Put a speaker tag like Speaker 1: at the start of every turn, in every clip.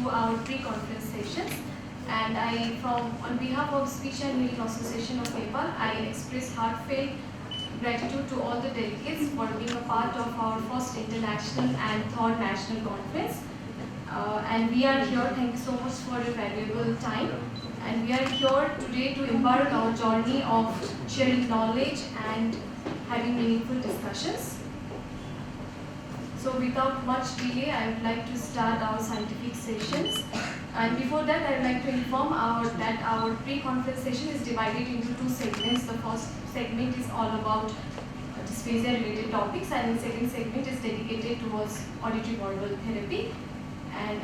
Speaker 1: to our pre-conference sessions. And on behalf of Speech and Hearing Association of Nepal, I express heartfelt gratitude to all the delegates for being a part of our first international and third national conference. And we are here, thank you so much for your valuable time. And we are here today to embark our journey of sharing knowledge and having meaningful discussions. So without much delay, I would like to start our scientific sessions. And before that, I would like to inform that our pre-conference session is divided into two segments. The first segment is all about dysphagia-related topics, and the second segment is dedicated towards auditory verbal therapy. And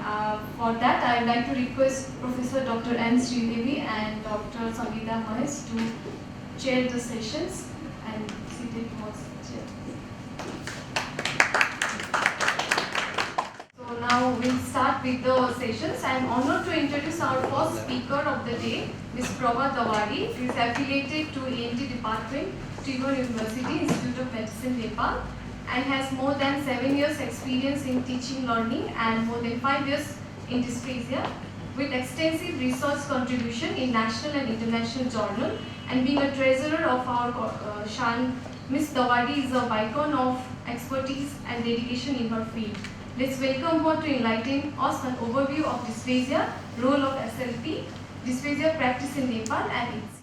Speaker 1: for that, I would like to request Professor Dr. N. Sridevi and Dr. Sangeeta Mahesh to chair the sessions and seated towards the chair. So now we'll start with the sessions. I am honored to introduce our first speaker of the day, Ms. Prabha Dawari. She is affiliated to ENT Department, Tribhuvan University, Institute of Medicine, Nepal, and has more than 7 years experience in teaching learning and more than 5 years in dysphagia, with extensive research contribution in national and international journal, and being a treasurer of our Shan. Ms. Dawari is a beacon of expertise and dedication in her field. Let's welcome her to enlighten us an overview of dysphagia, role of SLP, dysphagia practice in Nepal, and its.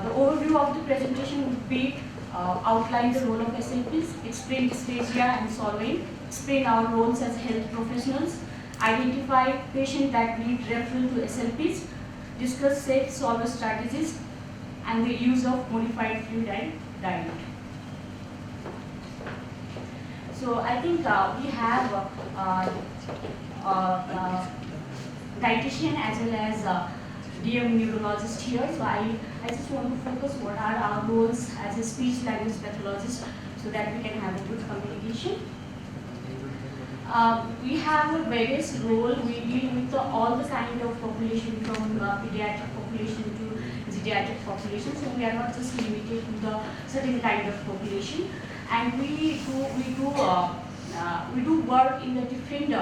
Speaker 2: The overview of the presentation would be outline the role of SLPs, explain dysphagia and solving, explain our roles as health professionals, identify patients that need referral to SLPs, discuss safe solver strategies, and the use of modified fluid and diet. So I think we have dietitian as well as DM neurologist here, so I just want to focus what are our roles as a speech language pathologist so that we can have a good communication. We have a various role. We deal with all the kind of population from pediatric population to geriatric population, so we are not just limited to the certain kind of population, and we do work in the different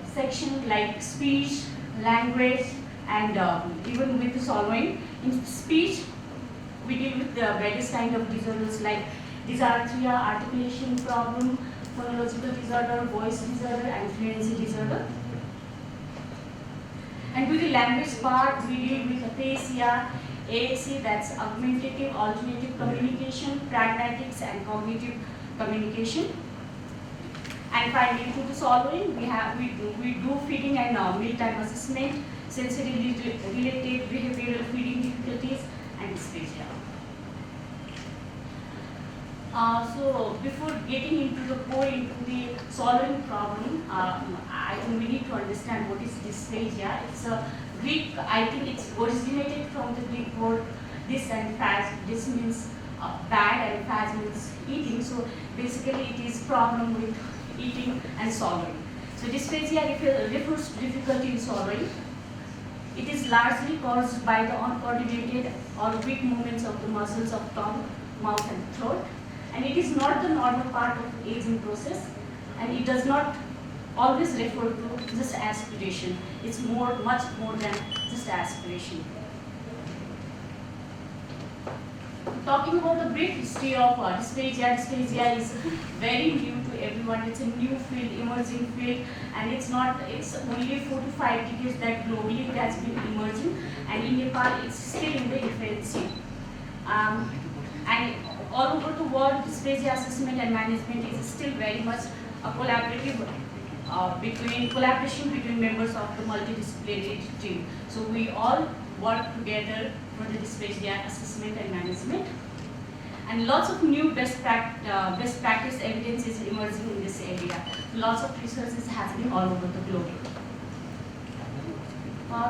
Speaker 2: sections like speech, language, and even with the solving. In speech, we deal with the various kind of disorders like dysarthria, articulation problem, phonological disorder, voice disorder, and fluency disorder. And with the language part, we deal with aphasia, ASC, that's augmentative alternative communication, pragmatics, and cognitive communication. And finally, to the solving, we do feeding and mealtime assessment, sensory-related behavioral feeding difficulties, and dysphagia. So before getting into the solving problem, I think we need to understand what is dysphagia. It's a Greek, I think it's originated from the Greek word dys and phas. Dys means bad and phas means eating. So basically it is problem with eating and swallowing. So dysphagia refers to difficulty in swallowing. It is largely caused by the uncoordinated or weak movements of the muscles of tongue, mouth, and throat. And it is not the normal part of the aging process, and it does not always refer to just aspiration. It's much more than just aspiration. Talking about the brief history of dysphagia, dysphagia is very new to everyone. It's a new field, emerging field, and it's only 4 to 5 decades that globally it has been emerging, and in Nepal it's still in the infancy. And all over the world, dysphagia assessment and management is still very much a collaboration between members of the multidisciplinary team. So we all work together for the dysphagia assessment and management. And lots of new best practice evidence is emerging in this area. Lots of research is happening all over the globe.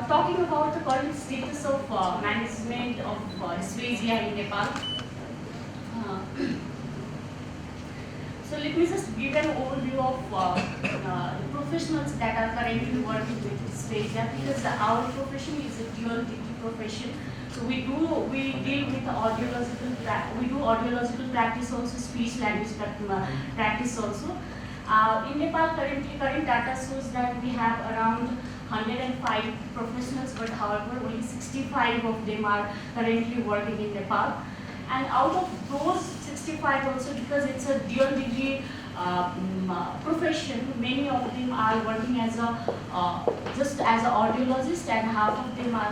Speaker 2: Talking about the current status of management of dysphagia in Nepal. So let me just give an overview of the professionals that are currently working with dysphagia, because our profession is a dual degree profession. So we deal with audiological practice also, speech language practice also, In Nepal, current data shows that we have around 105 professionals, but however, only 65 of them are currently working in Nepal. And out of those 65 also, because it's a dual degree profession, many of them are working as a just as an audiologist, and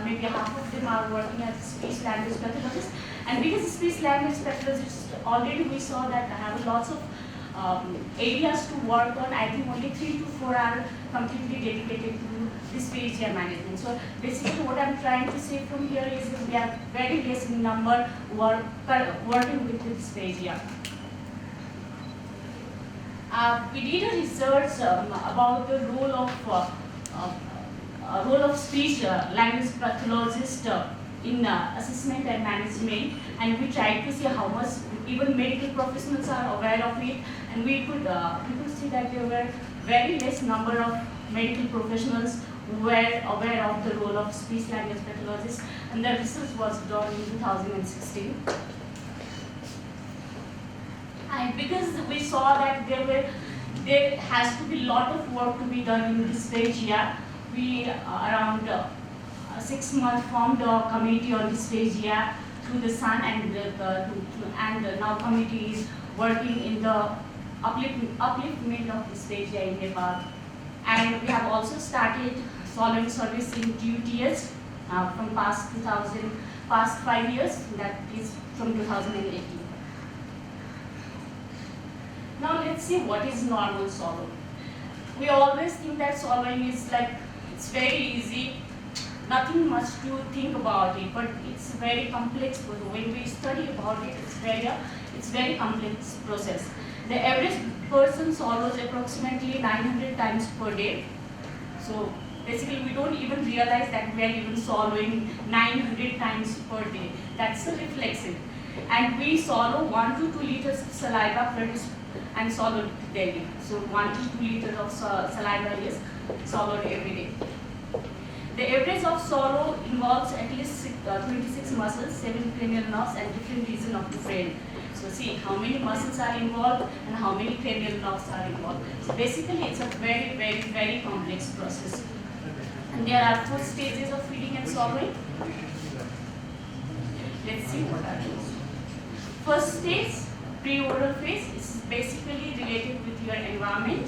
Speaker 2: maybe half of them are working as a speech language pathologist. And because speech language pathologist, already we saw that I have lots of areas to work on. I think only 3 to 4 are completely dedicated to dysphagia management. So basically what I'm trying to say from here is that we are very less in number working with dysphagia. We did a research about the role of speech language pathologist in assessment and management, and we tried to see how much even medical professionals are aware of it, and we could see that there were very less number of medical professionals who were aware of the role of speech language pathologist, and the research was done in 2016. And because we saw that there has to be a lot of work to be done in dysphagia, we around 6 months formed a committee on dysphagia through the Shan, and now committee is working in the upliftment of dysphagia in Nepal. And we have also started solvent service in TUTS from past 5 years, that is from 2018. Now let's see what is normal swallow. We always think that swallowing is like, it's very easy, nothing much to think about it, but it's very complex. When we study about it, it's very complex process. The average person swallows approximately 900 times per day. So basically we don't even realize that we are even swallowing 900 times per day. That's a reflexive. And we swallow 1 to 2 liters of saliva produced and swallowed daily. So 1 to 2 liters of saliva is swallowed every day. The average of swallow involves at least 26 muscles, 7 cranial nerves, and different regions of the brain. So see how many muscles are involved and how many cranial nerves are involved. So basically it's a very, very, very complex process. And there are 4 stages of feeding and swallowing. Let's see what are those. First stage, pre-oral phase, is basically related with your environment.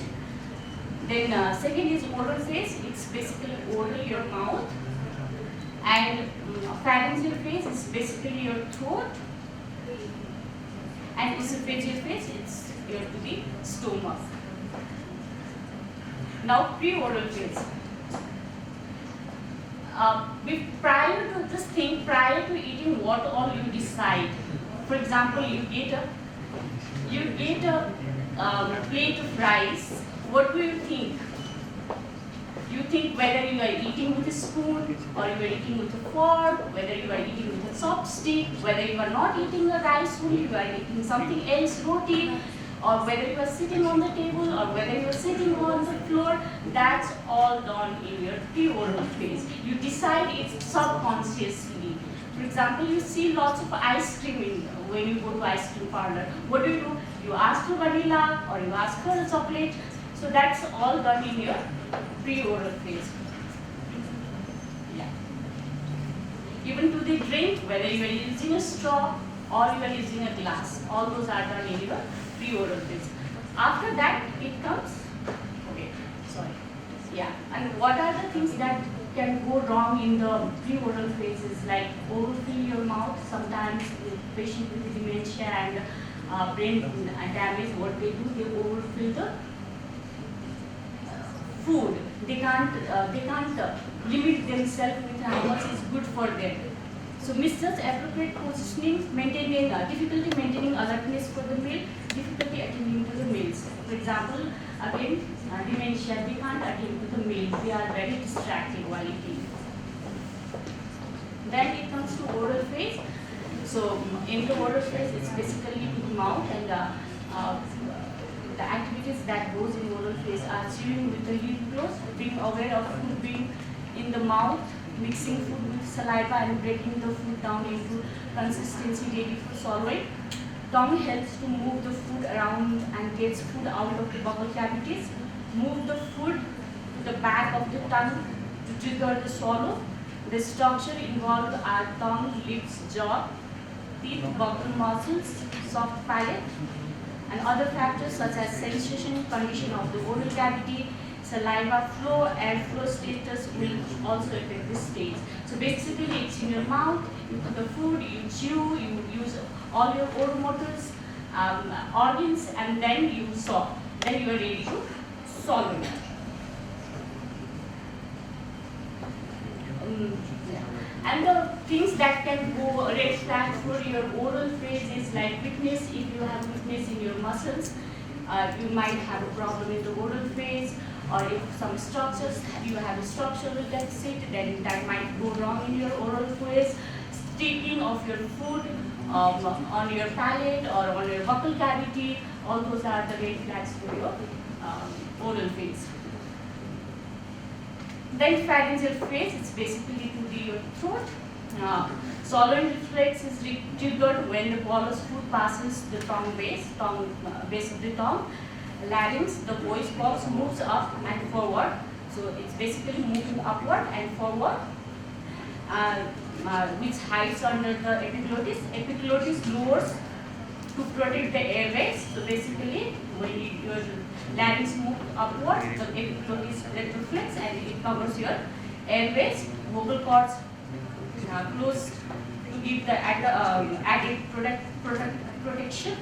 Speaker 2: Then second is oral phase, it's basically oral, your mouth. And pharyngeal phase is basically your throat. And esophageal phase, it's your to the stomach. Now pre-oral phase. Prior to eating, what all you decide. For example, you get a plate of rice. What do you think? You think whether you are eating with a spoon, or you are eating with a fork, whether you are eating with a chopstick, whether you are not eating a rice only, you are eating something else, roti, or whether you are sitting on the table, or whether you are sitting on the floor. That's all done in your pre-oral phase. You decide it subconsciously. For example, you see lots of ice cream when you go to ice cream parlor. What do? You ask for vanilla, or you ask for a chocolate. So that's all done in your pre-oral phase. Yeah. Even to the drink, whether you are using a straw or you are using a glass, all those are done in your pre-oral phase. After that, it comes, and what are the things that can go wrong in the pre-oral phases, like overfill your mouth. Sometimes the patient with dementia and brain damage, what they do, they overfill the food. They can't limit themselves with how much is good for them. So misjudge appropriate positioning, difficulty maintaining alertness for the meal, difficulty attending to the meals. For example, again, dementia, they can't attend to the meal. They are very distracted while eating. Then it comes to oral phase. So in the oral phase, it's basically to the mouth, and the activities that goes in oral phase are chewing with the lid closed, being aware of food being in the mouth, mixing food with saliva and breaking the food down into consistency ready for swallowing. Tongue helps to move the food around and gets food out of the buccal cavities. Move the food to the back of the tongue to trigger the swallow. The structure involved are tongue, lips, jaw, teeth, buccal muscles, soft palate, and other factors such as sensation, condition of the oral cavity, saliva flow, airflow status will also affect this stage. So basically it's in your mouth, you put the food, you chew, you use all your oral motors, organs, and then you swallow. Then you are ready to swallow it. Yeah. And the things that can go red flag for your oral phase is like weakness. If you have weakness in your muscles, you might have a problem in the oral phase. Or if some structures, you have a structural deficit, then that might go wrong in your oral phase. Sticking of your food on your palate or on your buccal cavity, all those are the red flags for your oral phase. Then pharyngeal phase, it's basically to the throat. Swallowing reflex is triggered when the bolus food passes the tongue base of the tongue. Larynx, the voice box moves up and forward. So it's basically moving upward and forward, which hides under the epiglottis. Epiglottis lowers to protect the airways. So basically, when your larynx moves upward, the epiglottis retroflex and it covers your airways. Vocal cords close to give the added protection.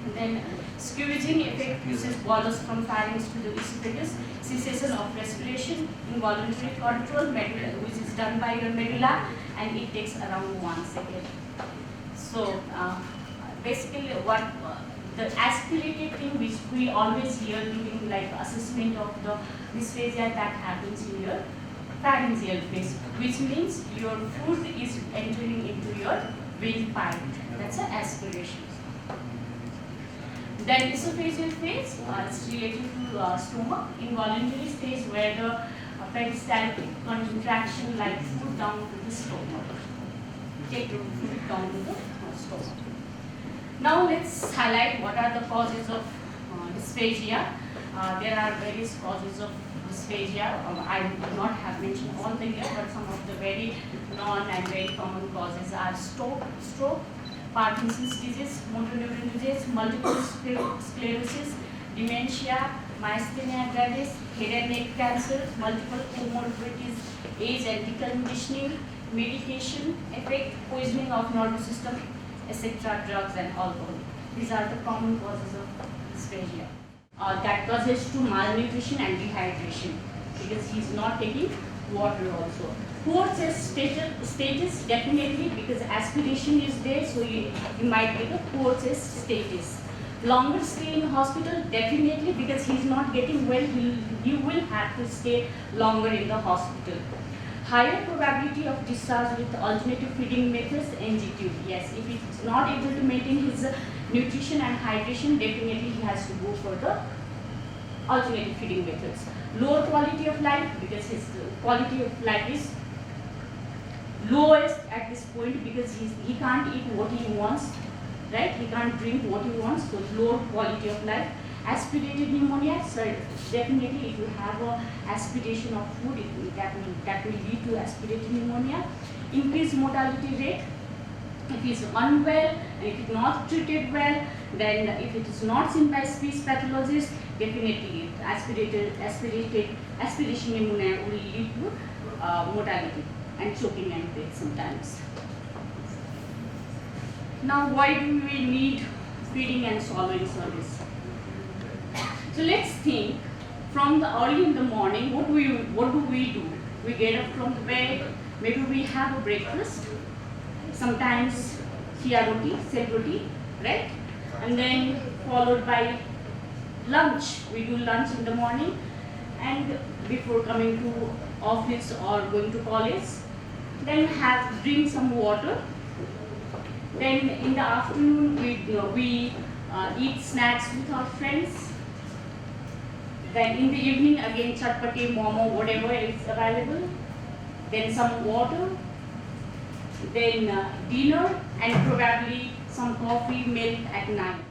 Speaker 2: And then squeezing effect pushes bolus from pharynx to the esophagus. Cessation of respiration, involuntary control, which is done by your medulla, and it takes around 1 second. So basically, what the aspirated thing which we always hear during like assessment of the dysphagia that happens in your pharyngeal phase, which means your food is entering into your windpipe. That's an aspiration. Then esophageal phase is related to stomach, involuntary stage where the peristaltic contraction like food down to the stomach. Take the food down to the stomach. Now let's highlight what are the causes of dysphagia. There are various causes of dysphagia. I do not have mentioned all the here, but some of the very known and very common causes are stroke, Parkinson's disease, motor neuron disease, multiple sclerosis, dementia, myasthenia gravis, head and neck cancer, multiple comorbidities, age and deconditioning, medication effect, poisoning of nervous system, etc., drugs and alcohol. These are the common causes of dysphagia. That causes to malnutrition and dehydration because he is not taking water also. Poor chest status definitely because aspiration is there, so you might get a poor chest status. Longer stay in hospital definitely because he is not getting well, you will have to stay longer in the hospital. Higher probability of discharge with alternative feeding methods, NG-tube. Yes, if he is not able to maintain his nutrition and hydration, definitely he has to go for the alternative feeding methods. Lower quality of life because his quality of life is lowest at this point because he can't eat what he wants, right? He can't drink what he wants, so lower quality of life. Aspirated pneumonia, so definitely if you have a aspiration of food, that will lead to aspirated pneumonia. Increased mortality rate. If he is unwell and if it is not treated well, then if it is not seen by speech pathologist, definitely aspiration pneumonia will lead to mortality and choking and death sometimes. Now, why do we need feeding and swallowing service? So let's think from the early in the morning, what do we do? We get up from the bed, maybe we have a breakfast, sometimes chia roti, sel roti, right? And then followed by lunch. We do lunch in the morning and before coming to office or going to college, then drink some water. Then in the afternoon we eat snacks with our friends. Then in the evening again chutpati, momo, whatever is available. Then some water. Then dinner and probably some coffee, milk at night.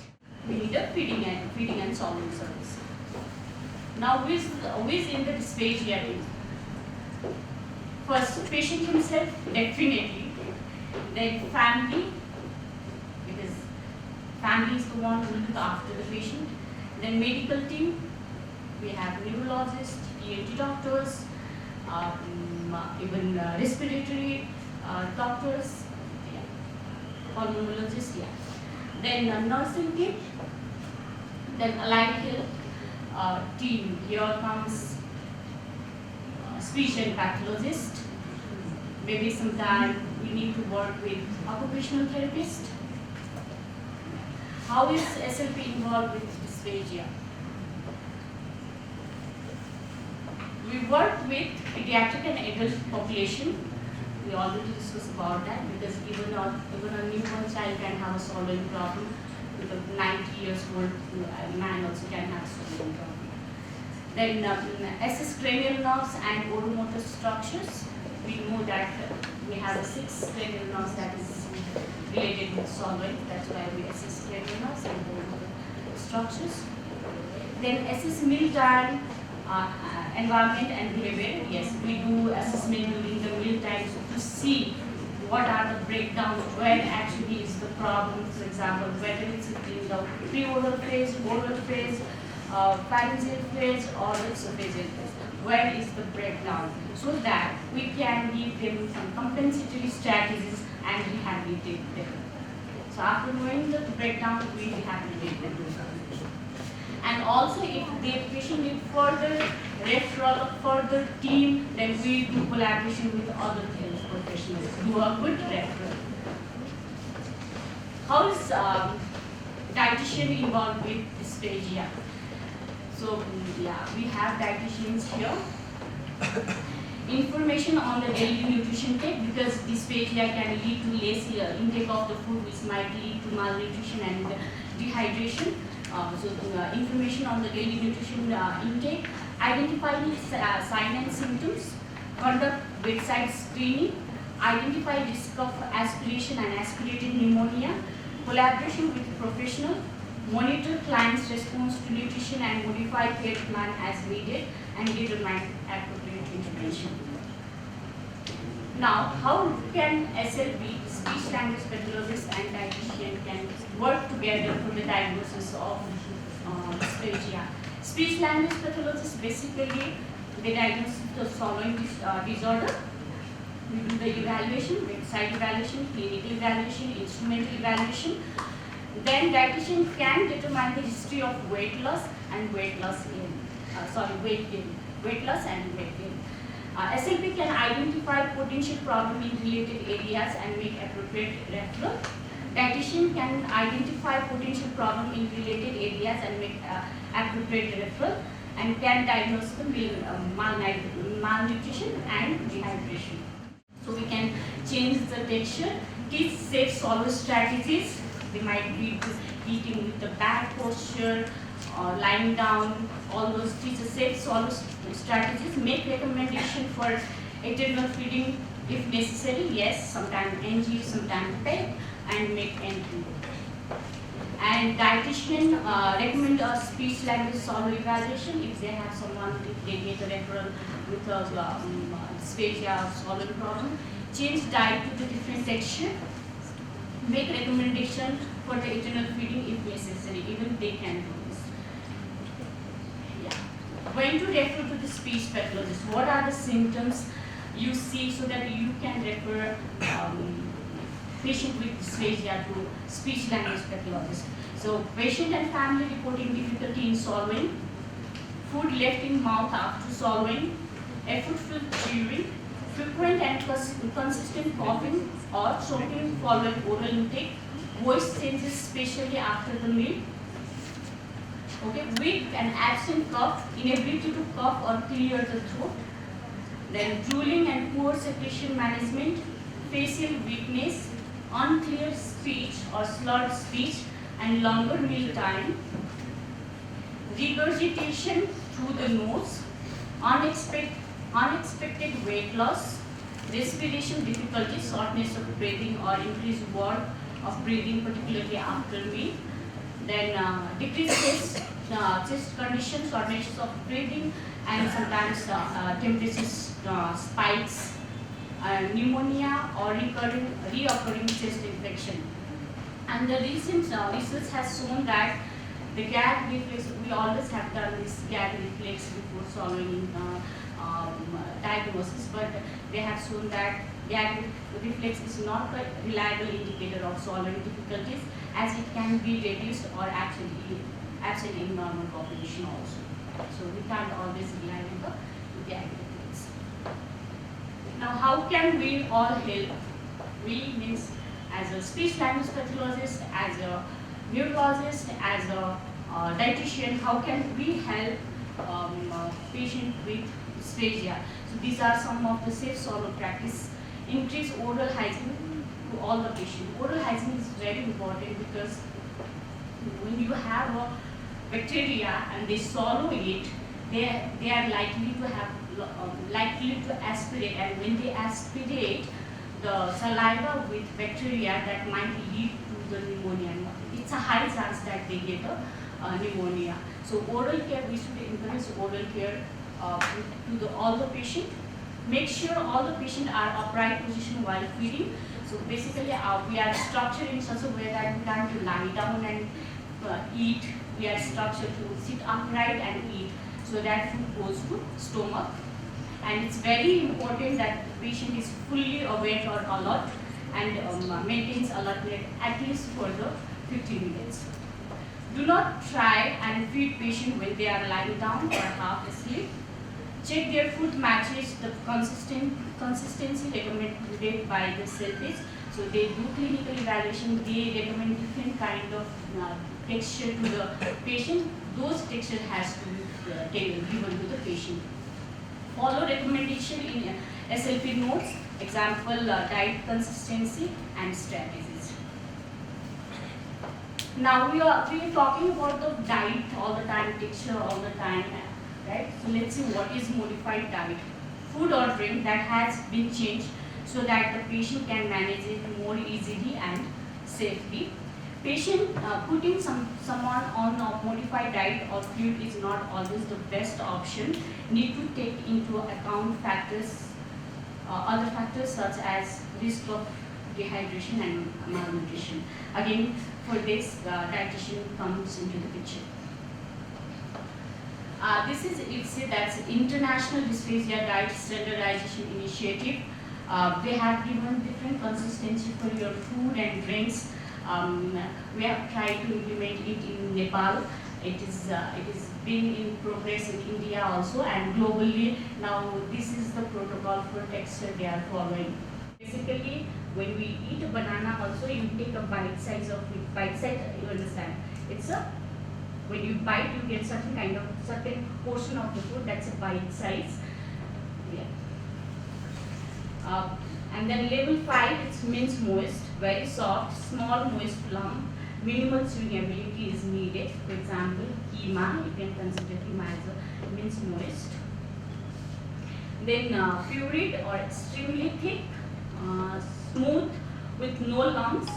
Speaker 2: We need a feeding and swallowing service. Now, who is in the dysphagia team? First, patient himself, definitely. Then family, because family is the one who will look after the patient. Then medical team, we have neurologists, ENT doctors, even respiratory doctors, yeah. Pulmonologists, yeah. Then nursing team, then allied health team. Here comes speech and pathologist. Maybe sometime we need to work with occupational therapist. How is SLP involved with dysphagia? We work with pediatric and adult population. We already discussed about that because even a newborn child can have a swallowing problem. With a 90 years old man also can have a swallowing problem. Then assess cranial nerves and oromotor structures. We know that we have 6 cranial nerves that is related with swallowing. That's why we assess cranial nerves and oromotor structures. Then assess mealtime environment and behavior. Yes, we do assessment during the meal times to see what are the breakdowns, where actually is the problem. For example, whether it's in the pre-oral phase, oral phase, pharyngeal phase, or the esophageal phase. Where is the breakdown? So that we can give them some compensatory strategies and rehabilitate them. So after knowing the breakdown, we rehabilitate them. And also if the patient needs further referral, further team, then we do collaboration with other health professionals, do a good referral. How is dietitian involved with dysphagia? So yeah, we have dietitians here. Information on the daily nutrition intake, because dysphagia can lead to less intake of the food, which might lead to malnutrition and dehydration. Information on the daily nutrition intake, identify signs and symptoms, conduct bedside screening, identify risk of aspiration and aspirated pneumonia, collaboration with professional, monitor client's response to nutrition and modify care plan as needed, and determine appropriate intervention. Now, how can SLP, speech language pathologist and dietitian, can work together for the diagnosis of dysphagia? Speech language pathologists basically they diagnose the swallowing disorder. We do the evaluation, bedside evaluation, clinical evaluation, instrumental evaluation. Then dietitian can determine the history of weight loss and weight loss weight gain, weight loss and weight gain. SLP can identify potential problem in related areas and make appropriate referral. Dietitian can identify potential problem in related areas and make appropriate referral, and can diagnose the malnutrition and dehydration. So we can change the texture, teach safe swallow strategies. They might be eating with the back posture, or lying down, all those teach safe swallow strategies, make recommendation for internal feeding if necessary, yes, sometimes NG, sometimes PEG, and make NT. And dietitian recommend a speech language swallow evaluation if they have someone, if they get a referral with a dysphagia swallowing problem. Change diet to the different texture. Make recommendation for the internal feeding if necessary, even they can do this. Yeah. When to refer to the speech pathologist? What are the symptoms you see so that you can refer patient with dysphagia to speech language pathologist? So patient and family reporting difficulty in swallowing, food left in mouth after swallowing, effortful chewing, frequent and consistent coughing or choking following oral intake, voice changes especially after the meal. Okay, weak and absent cough, inability to cough or clear the throat. Then drooling and poor secretion management, facial weakness, unclear speech or slurred speech and longer meal time, regurgitation through the nose, unexpected weight loss, respiration difficulty, shortness of breathing or increased of breathing, particularly after meal. Then decreased chest conditions or measures of breathing, and sometimes temperature spikes, pneumonia or reoccurring chest infection. And the recent research has shown that the gag reflex, we always have done this gag reflex before swallowing diagnosis, but they have shown that gag reflex is not a reliable indicator of swallowing difficulties, as it can be reduced or actually absent in normal population also. So we can't always rely on the gag reflex. Now how can we all help? We means as a speech language pathologist, as a neurologist, as a dietitian, how can we help patient with dysphagia? So these are some of the safe swallow practice. Increase oral hygiene to all the patients. Oral hygiene is very important because when you have a bacteria and they swallow it, they are likely to have likely to aspirate, and when they aspirate the saliva with bacteria, that might lead to the pneumonia. It's a high chance that they get a pneumonia. So oral care, we should encourage oral care to all the patient. Make sure all the patients are upright position while feeding. So basically we are structured in such a way that we can't lie down and eat. We are structured to sit upright and eat, so that food goes to stomach. And it's very important that the patient is fully awake or alert and maintains alertness at least for the 15 minutes. Do not try and feed patient when they are lying down or half asleep. Check their food matches the consistency recommended by the CELPIS. So they do clinical evaluation, they recommend different kind of texture to the patient. Those texture has to be given to the patient. Follow recommendation in SLP notes, example diet consistency and strategies. Now we are talking about the diet all the time, texture all the time, right? So let's see what is modified diet. Food or drink that has been changed so that the patient can manage it more easily and safely. Patient putting someone on a modified diet or fluid is not always the best option. Need to take into account factors, other factors such as risk of dehydration and malnutrition. Again, for this, dietitian comes into the picture. This is ITSE, that's International Dysphagia Diet Standardization Initiative. They have given different consistency for your food and drinks. We have tried to implement it in Nepal. It is been in progress in India also, and globally now this is the protocol for texture they are following. Basically, when we eat a banana also, you take a bite size of it. Bite size, you understand? It's a, when you bite, you get certain portion of the food. That's a bite size. Yeah. And then level 5, it's mince moist, very soft, small moist lump. Minimal chewing ability is needed. For example, keema, you can consider keema as a mince moist. Then pureed or extremely thick, smooth with no lumps,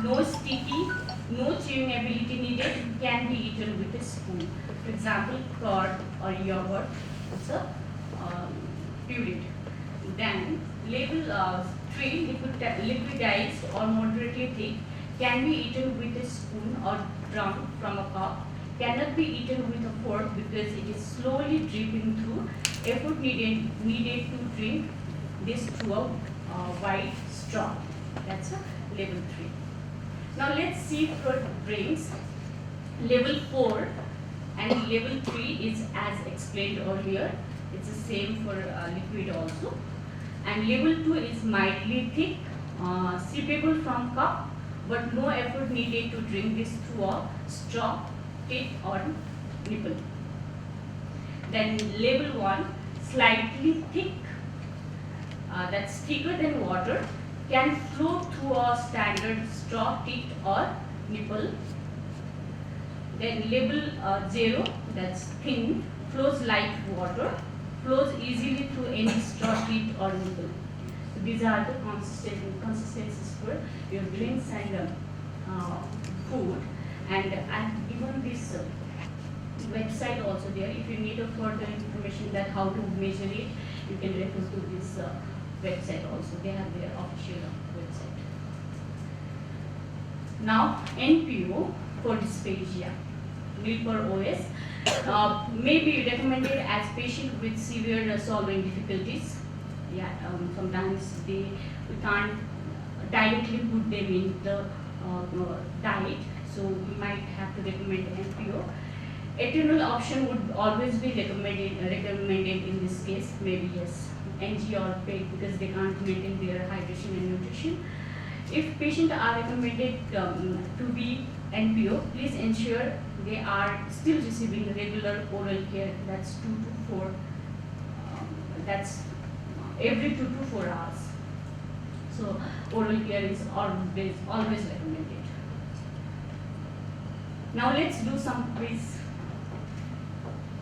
Speaker 2: no sticky, no chewing ability needed, can be eaten with a spoon. For example, curd or yogurt, it's a pureed. Then level 3, liquidized or moderately thick, can be eaten with a spoon or drunk from a cup. Cannot be eaten with a fork because it is slowly dripping through. Effort needed to drink this through a white straw. That's a level 3. Now let's see for drinks. Level 4 and level 3 is as explained earlier. It's the same for liquid also. And level 2 is mildly thick, sippable from cup, but no effort needed to drink this through a straw, tip or nipple. Then level 1, slightly thick, that's thicker than water, can flow through a standard straw, tip or nipple. Then level 0, that's thin, flows like water, flows easily through any straw, tip or nipple. these are the consistencies for your drinks and food. And I've given this website also there. If you need a further information that how to measure it, you can refer to this website also. They have their official website. Now, NPO for dysphagia, need for OS, may be recommended as patient with severe swallowing difficulties. Yeah, sometimes we can't directly put them in the diet, so we might have to recommend NPO. Eternal option would always be recommended in this case, maybe yes, NG or PEG, because they can't maintain their hydration and nutrition. If patients are recommended to be NPO, please ensure they are still receiving regular oral care. That's 2 to 4. That's every 2 to 4 hours. So oral care is always recommended. Now let's do some quiz.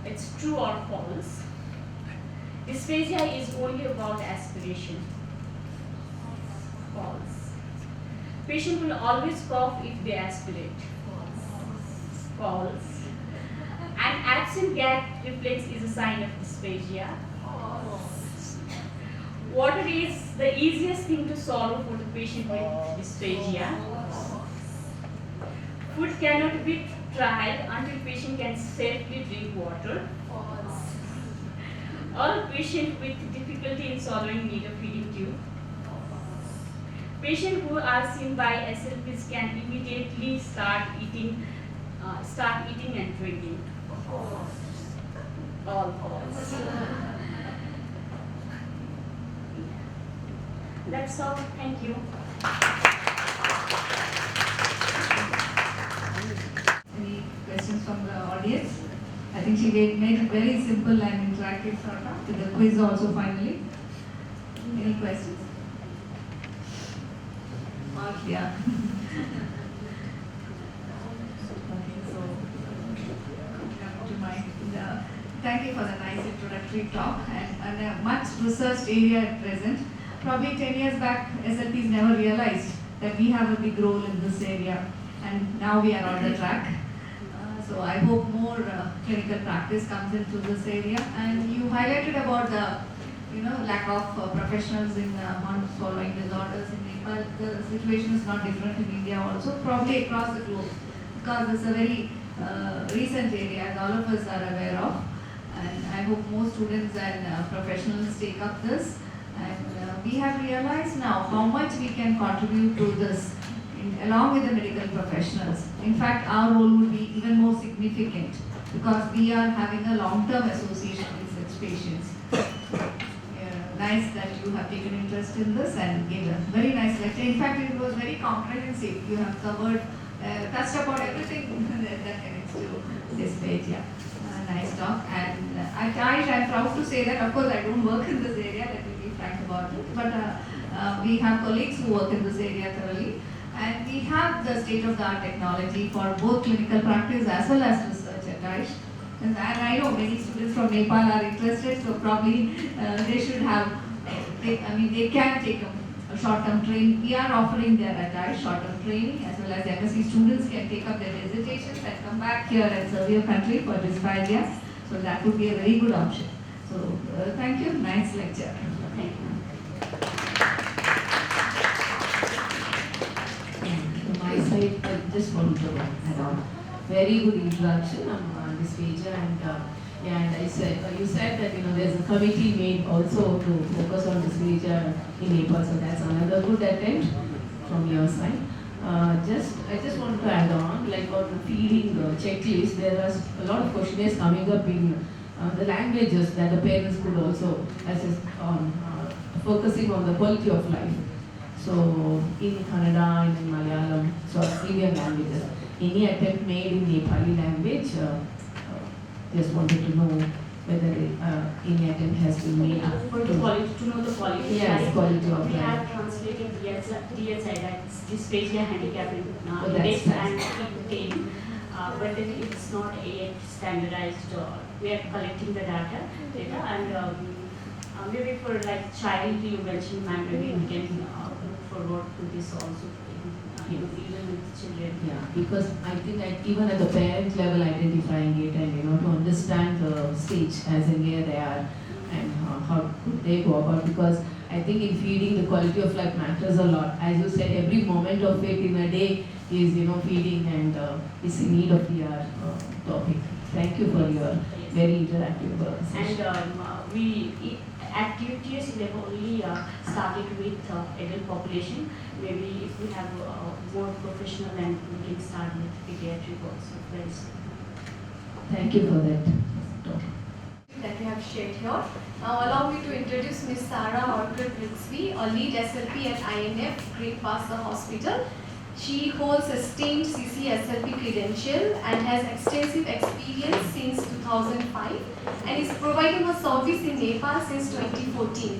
Speaker 2: It's true or false. Dysphagia is only about aspiration. False. Patient will always cough if they aspirate. False. An absent gag reflex is a sign of dysphagia. Water is the easiest thing to swallow for the patient with dysphagia. Food cannot be tried until patient can safely drink water. All patients with difficulty in swallowing need a feeding tube. Patients who are seen by SLPs can immediately start eating and drinking. All false. That's all. Thank you.
Speaker 3: Any questions from the audience? I think she made it very simple and interactive sort of, with the quiz also finally. Any questions? Mark, yeah. Thank you for the nice introductory talk and a much researched area at present. Probably 10 years back, SLPs never realized that we have a big role in this area, and now we are on the track. So I hope more clinical practice comes into this area. And you highlighted about the lack of professionals in swallowing disorders in Nepal. The situation is not different in India also, probably across the globe, because it's a very recent area, as all of us are aware of. And I hope more students and professionals take up this. And we have realized now how much we can contribute to this along with the medical professionals. In fact, our role would be even more significant because we are having a long-term association with such patients. Nice that you have taken interest in this and gave a very nice lecture. In fact, it was very comprehensive. You have covered, touched upon everything that connects to this page. Yeah. Nice talk. And I'm proud to say that, of course, I don't work in this area, let me be frank about it, but we have colleagues who work in this area thoroughly. And we have the state-of-the-art technology for both clinical practice as well as research at Aish. And I know many students from Nepal are interested, so probably they should have, they can take a short-term training. We are offering there at Aish short-term training, as well as MSc students can take up their dissertations and come back here and serve your country for dysphagia. So that would be a very good option. So thank you, nice lecture. Thank you.
Speaker 4: My side, I just want to add on. Very good introduction on dysphagia, and I said you said that there's a committee made also to focus on dysphagia in Nepal, so that's another good attempt from your side. I just want to add on, like on the feeding checklist, there are a lot of questionnaires coming up in the languages that the parents could also assess on, focusing on the quality of life. So in Kannada and in Malayalam, so Indian languages. Any attempt made in Nepali language? Just wanted to know whether any attempt has been made.
Speaker 2: For the quality, to know the quality.
Speaker 4: Yes, quality of
Speaker 2: we
Speaker 4: life.
Speaker 2: have translated DSI, that's dysphagia, handicap,
Speaker 4: Oh,
Speaker 2: index
Speaker 4: that's
Speaker 2: and pain. But then it's not yet standardized. We are collecting the data and Maybe for like child, you mentioned, ma'am, maybe we can look forward to this also, even with children.
Speaker 4: Yeah, because I think that even at the parent level identifying it and to understand the stage as in where they are and how could they go about, because I think in feeding the quality of life matters a lot. As you said, every moment of it in a day is feeding and is in need of your topic. Thank you for your very interactive session.
Speaker 2: And at QTS we have only started with adult population. Maybe if we have more professional, and we can start with pediatric also very soon.
Speaker 4: Thank you for that talk.
Speaker 1: That we have shared here. Now allow me to introduce Ms. Sarah Orker-Brixby, a lead SLP at INF Great Passa Hospital. She holds a esteemed CCSLP credential and has extensive experience since 2005 and is providing her service in Nepal since 2014.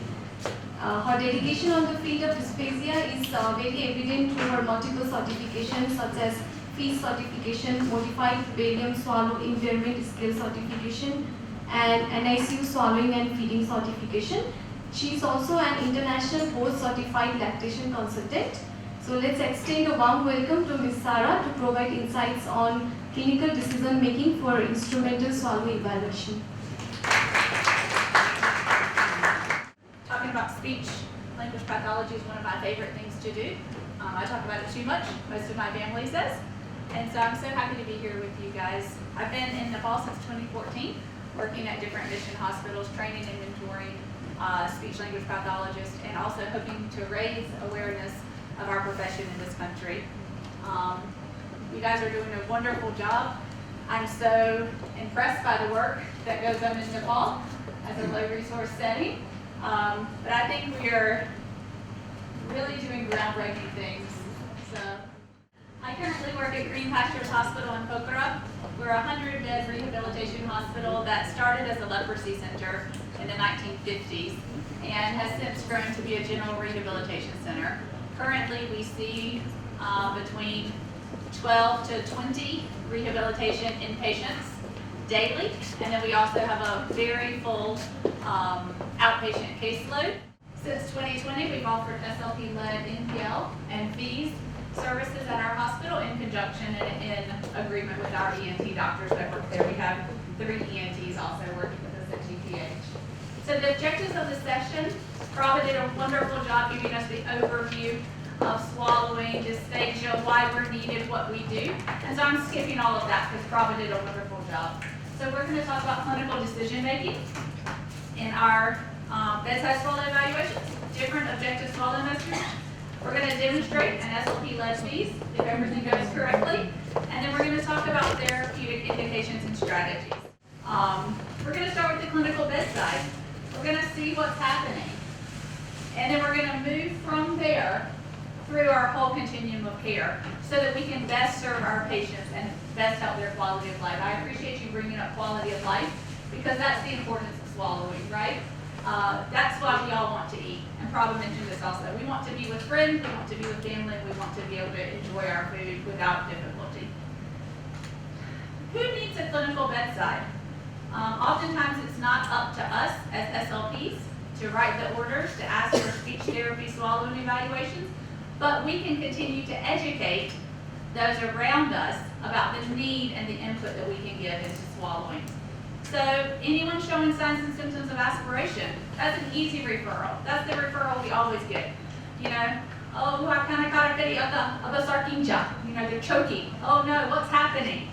Speaker 1: Her dedication on the field of dysphagia is very evident through her multiple certifications such as FEES certification, Modified Barium Swallow Impairment Scale certification, and NICU Swallowing and Feeding certification. She is also an international board certified lactation consultant. So let's extend a warm welcome to Ms. Sarah to provide insights on clinical decision making for instrumental swallow evaluation.
Speaker 5: Talking about speech language pathology is one of my favorite things to do. I talk about it too much, most of my family says. And so I'm so happy to be here with you guys. I've been in Nepal since 2014, working at different mission hospitals, training and mentoring speech language pathologists, and also hoping to raise awareness of our profession in this country. You guys are doing a wonderful job. I'm so impressed by the work that goes on in Nepal as a low resource setting. But I think we are really doing groundbreaking things. So I currently work at Green Pastures Hospital in Pokhara. We're a 100-bed rehabilitation hospital that started as a leprosy center in the 1950s and has since grown to be a general rehabilitation center. Currently, we see between 12 to 20 rehabilitation inpatients daily, and then we also have a very full outpatient caseload. Since 2020, we've offered SLP-led Intl and FEES services at our hospital in conjunction and in agreement with our ENT doctors that work there. We have 3 ENTs also working with us at GPH. So the objectives of the session, Prabha did a wonderful job giving us the overview of swallowing, dysphagia, why we're needed, what we do. And so I'm skipping all of that because Prabha did a wonderful job. So we're going to talk about clinical decision making in our bedside swallow evaluations, different objective swallow measures. We're going to demonstrate an SLP-led FEES if everything goes correctly. And then we're going to talk about therapeutic indications and strategies. We're going to start with the clinical bedside. We're going to see what's happening. And then we're going to move from there through our whole continuum of care so that we can best serve our patients and best help their quality of life. I appreciate you bringing up quality of life because that's the importance of swallowing, right? That's why we all want to eat. And Prabha mentioned this also. We want to be with friends, we want to be with family, we want to be able to enjoy our food without difficulty. Who needs a clinical bedside? Oftentimes it's not up to us as SLPs to write the orders, to ask for speech therapy swallowing evaluations, but we can continue to educate those around us about the need and the input that we can give into swallowing. So anyone showing signs and symptoms of aspiration, that's an easy referral. That's the referral we always get. You know, oh, I kind of got a video of the sarkinja. You know, they're choking. Oh no, what's happening?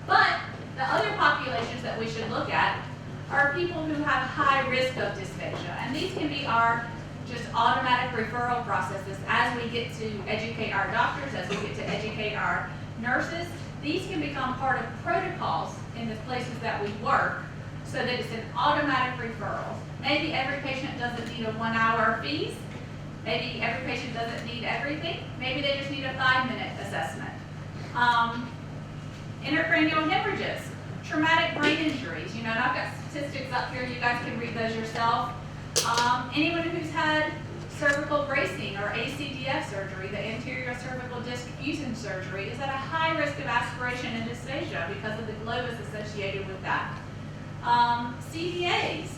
Speaker 5: But the other populations that we should look at are people who have high risk of dysphagia. And these can be our just automatic referral processes as we get to educate our doctors, as we get to educate our nurses. These can become part of protocols in the places that we work so that it's an automatic referral. Maybe every patient doesn't need a 1-hour FEES. Maybe every patient doesn't need everything. Maybe they just need a 5-minute assessment. Intracranial hemorrhages, traumatic brain injuries. You know, and I've got statistics up here. You guys can read those yourself. Anyone who's had cervical bracing or ACDF surgery, the anterior cervical disc fusion surgery, is at a high risk of aspiration and dysphagia because of the globus associated with that. CVAs,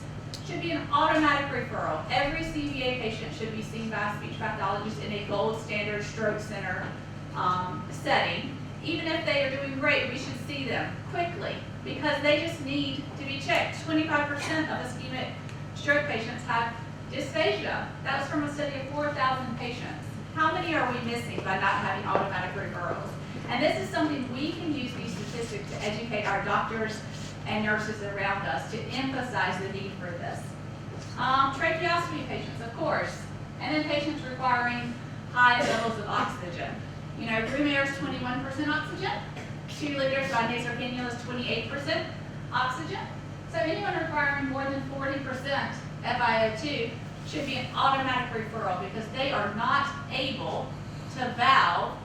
Speaker 5: should be an automatic referral. Every CVA patient should be seen by a speech pathologist in a gold standard stroke center setting. Even if they are doing great, we should see them quickly because they just need to be checked. 25% of ischemic stroke patients have dysphagia. That was from a study of 4,000 patients. How many are we missing by not having automatic referrals? And this is something we can use these statistics to educate our doctors and nurses around us to emphasize the need for this. Tracheostomy patients, of course, and then patients requiring high levels of oxygen. You know, room air is 21% oxygen. 2 liters by nasal cannula is 28% oxygen. So anyone requiring more than 40% FiO2 should be an automatic referral because they are not able to valve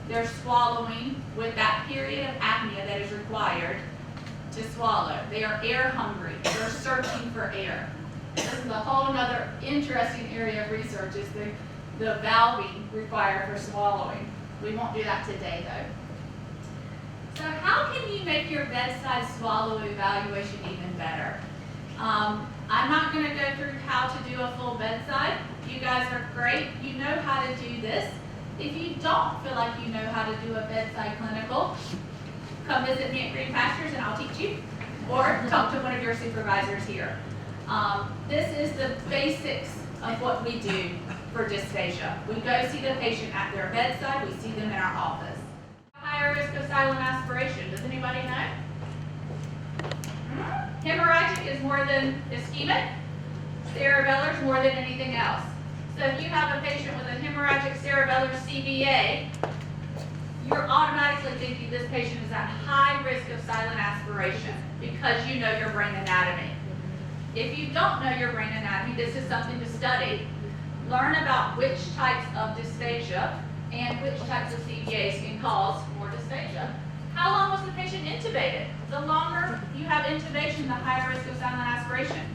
Speaker 5: their swallowing with that period of apnea that is required to swallow. They are air hungry. They're searching for air. This is a whole other interesting area of research is the valving required for swallowing. We won't do that today though. So how can you make your bedside swallow evaluation even better? I'm not going to go through how to do a full bedside. You guys are great. You know how to do this. If you don't feel like you know how to do a bedside clinical, come visit me at Green Pastures and I'll teach you, or talk to one of your supervisors here. This is the basics of what we do for dysphagia. We go see the patient at their bedside, we see them in our office. Higher risk of silent aspiration, does anybody know? Hemorrhagic is more than ischemic, cerebellar is more than anything else. So if you have a patient with a hemorrhagic cerebellar CVA, you're automatically thinking this patient is at high risk of silent aspiration because you know your brain anatomy. If you don't know your brain anatomy, this is something to study. Learn about which types of dysphagia and which types of CVAs can cause more dysphagia. How long was the patient intubated? The longer you have intubation, the higher risk of silent aspiration.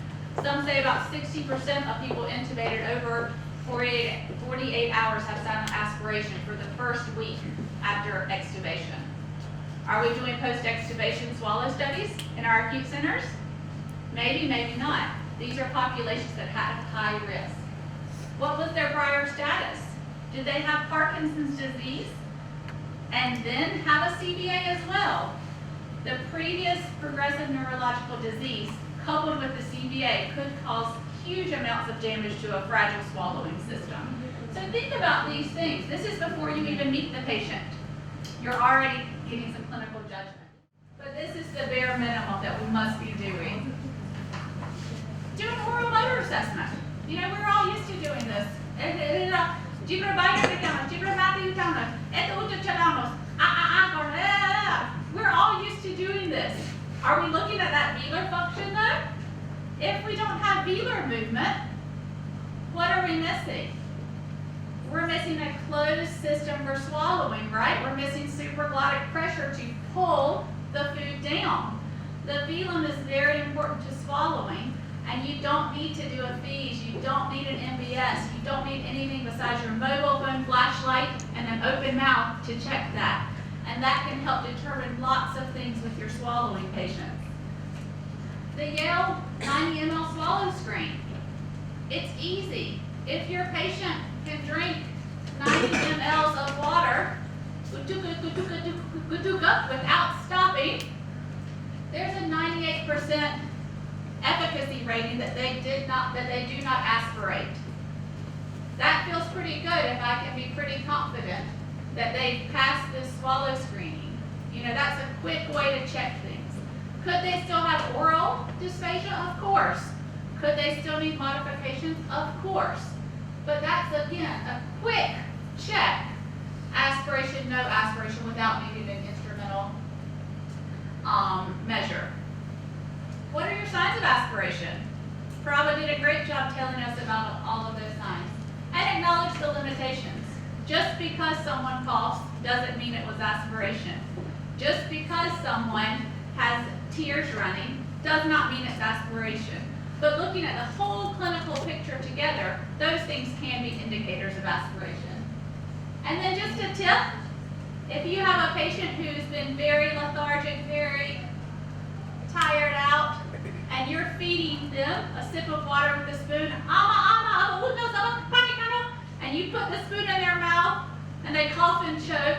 Speaker 5: Some say about 60% of people intubated over 48 hours have silent aspiration for the first week after extubation. Are we doing post-extubation swallow studies in our acute centers? Maybe, maybe not. These are populations that have high risk. What was their prior status? Did they have Parkinson's disease and then have a CVA as well? The previous progressive neurological disease coupled with the CVA could cause huge amounts of damage to a fragile swallowing system. So think about these things. This is before you even meet the patient. You're already getting some clinical judgment. But this is the bare minimum that we must be doing. Do an oral motor assessment. You know, we're all used to doing this. We're all used to doing this. Are we looking at that velar function though? If we don't have velar movement, what are we missing? We're missing a closed system for swallowing, right? We're missing supraglottic pressure to pull the food down. The velum is very important to swallowing, and you don't need to do a FEES, you don't need an MBS, you don't need anything besides your mobile phone flashlight and an open mouth to check that. And that can help determine lots of things with your swallowing patients. The Yale 90 ml swallow screen. It's easy. If your patient can drink 90 mLs of water without stopping, there's a 98% efficacy rating that they do not aspirate. That feels pretty good if I can be pretty confident that they passed this swallow screening. You know, that's a quick way to check things. Could they still have oral dysphagia? Of course. Could they still need modifications? Of course. But that's, again, a quick check. Aspiration, no aspiration, without needing an instrumental measure. What are your signs of aspiration? Prabha did a great job telling us about all of those signs. And acknowledge the limitations. Just because someone coughs doesn't mean it was aspiration. Just because someone has tears running does not mean it's aspiration. But looking at the whole clinical picture together, those things can be indicators of aspiration. And then just a tip, if you have a patient who's been very lethargic, very tired out, and you're feeding them a sip of water with a spoon, and you put the spoon in their mouth and they cough and choke,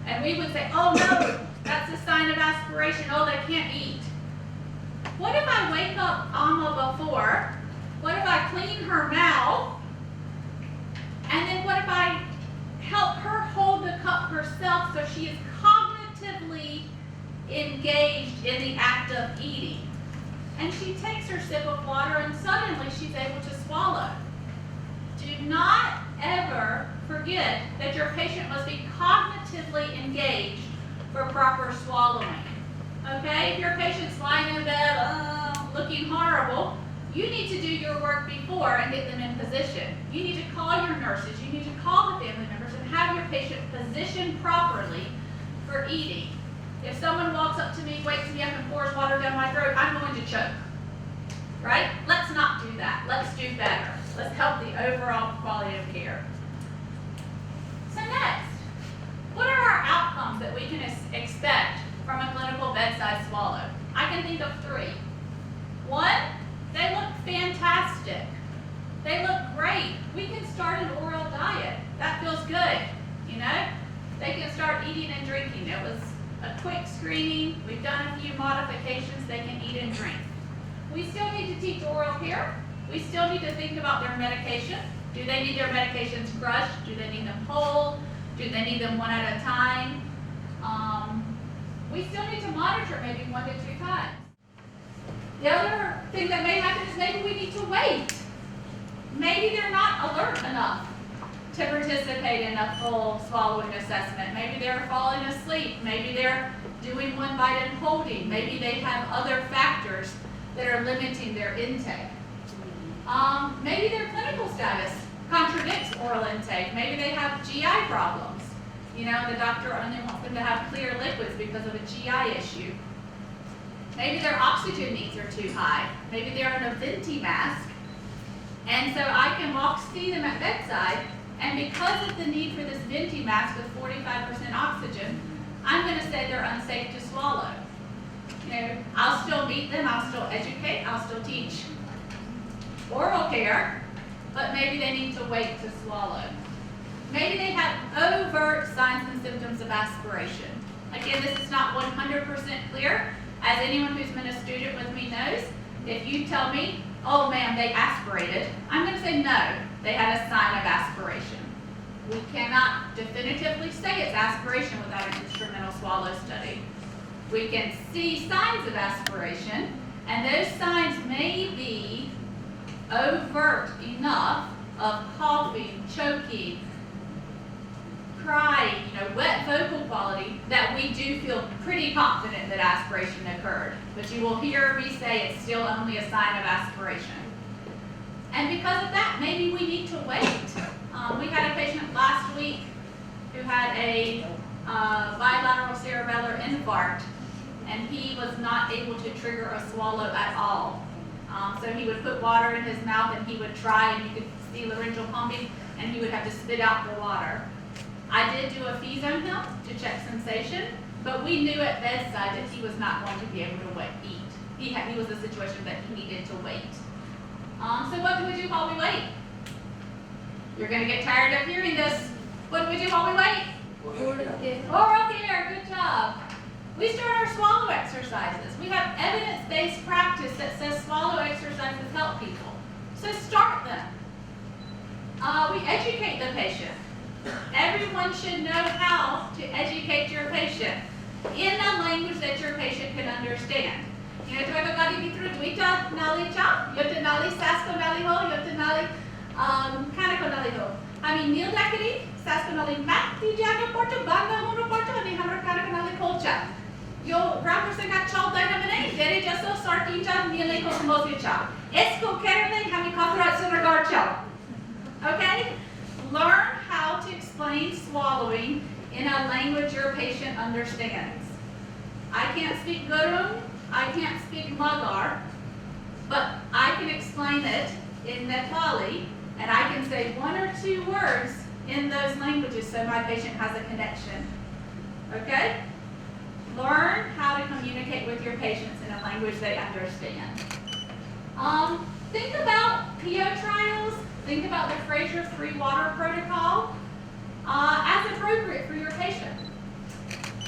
Speaker 5: and we would say, oh no, that's a sign of aspiration, oh they can't eat. What if I wake up Amma before? What if I clean her mouth? And then what if I help her hold the cup herself so she is cognitively engaged in the act of eating? And she takes her sip of water and suddenly she's able to swallow. Do not ever forget that your patient must be cognitively engaged for proper swallowing. Okay, if your patient's lying in bed looking horrible, you need to do your work before and get them in position. You need to call your nurses, you need to call the family members and have your patient positioned properly for eating. If someone walks up to me, wakes me up and pours water down my throat, I'm going to choke. Right? Let's not do that. Let's do better. Let's help the overall quality of care. So next, what are our outcomes that we can expect from a clinical bedside swallow? I can think of 3. 1, they look fantastic. They look great. We can start an oral diet. That feels good, you know? They can start eating and drinking. It was a quick screening. We've done a few modifications. They can eat and drink. We still need to teach oral care. We still need to think about their medication. Do they need their medications crushed? Do they need them whole? Do they need them one at a time? We still need to monitor maybe 1 to 2 times. The other thing that may happen is maybe we need to wait. Maybe they're not alert enough to participate in a full swallowing assessment. Maybe they're falling asleep. Maybe they're doing 1 bite and holding. Maybe they have other factors that are limiting their intake. Maybe their clinical status contradicts oral intake. Maybe they have GI problems. You know, the doctor only wants them to have clear liquids because of a GI issue. Maybe their oxygen needs are too high. Maybe they're on a venti mask. And so I can see them at bedside, and because of the need for this venti mask with 45% oxygen, I'm going to say they're unsafe to swallow. You know, I'll still meet them, I'll still educate, I'll still teach oral care, but maybe they need to wait to swallow. Maybe they have overt signs and symptoms of aspiration. Again, this is not 100% clear. As anyone who's been a student with me knows, if you tell me, oh ma'am, they aspirated, I'm going to say no, they had a sign of aspiration. We cannot definitively say it's aspiration without an instrumental swallow study. We can see signs of aspiration, and those signs may be overt enough of coughing, choking, crying, wet vocal quality, that we do feel pretty confident that aspiration occurred. But you will hear me say it's still only a sign of aspiration. And because of that, maybe we need to wait. We had a patient last week who had a bilateral cerebellar infarct, and he was not able to trigger a swallow at all. So he would put water in his mouth and he would try, and you could see laryngeal pumping, and he would have to spit out the water. I did do a fees on him to check sensation, but we knew at bedside that he was not going to be able to eat. He was a situation that he needed to wait. So what do we do while we wait? You're going to get tired of hearing this. What do we do while we wait? Oral care, good job. We start our swallow exercises. We have evidence-based practice that says swallow exercises help people. So start them. We educate the patient. Everyone should know how to educate your patient in a language that your patient can understand. Okay? Learn how to explain swallowing in a language your patient understands. I can't speak Gurung, I can't speak Magar, but I can explain it in Nepali, and I can say 1 or 2 words in those languages so my patient has a connection. Okay? learn how to communicate with your patients in a language they understand. Think about PO trials. Think about the Fraser free water protocol as appropriate for your patient.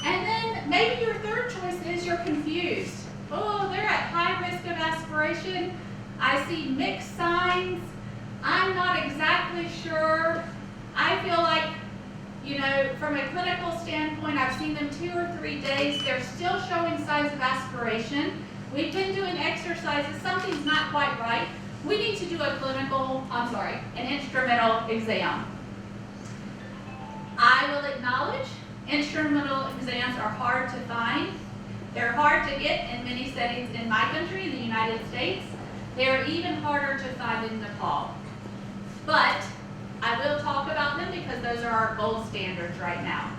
Speaker 5: And then maybe your third choice is you're confused. Oh, they're at high risk of aspiration. I see mixed signs. I'm not exactly sure. I feel like, you know, from a clinical standpoint, I've seen them 2 or 3 days. They're still showing signs of aspiration. We've been doing exercises. Something's not quite right. We need to do an instrumental exam. I will acknowledge instrumental exams are hard to find. They're hard to get in many settings in my country, the United States. They're even harder to find in Nepal. But I will talk about them because those are our gold standards right now.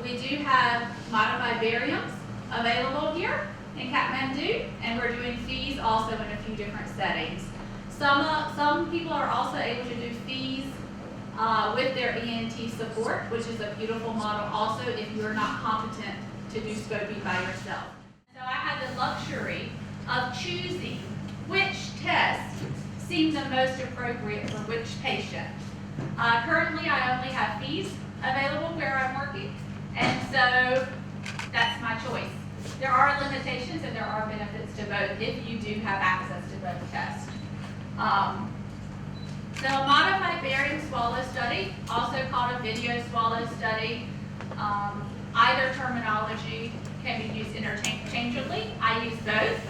Speaker 5: We do have modified bariums available here in Kathmandu, and we're doing fees also in a few different settings. Some people are also able to do fees with their ENT support, which is a beautiful model also if you're not competent to do scoping by yourself. So I had the luxury of choosing which test seemed the most appropriate for which patient. Currently, I only have fees available where I'm working, and so that's my choice. There are limitations and there are benefits to both if you do have access to both tests. So a modified barium swallow study, also called a video swallow study, either terminology can be used interchangeably. I use both.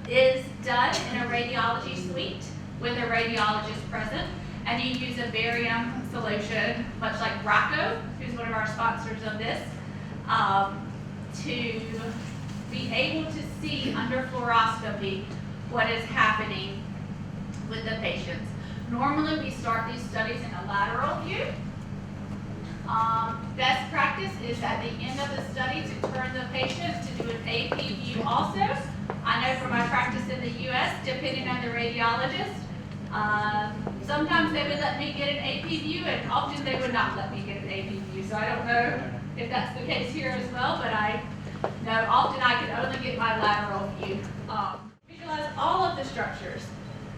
Speaker 5: Is done in a radiology suite with a radiologist present, and you use a barium solution, much like Rocco, who's one of our sponsors of this, to be able to see under fluoroscopy what is happening with the patients. Normally we start these studies in a lateral view. Best practice is at the end of the study to turn the patient to do an AP view also. I know from my practice in the US, depending on the radiologist, sometimes they would let me get an AP view and often they would not let me get an AP view. So I don't know if that's the case here as well, but I know often I can only get my lateral view. Visualize all of the structures.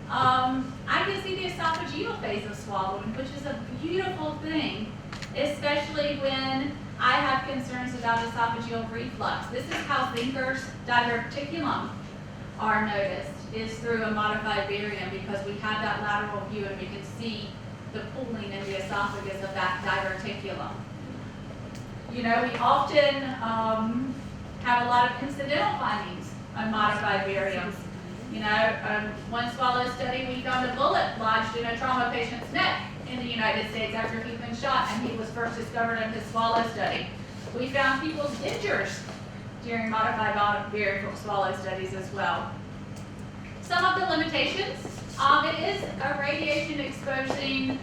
Speaker 5: I can see the esophageal phase of swallowing, which is a beautiful thing, especially when I have concerns about esophageal reflux. This is how Zinker's diverticulum are noticed, is through a modified barium, because we have that lateral view and we can see the pooling in the esophagus of that diverticulum. You know, we often have a lot of incidental findings on modified bariums. You know, one swallow study, we found a bullet lodged in a trauma patient's neck in the United States after he'd been shot, and he was first discovered in his swallow study. We found people's dentures during modified barium swallow studies as well. Some of the limitations, it is a radiation exposing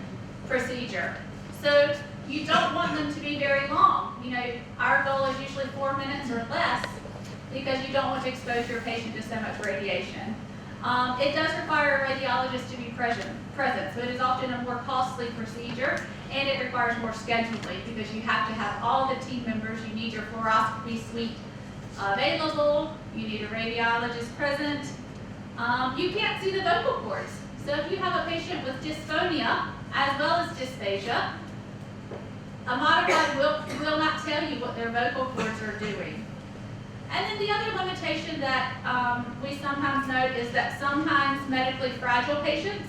Speaker 5: procedure. So you don't want them to be very long. You know, our goal is usually 4 minutes or less because you don't want to expose your patient to so much radiation. It does require a radiologist to be present, so it is often a more costly procedure, and it requires more scheduling because you have to have all the team members. You need your fluoroscopy suite available, you need a radiologist present. You can't see the vocal cords. So if you have a patient with dysphonia as well as dysphagia, a modified will not tell you what their vocal cords are doing. And then the other limitation that we sometimes note is that sometimes medically fragile patients,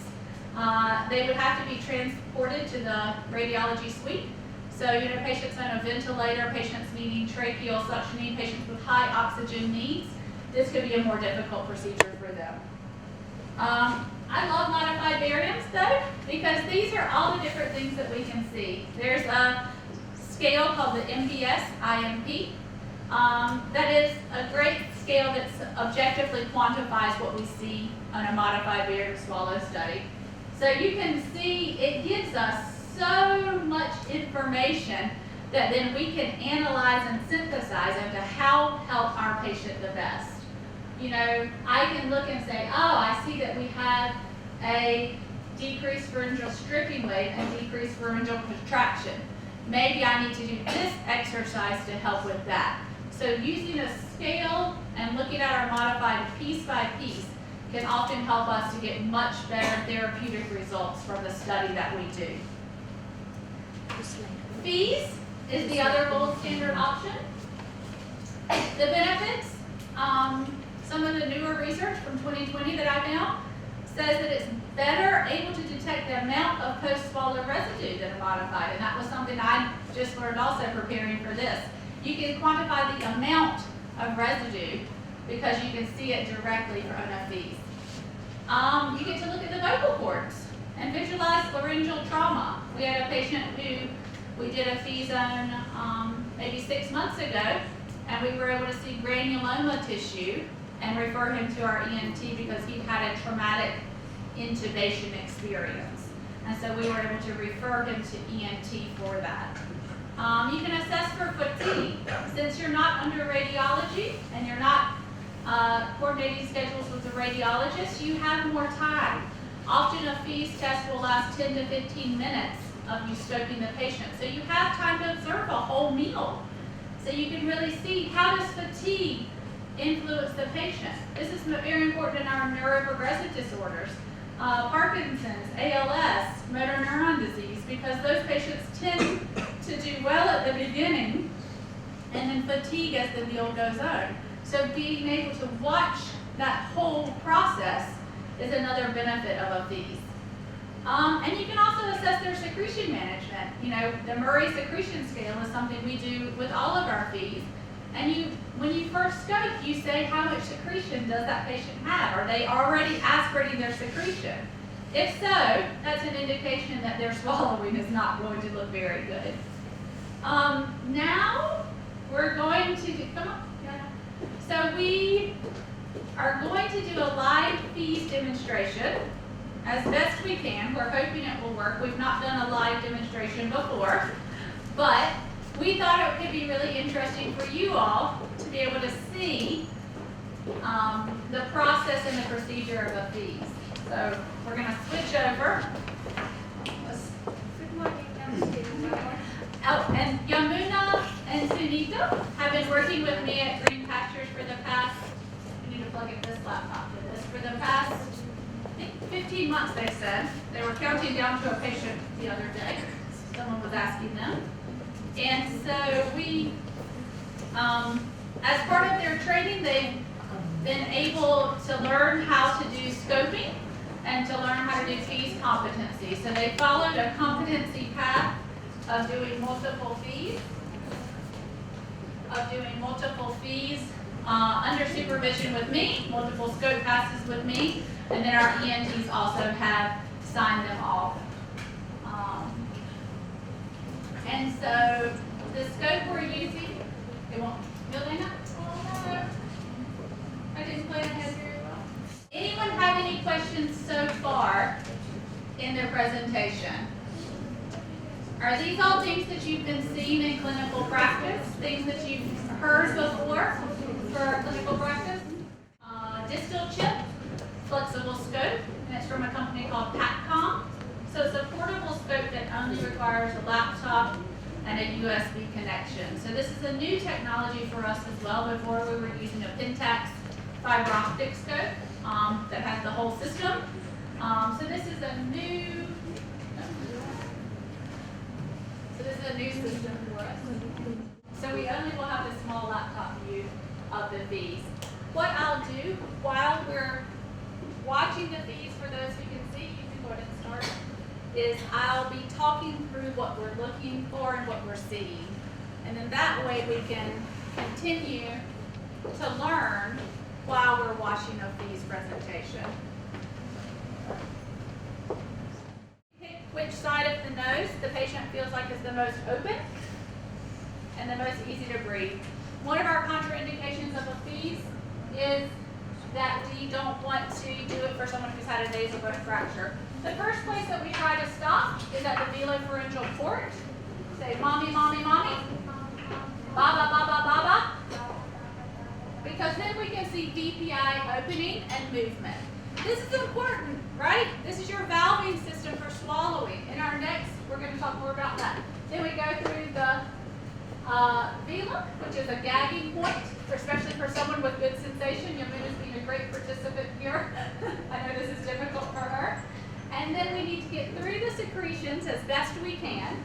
Speaker 5: they would have to be transported to the radiology suite. So, you know, patients on a ventilator, patients needing tracheal suctioning, patients with high oxygen needs, this could be a more difficult procedure for them. I love modified bariums though, because these are all the different things that we can see. There's a scale called the MPS-IMP. That is a great scale that objectively quantifies what we see on a modified barium swallow study. So you can see it gives us so much information that then we can analyze and synthesize into how to help our patient the best. You know, I can look and say, oh, I see that we have a decreased pharyngeal stripping weight and decreased pharyngeal contraction. maybe I need to do this exercise to help with that. So using a scale and looking at our modified piece by piece can often help us to get much better therapeutic results from the study that we do. Fees is the other gold standard option. The benefits, some of the newer research from 2020 that I found says that it's better able to detect the amount of post-swallow residue than a modified, and that was something I just learned also preparing for this. You can quantify the amount of residue because you can see it directly from the fees. You get to look at the vocal cords and visualize laryngeal trauma. We had a patient who we did a fee zone maybe 6 months ago, and we were able to see granuloma tissue and refer him to our ENT because he had a traumatic intubation experience. And so we were able to refer him to ENT for that. You can assess for fatigue. Since you're not under radiology and you're not coordinating schedules with the radiologist, you have more time. Often a FEES test will last 10 to 15 minutes of you scoping the patient. So you have time to observe a whole meal. So you can really see how does fatigue influence the patient. This is very important in our neuroprogressive disorders. Parkinson's, ALS, motor neuron disease, because those patients tend to do well at the beginning and then fatigue as the meal goes on. So being able to watch that whole process is another benefit of a FEES. And you can also assess their secretion management. You know, the Murray secretion scale is something we do with all of our FEES. And when you first scope, you say how much secretion does that patient have? Are they already aspirating their secretion? If so, that's an indication that their swallowing is not going to look very good. Now we're going to do, come on. Yeah. So we are going to do a live FEES demonstration as best we can. We're hoping it will work. We've not done a live demonstration before, but we thought it could be really interesting for you all to be able to see the process and the procedure of a FEES. So we're going to switch over. Oh, and Yamuna and Sunita have been working with me at Green Pastures for the past, I need to plug in this laptop for this, for the past, I think 15 months they said. They were counting down to a patient the other day. Someone was asking them. And so we, as part of their training, they've been able to learn how to do scoping and to learn how to do FEES competency. So they followed a competency path of doing multiple FEES, under supervision with me, multiple scope passes with me, and then our ENTs also have signed them off. And so the scope we're using, it won't, Milena? Oh no, I didn't plan ahead very well. Anyone have any questions so far in their presentation? Are these all things that you've been seeing in clinical practice? Things that you've heard before for clinical practice? Distal chip, flexible scope, and it's from a company called Precon. So it's a portable scope that only requires a laptop and a USB connection. So this is a new technology for us as well. Before we were using a Pentax fiber optic scope that has the whole system. So this is a new system for us. So we only will have a small laptop view of the FEES. What I'll do while we're watching the FEES, for those who can see, you can go ahead and start, is I'll be talking through what we're looking for and what we're seeing. And then that way we can continue to learn while we're watching a FEES presentation. Pick which side of the nose the patient feels like is the most open and the most easy to breathe. One of our contraindications of a FEES is that we don't want to do it for someone who's had a nasal bone fracture. The first place that we try to stop is at the velopharyngeal port. Say, mommy, mommy, mommy. Baba, baba, baba. Because then we can see DPI opening and movement. this is important, right? This is your valving system for swallowing. In our next, we're going to talk more about that. Then we go through the velum, which is a gagging point, especially for someone with good sensation. Yamuna's being a great participant here. I know this is difficult for her. And then we need to get through the secretions as best we can,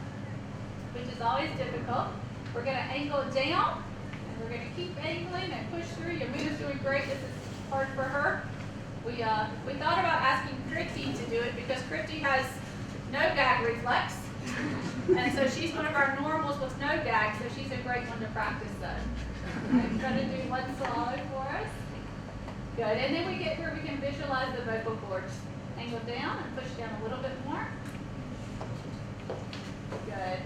Speaker 5: which is always difficult. We're going to angle down, and we're going to keep angling and push through. Yamuna's doing great. This is hard for her. We thought about asking Kriti to do it because Kriti has no gag reflex. And so she's one of our normals with no gag, so she's a great one to practice though. I'm going to do one swallow for us. Good, and then we get where we can visualize the vocal cords. Angle down and push down a little bit more. Good.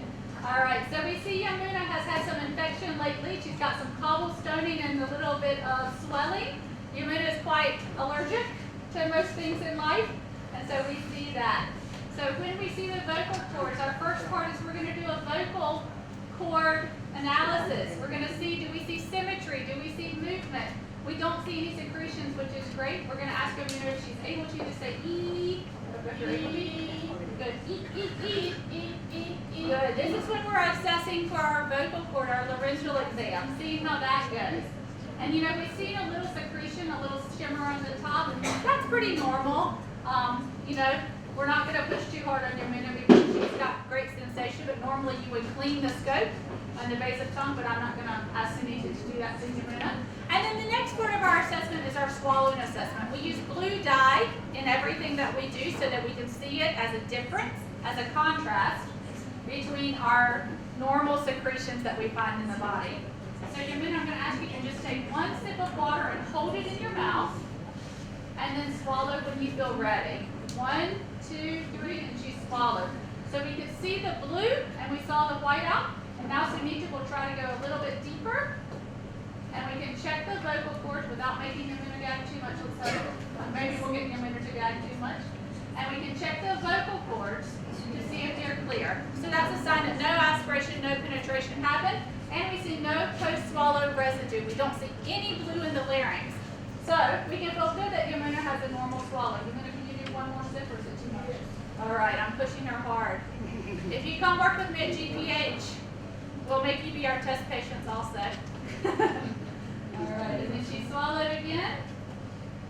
Speaker 5: All right, so we see Yamuna has had some infection lately. She's got some cobblestoning and a little bit of swelling. Yamuna is quite allergic to most things in life, and so we see that. So when we see the vocal cords, our first part is we're going to do a vocal cord analysis. We're going to see, do we see symmetry? Do we see movement? We don't see any secretions, which is great. We're going to ask Yamuna if she's able to say E. If you're able to. Good. E, E, E, E, E, E. Good. This is when we're assessing for our vocal cord, our laryngeal exam, seeing how that goes. And you know, we've seen a little secretion, a little shimmer on the top. That's pretty normal. You know, we're not going to push too hard on Yamuna because she's got great sensation, but normally you would clean the scope on the base of tongue, but I'm not going to ask Sunita to do that to Yamuna. And then the next part of our assessment is our swallowing assessment. We use blue dye in everything that we do so that we can see it as a difference, as a contrast between our normal secretions that we find in the body. So Yamuna, I'm going to ask you to just take one sip of water and hold it in your mouth, and then swallow when you feel ready. 1, 2, 3, and she swallowed. So we could see the blue, and we saw the white out. And now Sunita will try to go a little bit deeper, and we can check the vocal cords without making Yamuna gag too much. Let's hope. Maybe we'll get Yamuna to gag too much. And we can check the vocal cords to see if they're clear. So that's a sign that no aspiration, no penetration happened. And we see no post-swallow residue. We don't see any blue in the larynx. So we can feel good that Yamuna has a normal swallow. Yamuna, can you do one more sip or is it too much? All right, I'm pushing her hard. If you come work with me at GPH, we'll make you be our test patients also. All right, and then she swallowed again.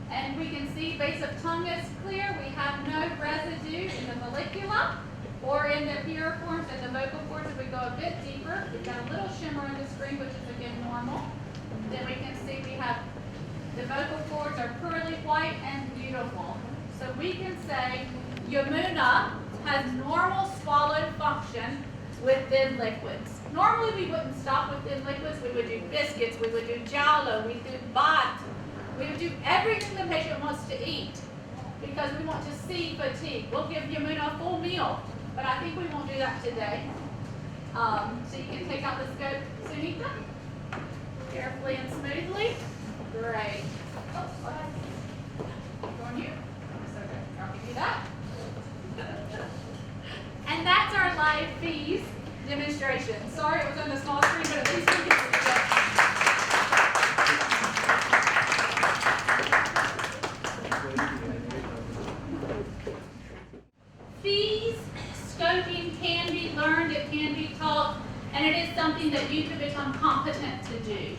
Speaker 5: And we can see base of tongue is clear. We have no residue in the vallicula or in the piriforms and the vocal cords. If we go a bit deeper, we've got a little shimmer on the screen, which is again normal. Then we can see we have the vocal cords are pearly white and beautiful. So we can say Yamuna has normal swallowed function with thin liquids. Normally we wouldn't stop with thin liquids. We would do biscuits, we would do jalo, we would do bat. We would do everything the patient wants to eat because we want to see fatigue. We'll give Yamuna a full meal, but I think we won't do that today. So you can take out the scope, Sunita, carefully and smoothly. Great. Oh, go ahead. Go on you. It's okay. I'll give you that. And that's our live fees demonstration. Sorry it was on the small screen, but at least we can see it. Fees, scoping can be learned, it can be taught, and it is something that you can become competent to do.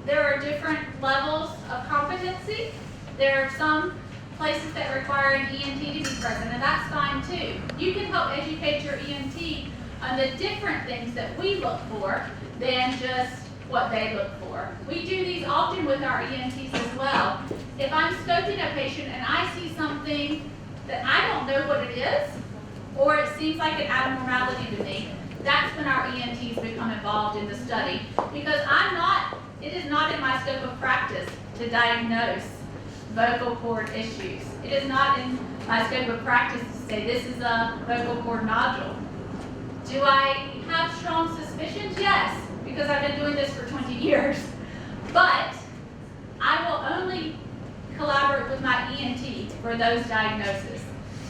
Speaker 5: There are different levels of competency. There are some places that require an ENT to be present, and that's fine too. You can help educate your ENT on the different things that we look for than just what they look for. We do these often with our ENTs as well. If I'm scoping a patient and I see something that I don't know what it is, or it seems like an abnormality to me, that's when our ENTs become involved in the study. Because it is not in my scope of practice to diagnose vocal cord issues. It is not in my scope of practice to say this is a vocal cord nodule. Do I have strong suspicions? Yes, because I've been doing this for 20 years. But I will only collaborate with my ENT for those diagnoses.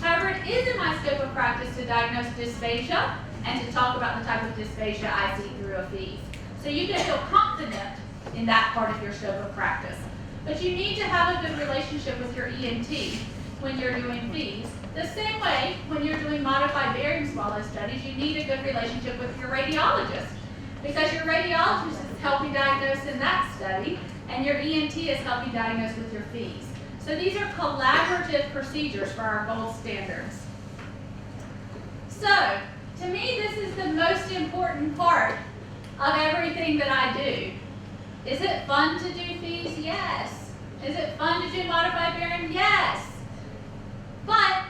Speaker 5: However, it is in my scope of practice to diagnose dysphagia and to talk about the type of dysphagia I see through a fees. So you can feel confident in that part of your scope of practice. But you need to have a good relationship with your ENT when you're doing fees. The same way, when you're doing modified barium swallow studies, you need a good relationship with your radiologist, because your radiologist is helping diagnose in that study, and your ENT is helping diagnose with your fees. So these are collaborative procedures for our gold standards. So, to me, this is the most important part of everything that I do. Is it fun to do fees? Yes. Is it fun to do modified barium? Yes. But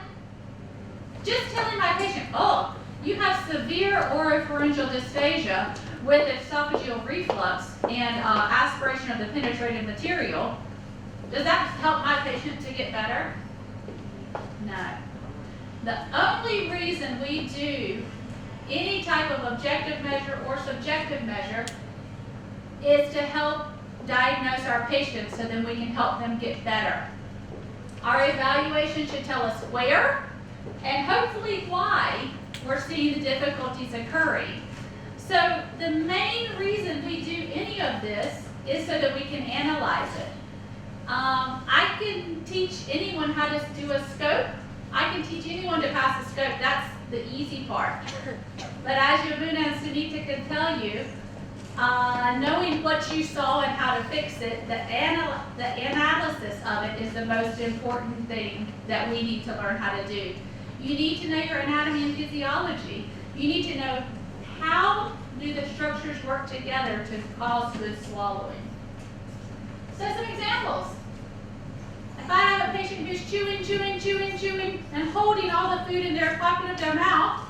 Speaker 5: just telling my patient, oh, you have severe oropharyngeal dysphagia with esophageal reflux and aspiration of the penetrative material, does that help my patient to get better? No. The only reason we do any type of objective measure or subjective measure is to help diagnose our patients so then we can help them get better. Our evaluation should tell us where and hopefully why we're seeing the difficulties occurring. So the main reason we do any of this is so that we can analyze it. I can teach anyone how to do a scope. I can teach anyone to pass a scope. That's the easy part. But as Yamuna and Sunita can tell you, knowing what you saw and how to fix it, the analysis of it is the most important thing that we need to learn how to do. You need to know your anatomy and physiology. You need to know how do the structures work together to cause good swallowing. So some examples. If I have a patient who's chewing, and holding all the food in their pocket of their mouth,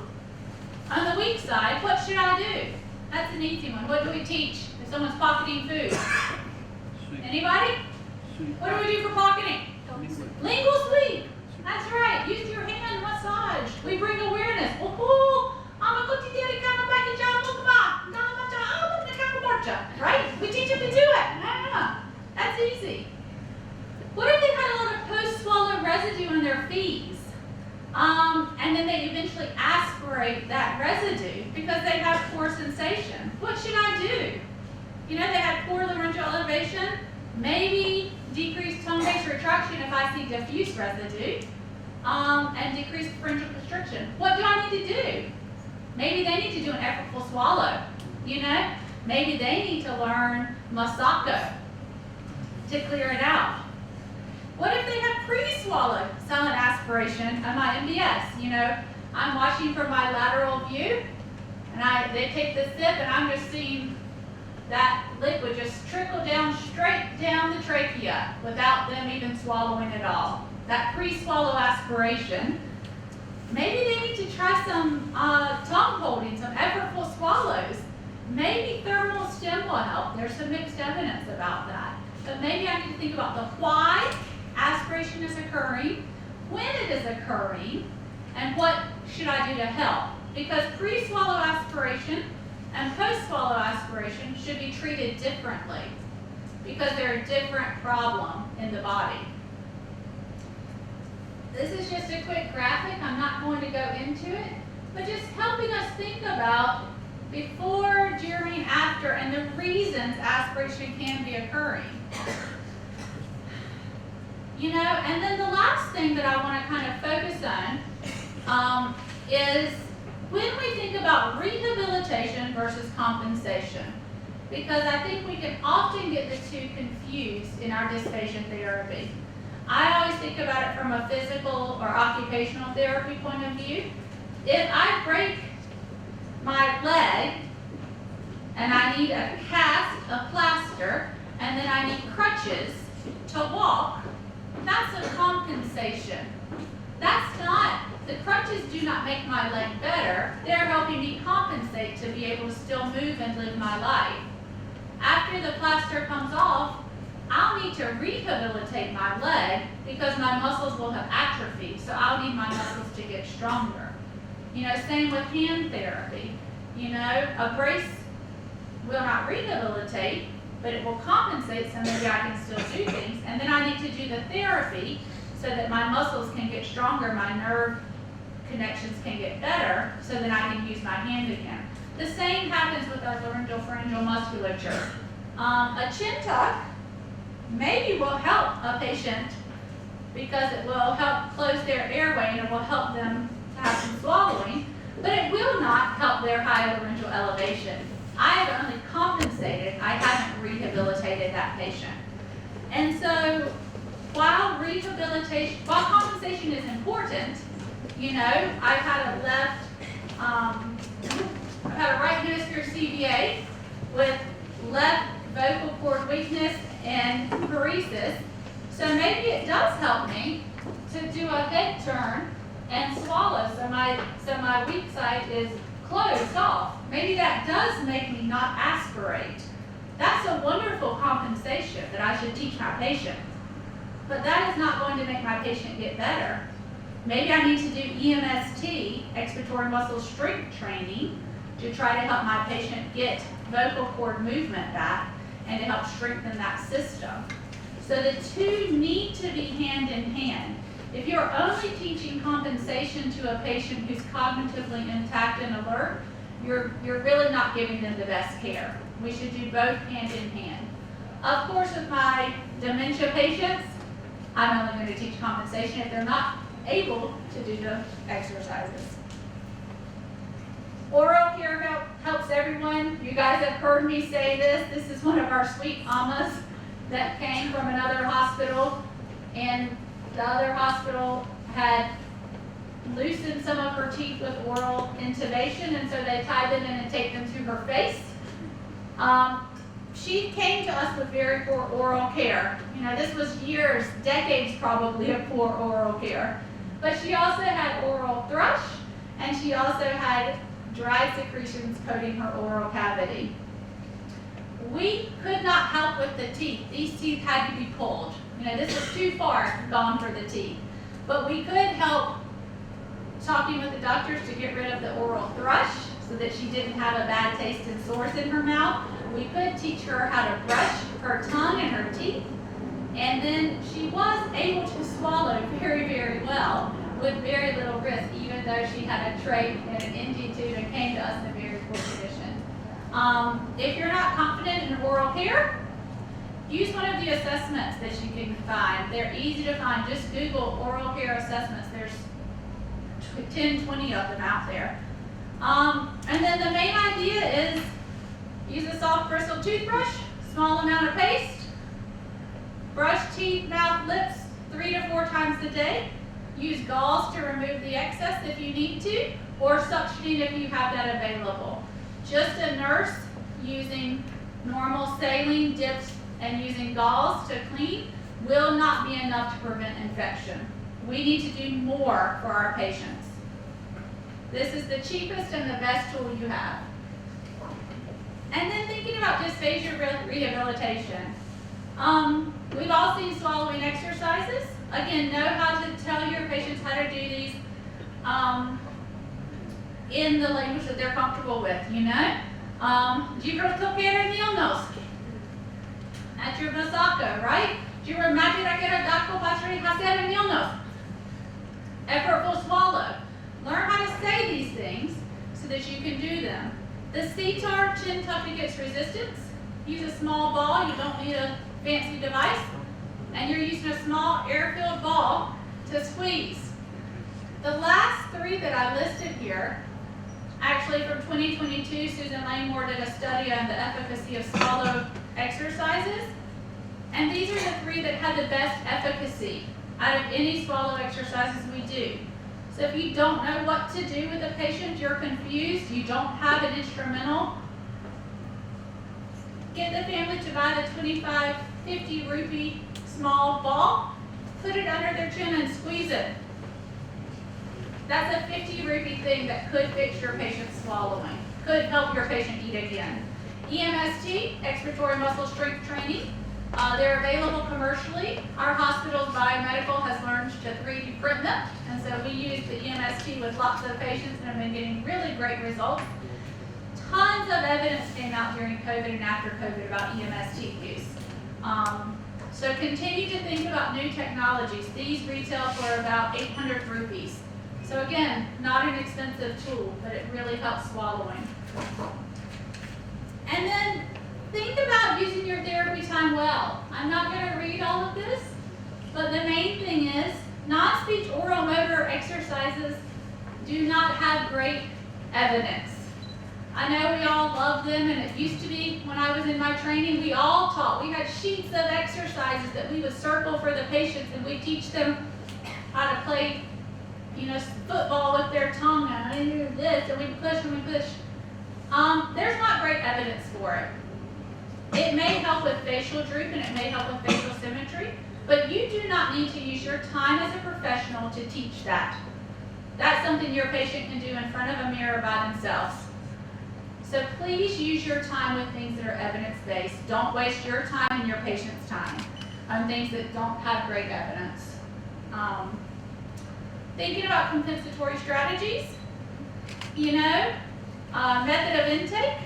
Speaker 5: on the weak side, what should I do? That's an easy one. What do we teach if someone's pocketing food? Anybody? What do we do for pocketing? Lingual sweep. That's right. Use your hand massage. We bring awareness. Right? We teach them to do it. That's easy. What if they had a lot of post-swallow residue in their fees? And then they eventually aspirate that residue because they have poor sensation. What should I do? You know, they had poor laryngeal elevation, maybe decreased tone-based retraction if I see diffuse residue, and decreased pharyngeal constriction. What do I need to do? Maybe they need to do an effortful swallow, you know? Maybe they need to learn Masako to clear it out. What if they have pre-swallow silent aspiration of my MBS? You know, I'm watching from my lateral view, and they take the sip, and I'm just seeing that liquid just trickle down straight down the trachea without them even swallowing at all. That pre-swallow aspiration. Maybe they need to try some tongue holding, some effortful swallows. Maybe thermal stim will help. There's some mixed evidence about that. But maybe I need to think about the why aspiration is occurring, when it is occurring, and what should I do to help. Because pre-swallow aspiration and post-swallow aspiration should be treated differently because they're a different problem in the body. This is just a quick graphic. I'm not going to go into it, but just helping us think about before, during, after, and the reasons aspiration can be occurring. You know, and then the last thing that I want to kind of focus on is when we think about rehabilitation versus compensation, because I think we can often get the two confused in our dysphagia therapy. I always think about it from a physical or occupational therapy point of view. If I break my leg and I need a cast, a plaster, and then I need crutches to walk, that's a compensation. That's not, the crutches do not make my leg better. They're helping me compensate to be able to still move and live my life. After the plaster comes off, I'll need to rehabilitate my leg because my muscles will have atrophied, so I'll need my muscles to get stronger. You know, same with hand therapy. You know, a brace will not rehabilitate, but it will compensate, so maybe I can still do things. And then I need to do the therapy so that my muscles can get stronger, my nerve connections can get better, so that I can use my hand again. The same happens with our laryngeal pharyngeal musculature. A chin tuck maybe will help a patient because it will help close their airway and it will help them to have some swallowing, but it will not help their hyolaryngeal elevation. I have only compensated, I haven't rehabilitated that patient. And so while compensation is important, you know, I've had a right hemisphere CVA with left vocal cord weakness and paresis. So maybe it does help me to do a head turn and swallow. So my weak side is closed off. Maybe that does make me not aspirate. That's a wonderful compensation that I should teach my patient. But that is not going to make my patient get better. Maybe I need to do EMST, expiratory muscle strength training, to try to help my patient get vocal cord movement back and to help strengthen that system. So the two need to be hand in hand. If you're only teaching compensation to a patient who's cognitively intact and alert, you're really not giving them the best care. We should do both hand in hand. Of course, with my dementia patients, I'm only going to teach compensation if they're not able to do the exercises. Oral care helps everyone. You guys have heard me say this. This is one of our sweet amas that came from another hospital, and the other hospital had loosened some of her teeth with oral intubation, and so they tied them in and taped them to her face. She came to us with very poor oral care. You know, this was years, decades probably of poor oral care. But she also had oral thrush, and she also had dry secretions coating her oral cavity. We could not help with the teeth. These teeth had to be pulled. You know, this was too far gone for the teeth. But we could help talking with the doctors to get rid of the oral thrush so that she didn't have a bad taste and sores in her mouth. We could teach her how to brush her tongue and her teeth. And then she was able to swallow very, very well with very little risk, even though she had a trach and an NG tube and came to us in a very poor condition. If you're not confident in oral care, use one of the assessments that you can find. They're easy to find. Just Google oral care assessments. There's 10, 20 of them out there. And then the main idea is use a soft bristle toothbrush, small amount of paste, brush teeth, mouth, lips 3 to 4 times a day. Use gauze to remove the excess if you need to, or suctioning if you have that available. Just a nurse using normal saline dips and using gauze to clean will not be enough to prevent infection. We need to do more for our patients. This is the cheapest and the best tool you have. And then thinking about dysphagia rehabilitation. We've all seen swallowing exercises. Again, know how to tell your patients how to do these in the language that they're comfortable with, you know? That's your Vasako, right? Effortful swallow. Learn how to say these things so that you can do them. The CTAR, chin tuppicus resistance. Use a small ball. You don't need a fancy device. And you're using a small air-filled ball to squeeze. The last 3 that I listed here, actually from 2022, Susan Langmore did a study on the efficacy of swallow exercises. And these are the 3 that had the best efficacy out of any swallow exercises we do. So if you don't know what to do with a patient, you're confused, you don't have an instrumental, get the family to buy the 25, 50 rupee small ball, put it under their chin and squeeze it. That's a 50 rupee thing that could fix your patient's swallowing, could help your patient eat again. EMST, expiratory muscle strength training. They're available commercially. Our hospital's biomedical has learned to 3D print them, and so we use the EMST with lots of patients and have been getting really great results. Tons of evidence came out during COVID and after COVID about EMST use. So continue to think about new technologies. These retail for about 800 rupees. So again, not an expensive tool, but it really helps swallowing. And then think about using your therapy time well. I'm not going to read all of this, but the main thing is non-speech oral motor exercises do not have great evidence. I know we all love them, and it used to be when I was in my training, we all taught. We had sheets of exercises that we would circle for the patients, and we teach them how to play, football with their tongue, and I do this, and we push and we push. There's not great evidence for it. It may help with facial droop, and it may help with facial symmetry, but you do not need to use your time as a professional to teach that. That's something your patient can do in front of a mirror by themselves. So please use your time with things that are evidence-based. Don't waste your time and your patient's time on things that don't have great evidence. Thinking about compensatory strategies, method of intake,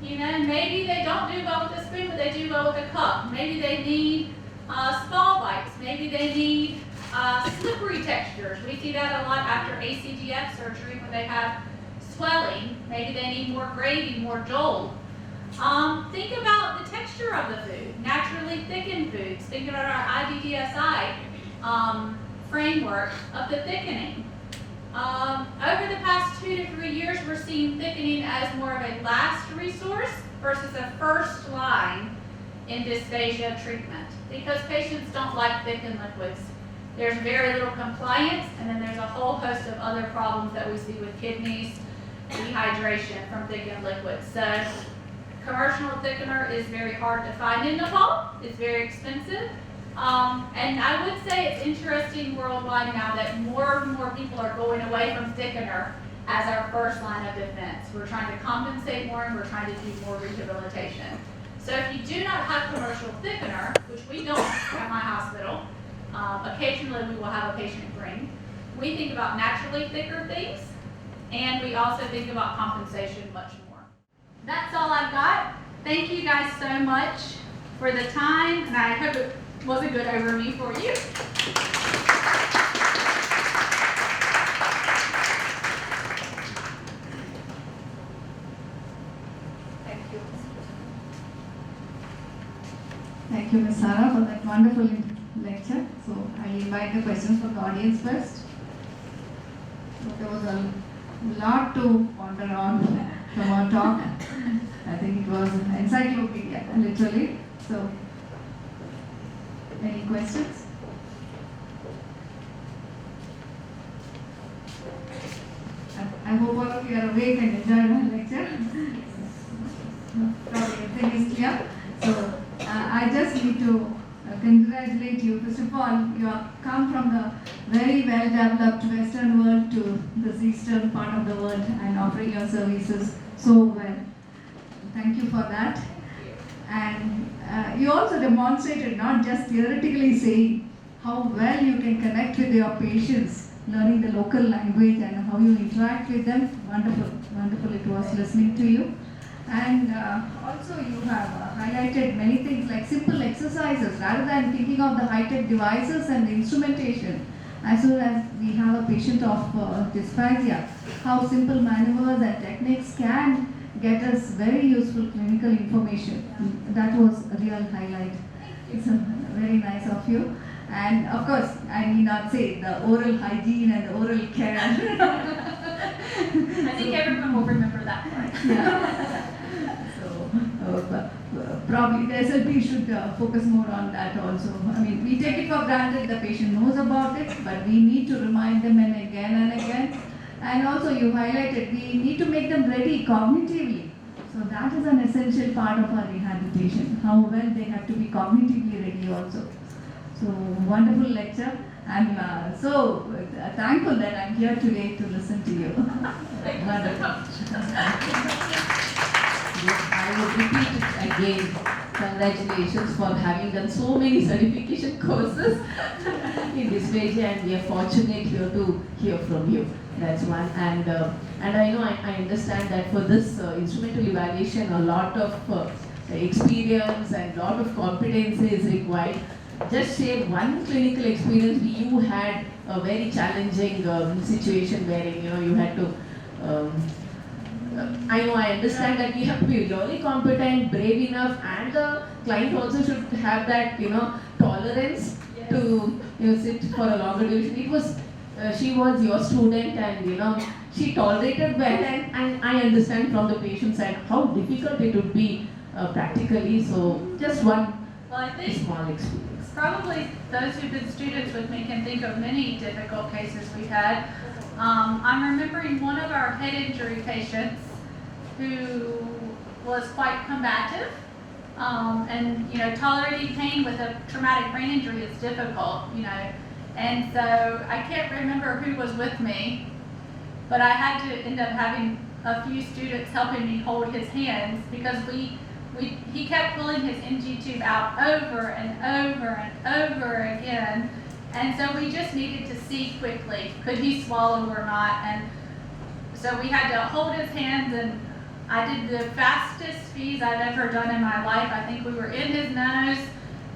Speaker 5: maybe they don't do well with a spoon, but they do well with a cup. Maybe they need small bites. Maybe they need slippery textures. We see that a lot after ACDF surgery when they have swelling. Maybe they need more gravy, more jolt. Think about the texture of the food, naturally thickened foods. Think about our IDDSI framework of the thickening. Over the past 2 to 3 years, we're seeing thickening as more of a last resource versus a first line in dysphagia treatment, because patients don't like thickened liquids. There's very little compliance, and then there's a whole host of other problems that we see with kidneys, dehydration from thickened liquids. So commercial thickener is very hard to find in Nepal. It's very expensive. And I would say it's interesting worldwide now that more and more people are going away from thickener as our first line of defense. We're trying to compensate more, and we're trying to do more rehabilitation. So if you do not have commercial thickener, which we don't at my hospital, occasionally we will have a patient bring, we think about naturally thicker things, and we also think about compensation much more. That's all I've got. Thank you guys so much for the time, and I hope it was a good overview for you. Thank you.
Speaker 3: Thank you, Ms. Sarah, for that wonderful lecture. So I'll invite the questions from the audience first. So there was a lot to ponder on from our talk. I think it was an encyclopedia, literally. So, any questions? I hope all of you are awake and enjoyed our lecture. Probably everything is clear. So, I just need to congratulate you. First of all, you have come from the very well developed Western world to this Eastern part of the world and offering your services so well. Thank you for that. And you also demonstrated, not just theoretically saying how well you can connect with your patients, learning the local language and how you interact with them. Wonderful, wonderful it was listening to you. And also you have highlighted many things like simple exercises rather than thinking of the high-tech devices and the instrumentation. As soon as we have a patient of dysphagia, how simple maneuvers and techniques can get us very useful clinical information. That was a real highlight. It's very nice of you. And of course, I need not say the oral hygiene and the oral care.
Speaker 5: I think everyone will remember that part.
Speaker 3: Yeah. So, probably the SLP should focus more on that also. I mean, we take it for granted the patient knows about it, but we need to remind them again and again. And also you highlighted, we need to make them ready cognitively. So that is an essential part of our rehabilitation, how well they have to be cognitively ready also. So wonderful lecture. I'm so thankful that I'm here today to listen to you.
Speaker 4: I would repeat it again. Congratulations for having done so many certification courses in dysphagia, and we are fortunate here to hear from you. That's one. And I know I understand that for this instrumental evaluation, a lot of experience and lot of competence is required. Just share one clinical experience. You had a very challenging situation wherein you had to I know, I understand that we have to be really competent, brave enough, and the client also should have that, tolerance to, sit for a longer duration. It was, she was your student, and, she tolerated well, and I understand from the patient side how difficult it would be practically. So, just one
Speaker 5: Well, I think
Speaker 4: small experience.
Speaker 5: probably those who've been students with me can think of many difficult cases we've had. I'm remembering one of our head injury patients who was quite combative, and tolerating pain with a traumatic brain injury is difficult, and so I can't remember who was with me, but I had to end up having a few students helping me hold his hands because he kept pulling his NG tube out over and over and over again. And so we just needed to see quickly, could he swallow or not? And so we had to hold his hands, and I did the fastest fees I've ever done in my life. I think we were in his nose,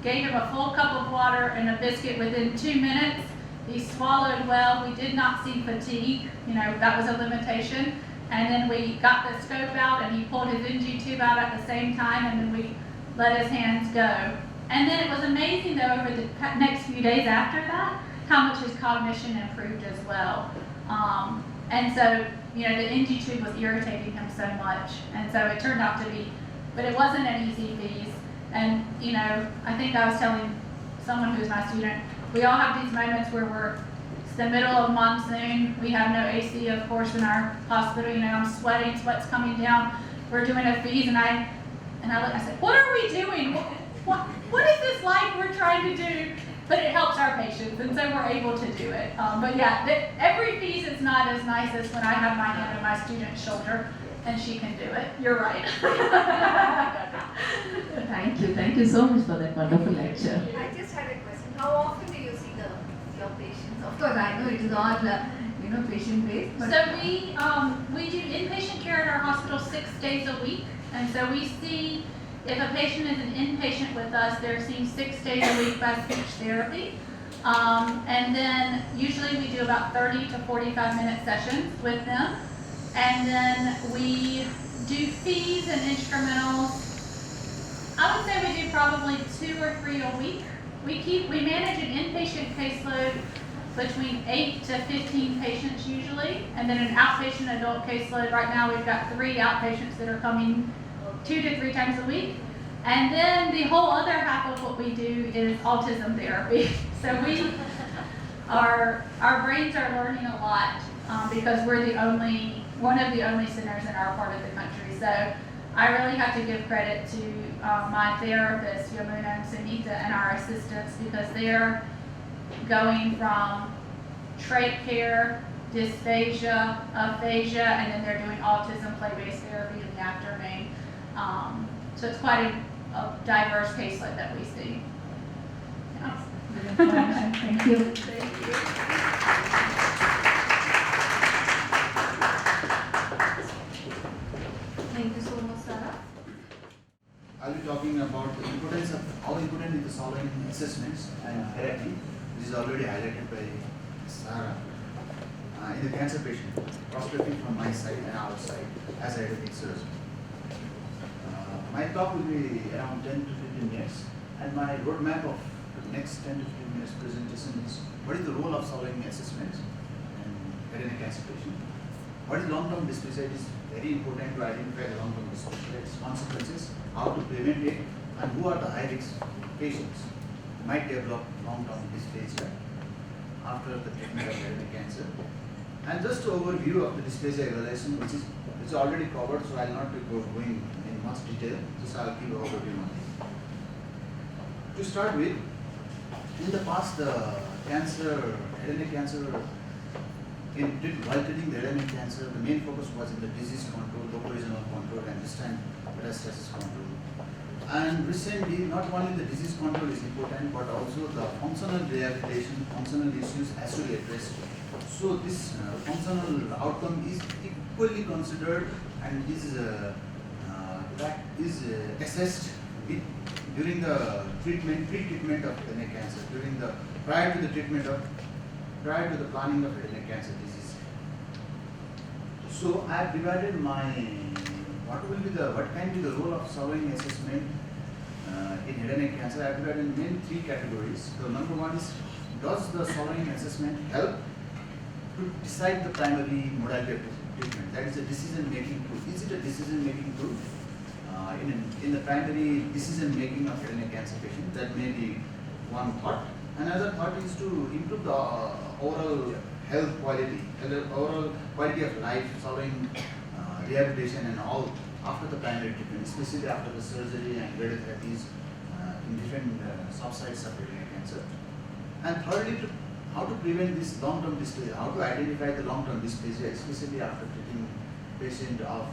Speaker 5: gave him a full cup of water and a biscuit within 2 minutes. He swallowed well. We did not see fatigue. That was a limitation. And then we got the scope out, and he pulled his NG tube out at the same time, and then we let his hands go. And then it was amazing, though, over the next few days after that, how much his cognition improved as well. And so, the NG tube was irritating him so much, and so it turned out to be, but it wasn't an easy fees. And, I think I was telling someone who's my student, we all have these moments where it's the middle of monsoon, we have no AC, of course, in our hospital, I'm sweating, sweat's coming down, we're doing a fees, and I looked, I said, what are we doing? What is this life we're trying to do? But it helps our patients, and so we're able to do it. But yeah, every fees is not as nice as when I have my hand on my student's shoulder and she can do it. You're right.
Speaker 4: Thank you so much for that wonderful lecture.
Speaker 6: I just had a question. How often do you see your patients? Of course, I know it is all patient based. But
Speaker 5: So we do inpatient care at our hospital 6 days a week, and so we see. If a patient is an inpatient with us, they're seen 6 days a week by speech therapy. And then usually we do about 30 to 45-minute sessions with them. And then we do fees and instrumentals. I would say we do probably 2 or 3 a week. We manage an inpatient caseload between 8 to 15 patients usually, and then an outpatient adult caseload. Right now we've got 3 outpatients that are coming 2 to 3 times a week. And then the whole other half of what we do is autism therapy. So our brains are learning a lot because we're one of the only centers in our part of the country. So I really have to give credit to my therapists, Yamuna and Sunita, and our assistants, because they're going from trach care, dysphagia, aphasia, and then they're doing autism play-based therapy in the afternoon. So it's quite a diverse caseload that we see. Yeah.
Speaker 3: Thank you.
Speaker 5: Thank you.
Speaker 6: thank you so much, Sarah.
Speaker 7: I'll be talking about the importance of how important is the solving assessments and therapy. This is already highlighted by Sarah. In the cancer patient, prospecting from my side and our side as a head surgeon. My talk will be around 10 to 15 minutes, and my roadmap of the next 10 to 15 minutes presentation is what is the role of solving assessments in head and neck cancer patient. What is long-term dysphagia? It is very important to identify the long-term dysphagia, its consequences, how to prevent it, and who are the high-risk patients who might develop long-term dysphagia after the treatment of head and neck cancer. And just an overview of the dysphagia evaluation, which is already covered, so I will not be going in much detail. Just I will give an overview on it. To start with, in the past, the head and neck cancer, while treating the head and neck cancer, the main focus was in the disease control, local regional control, and this time metastasis control. And recently, not only the disease control is important, but also the functional rehabilitation, functional issues has to be addressed. So this functional outcome is equally considered and is assessed during the pre-treatment of head and neck cancer, prior to the planning of head and neck cancer disease. So I have divided my what can be the role of swallowing assessment in head and neck cancer. I have divided in main three categories. So number one is, does the swallowing assessment help to decide the primary modality of treatment? That is a decision making tool. Is it a decision making tool in the primary decision making of head and neck cancer patient? That may be one thought. Another thought is to improve the overall health quality, overall quality of life following rehabilitation and all after the primary treatment, especially after the surgery and radiotherapies in different subsites of head and neck cancer. And thirdly, how to prevent this long-term dysplasia, how to identify the long-term dysplasia, especially after treating patient of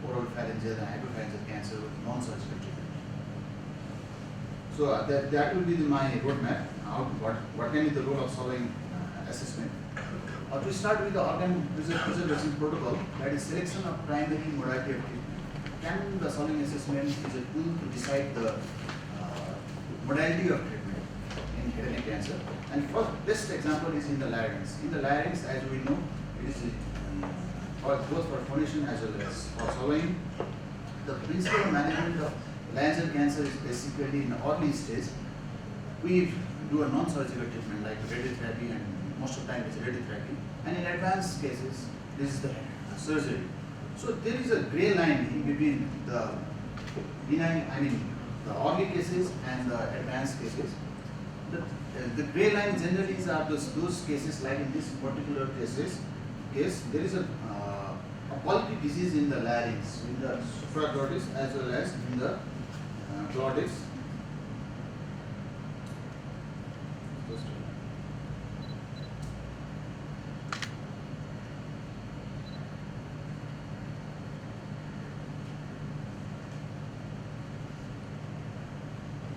Speaker 7: oral pharyngeal and hypopharyngeal cancer with non-surgical treatment. So that will be my roadmap. What can be the role of swallowing assessment? To start with the organ preservation protocol, that is selection of primary modality of treatment. Can the swallowing assessment is a tool to decide the modality of treatment in head and neck cancer? And first best example is in the larynx. In the larynx, as we know, it is both for phonation as well as for swallowing. The principal management of laryngeal cancer is basically in the early stage. We do a non-surgical treatment like radiotherapy, and most of the time it's radiotherapy. And in advanced cases, this is the surgery. So there is a gray line in between the the early cases and the advanced cases. The gray line generally are those cases, like in this particular case there is a bulky disease in the larynx, in the supraglottis as well as in the glottis.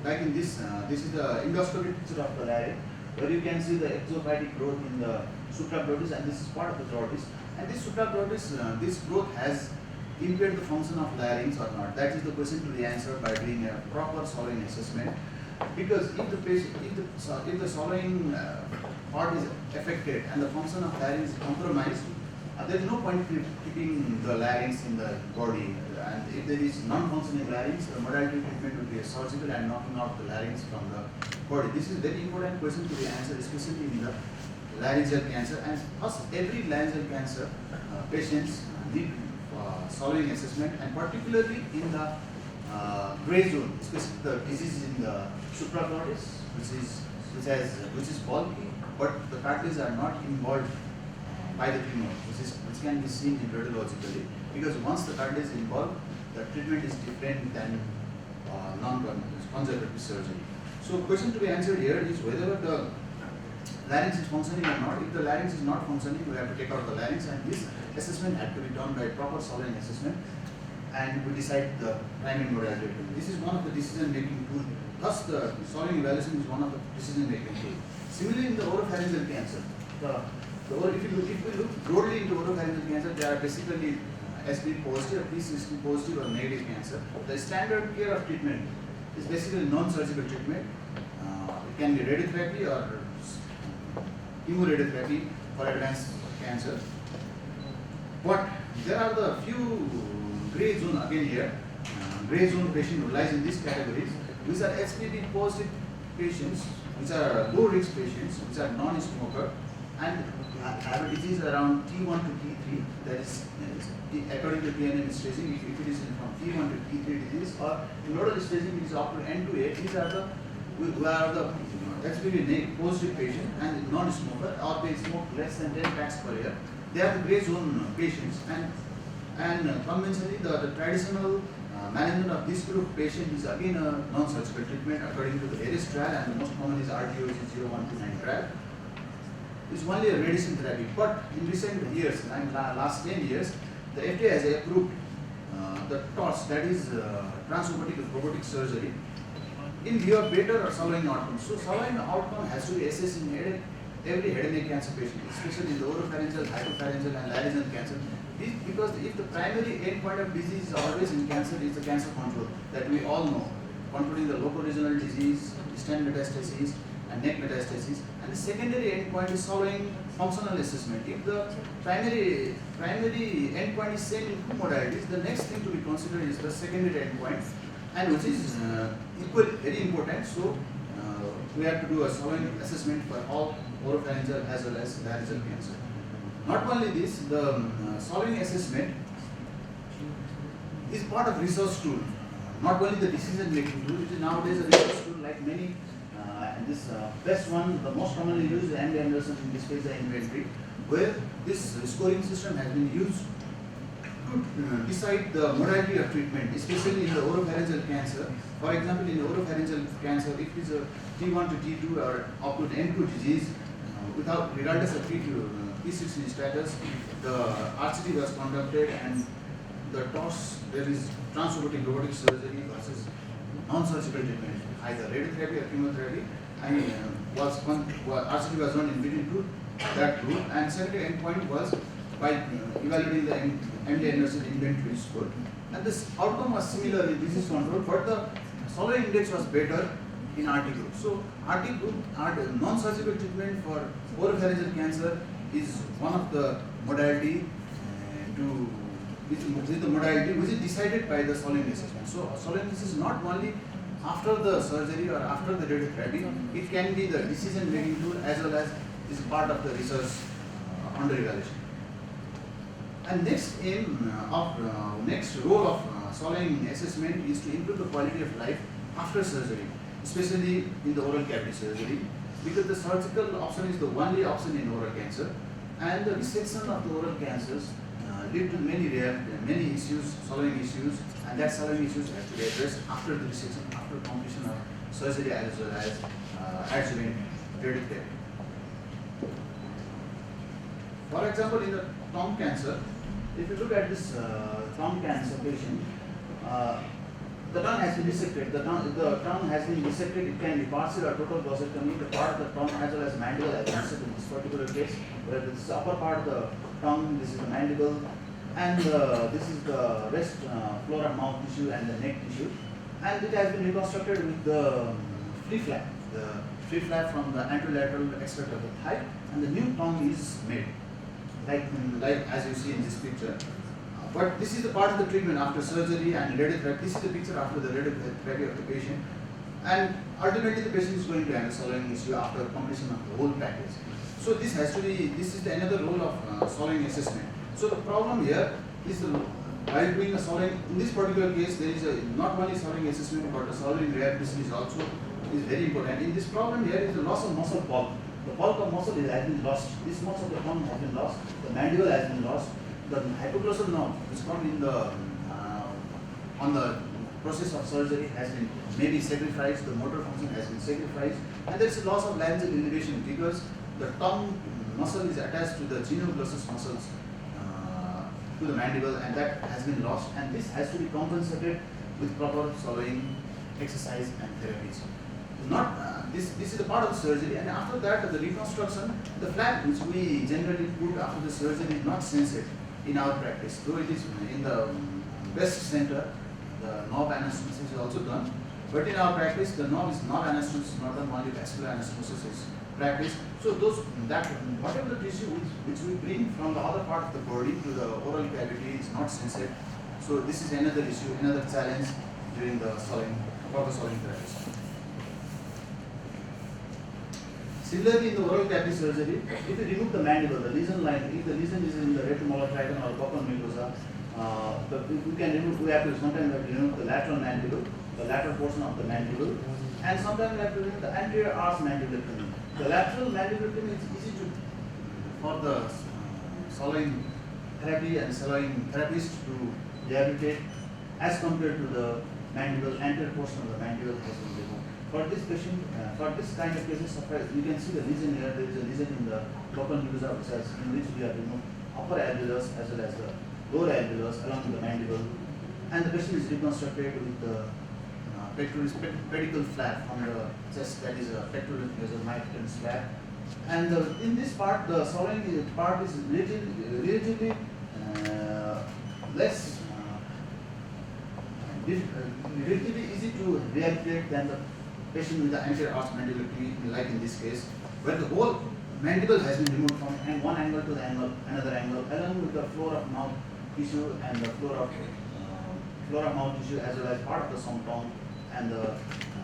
Speaker 7: Like in this is the endoscopic picture of the larynx, where you can see the exophytic growth in the supraglottis, and this is part of the glottis. And this supraglottis, this growth has impaired the function of larynx or not? That is the question to be answered by doing a proper swallowing assessment. Because if the swallowing part is affected and the function of larynx is compromised, there is no point keeping the larynx in the body. And if there is non-functioning larynx, the modality treatment will be a surgical and knocking out the larynx from the body. This is a very important question to be answered, especially in the laryngeal cancer. And thus, every laryngeal cancer patients need swallowing assessment, and particularly in the gray zone, especially the disease in the supraglottis, which is bulky, but the cartilages are not involved by the tumor, which can be seen radiologically. Because once the cartilage is involved, the treatment is different than non-conservative surgery. So, question to be answered here is whether the larynx is functioning or not. If the larynx is not functioning, we have to take out the larynx, and this assessment has to be done by proper swallowing assessment, and we decide the primary modality. This is one of the decision-making tools. Thus, the swallowing evaluation is one of the decision-making tools. Similarly, in the oropharyngeal cancer, if we look broadly into oropharyngeal cancer, they are basically HPV positive, P60 positive or negative cancer. The standard care of treatment is basically non-surgical treatment. It can be radiotherapy or chemoradiotherapy for advanced cancer. But there are the few gray zone again here. Gray zone patient who lies in these categories, which are HPV positive patients, which are low risk patients, which are non-smoker, and have a disease around T1 to T3, that is according to PNM staging, if it is from T1 to T3 disease, or in nodal staging it is up to N to A. These are the who are the HPV positive patient and non-smoker, or they smoke less than 10 packs per year. They are the gray zone patients, and conventionally the traditional management of this group of patients is again a non-surgical treatment according to the ARIS trial, and the most common is RTOG 0129 trial. It's only a radiation therapy, but in recent years, and last 10 years, the FDA has approved the TOS, that is transoperative robotic surgery, in view of better swallowing outcomes. So swallowing outcome has to be assessed in every head and neck cancer patient, especially in the oropharyngeal, hypopharyngeal and laryngeal cancer. Because if the primary endpoint of disease is always in cancer, is the cancer control that we all know, controlling the local regional disease, distant metastases, and neck metastasis. And the secondary endpoint is following functional assessment. If the primary endpoint is same in two modalities, the next thing to be considered is the secondary endpoint, and which is equally very important. So we have to do a following assessment for all oropharyngeal as well as laryngeal cancer. Not only this, the following assessment is part of research tool. Not only the decision making tool, which is nowadays a research tool like many. And this best one, the most commonly used, is MD Anderson dysphagia inventory, where this scoring system has been used to decide the modality of treatment, especially in the oropharyngeal cancer. For example, in the oropharyngeal cancer, if it is a T1 to T2 or up to N2 disease, regardless of P16 status, the RCT was conducted, and the TOS, there is transorbitary robotic surgery versus non-surgical treatment, either radiotherapy or chemotherapy, and RCT was done in between that group, and secondary endpoint was by evaluating the MD Anderson inventory score. And this outcome was similar in disease control, but the Solver index was better in RT group. So RT group, non-surgical treatment for oropharyngeal cancer is one of the modality which is decided by the Solver assessment. So Solver is not only after the surgery or after the radiotherapy, it can be the decision making tool as well as is part of the research under evaluation. And next role of Solver assessment is to improve the quality of life after surgery, especially in the oral cavity surgery, because the surgical option is the only option in oral cancer, and the resection of the oral cancers lead to many issues, Solver issues, and that Solver issues has to be addressed after the resection, after completion of surgery as well as adjuvant radiotherapy. For example, in the tongue cancer, if you look at this tongue cancer patient, the tongue has been dissected. The tongue has been dissected. It can be partial or total glossectomy. The part of the tongue as well as mandible has been dissected in this particular case, where this is the upper part of the tongue, this is the mandible, and this is the rest flora mouth tissue and the neck tissue. And it has been reconstructed with the free flap, from the anterolateral extract of the thigh, and the new tongue is made, like as you see in this picture. But this is the part of the treatment after surgery and radiotherapy. This is the picture after the radiotherapy of the patient. And ultimately the patient is going to have a Solver issue after completion of the whole package. So this is another role of Solver assessment. So the problem here is while doing a Solver, in this particular case, there is not only Solver assessment, but the Solver rehabilitation is very important. In this problem here is the loss of muscle bulk. The bulk of muscle has been lost. This much of the tongue has been lost. The mandible has been lost. The hypoglossal nerve, which comes in on the process of surgery, has been maybe sacrificed. The motor function has been sacrificed, and there is a loss of laryngeal elevation because the tongue muscle is attached to the genioglossus muscles to the mandible, and that has been lost. And this has to be compensated with proper swallowing, exercise, and therapies. This is a part of the surgery, and after that, the reconstruction, the flap which we generally put after the surgery is not censored in our practice. Though it is in the breast center, the knob anastomosis is also done, but in our practice, the knob is not anastomosis, not only vascular anastomosis is practiced. So whatever the tissue which we bring from the other part of the body to the oral cavity is not censored. So this is another issue, another challenge during the Solver therapy. Similarly, in the oral cavity surgery, if you remove the mandible, the lesion line, if the lesion is in the retromolar trigon or buccal mucosa, we have to sometimes remove the lateral mandible, the lateral portion of the mandible, and sometimes we have to remove the anterior arch mandibulectomy. The lateral mandibulectomy is easy for the Solver therapy and Solver therapist to rehabilitate as compared to the mandible, anterior portion of the mandible has been removed. For this patient, for this kind of cases, you can see the lesion here. There is a lesion in the buccal mucosa in which we have removed upper alveolus as well as the lower alveolus along with the mandible, and the patient is reconstructed with the pedicle flap from the chest, that is a pectoral myoclonus flap. And in this part, the Solver part is relatively relatively easy to rehabilitate than the patient with the anterior arch mandibular, like in this case, where the whole mandible has been removed from one angle to the another angle, along with the floor of mouth tissue and the floor of mouth tissue, as well as part of the tongue and the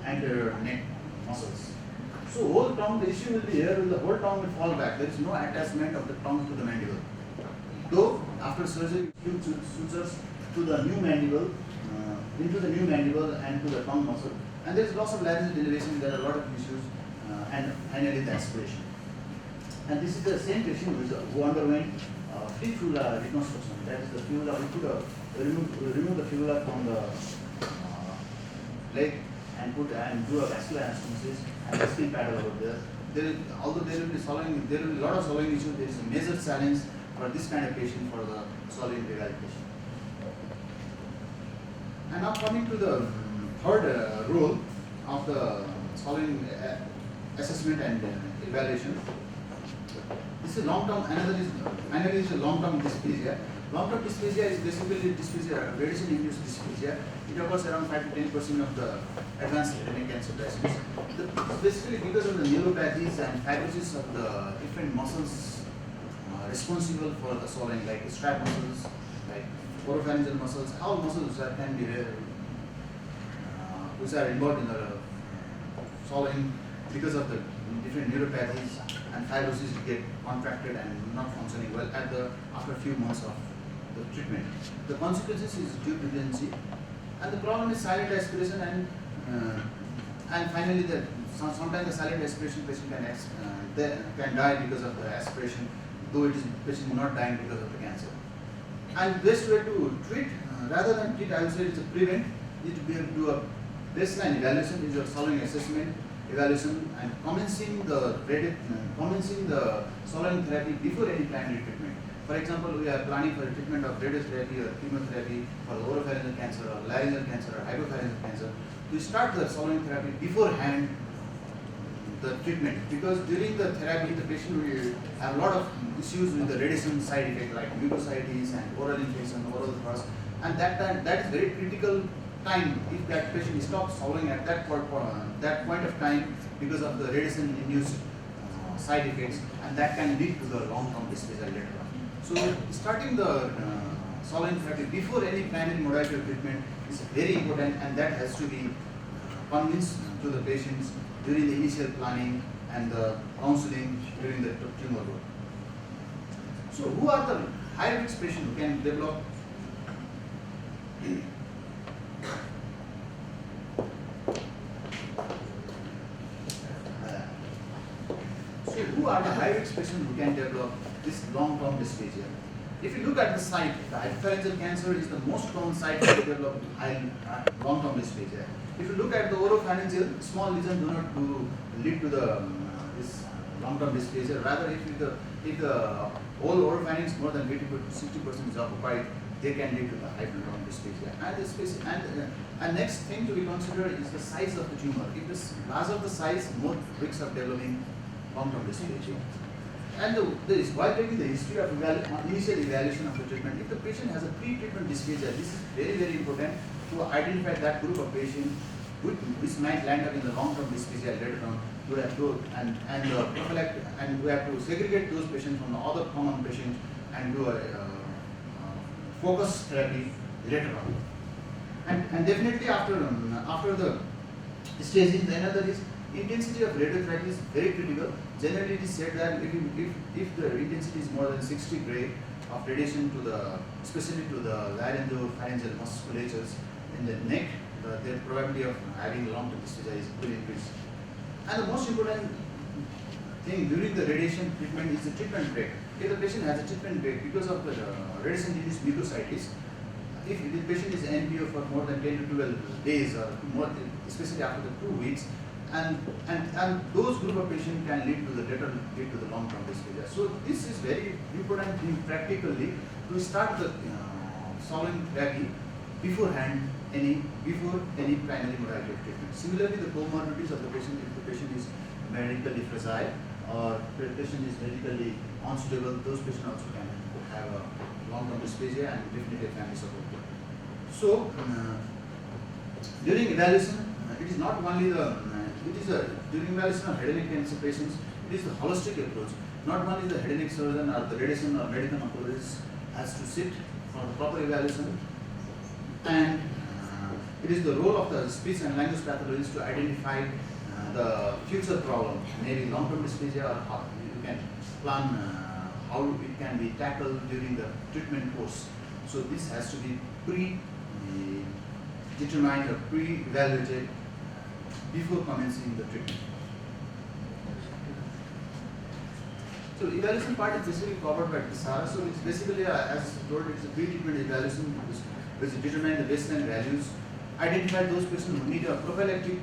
Speaker 7: anterior neck muscles. So whole tongue, the issue will be here, the whole tongue will fall back. There is no attachment of the tongue to the mandible. Though after surgery, you sutures to the new mandible, into the new mandible and to the tongue muscle, and there is loss of laryngeal elevation. There are a lot of issues, and finally the aspiration. And this is the same patient who underwent free fibula reconstruction. That is the fibula. We remove the fibula from the leg and do a vascular anastomosis and the skin paddle over there. Although there will be a lot of swallowing issues, there is a major challenge for this kind of patient for the swallowing regurgitation. And now coming to the third role of the swallowing assessment and evaluation. This is long-term. Another is long-term dysphagia. Long-term dysphagia is basically dysphagia, radiation-induced dysphagia. It occurs around 5 to 10% of the advanced head and neck cancer patients. Basically because of the neuropathies and fibrosis of the different muscles responsible for the swallowing, like strap muscles, like oropharyngeal muscles, all muscles that can be which are involved in the swallowing because of the different neuropathies and fibrosis get contracted and not functioning well after a few months of the treatment. The consequences is tube deficiency, and the problem is silent aspiration and finally sometimes the silent aspiration patient can die because of the aspiration, though it is patient not dying because of the cancer. And best way to treat, rather than treat, I would say it's a prevent. You need to do a baseline evaluation, is your swallowing assessment, evaluation, and commencing the swallowing therapy before any primary treatment. For example, we are planning for a treatment of radiotherapy or chemotherapy for oropharyngeal cancer or laryngeal cancer or hypopharyngeal cancer. We start the swallowing therapy beforehand the treatment, because during the therapy the patient will have a lot of issues with the radiation side effect like mucositis and oral infection, oral thrust, and that is very critical time if that patient stops swallowing at that point of time because of the radiation induced side effects, and that can lead to the long-term dysphagia later on. So starting the swallowing therapy before any primary modality of treatment is very important, and that has to be convinced to the patients during the initial planning and the counseling during the tumor work. So who are the high-risk patients who can develop this long-term dysphagia? If you look at the site, the hypopharyngeal cancer is the most common site to develop long-term dysphagia. If you look at the oropharyngeal, small lesions do not lead to this long-term dysphagia. Rather, if the whole oropharynx more than 80 to 60% is occupied, they can lead to the long-term dysphagia. And next thing to be considered is the size of the tumor. If it's larger the size, more risks of developing long-term dysphagia. And while taking the history of initial evaluation of the treatment, if the patient has a pre-treatment dysphagia, this is very, very important to identify that group of patients which might land up in the long-term dysphagia later on. We have to and we have to segregate those patients from the other common patients and do a focus therapy later on. And definitely after the staging, another is intensity of radiotherapy is very critical. Generally, it is said that if the intensity is more than 60 gray of radiation especially to the laryngopharyngeal musculatures in the neck, the probability of having long-term dysphagia is will increase. And the most important thing during the radiation treatment is the treatment break. If the patient has a treatment break because of the radiation-induced mucositis, if the patient is NPO for more than 10 to 12 days or more, especially after the 2 weeks, and those group of patients can lead to the long-term dysphagia. So this is very important thing practically to start the swallowing therapy before any primary modality of treatment. Similarly, the comorbidities of the patient, if the patient is medically fragile or the patient is medically unstable, those patients also can have a long-term dysphagia and definitely a family support. So during evaluation, it is not only the it is a, during evaluation of head and neck cancer patients, it is the holistic approach. Not only the head and neck surgeon or the radiation or medical oncologist has to sit for the proper evaluation, and it is the role of the speech and language pathologist to identify the future problem, maybe long-term dysphagia, or how you can plan how it can be tackled during the treatment course. So this has to be determined or pre-evaluated before commencing the treatment. So evaluation part is basically covered by SARA. So it's basically, as told, it's a pre-treatment evaluation which determine the baseline values, identify those patients who need a prophylactic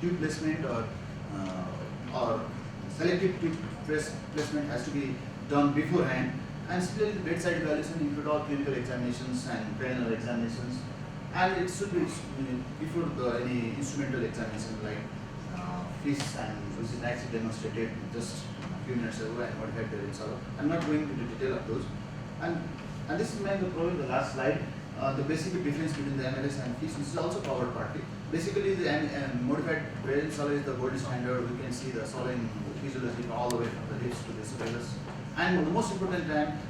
Speaker 7: tube placement or selective tube placement has to be done beforehand. And similarly, the bedside evaluation include all clinical examinations and cranial examinations, and it should be before any instrumental examination like FIS, and which is actually demonstrated just a few minutes ago and modified the results. I'm not going into the detail of those. And this is probably the last slide. The basic difference between the MLS and FIS, which is also covered partly. Basically, the modified brain solid is the gold standard. We can see the solid physiology all the way from the hips to the cerebellus. And the most important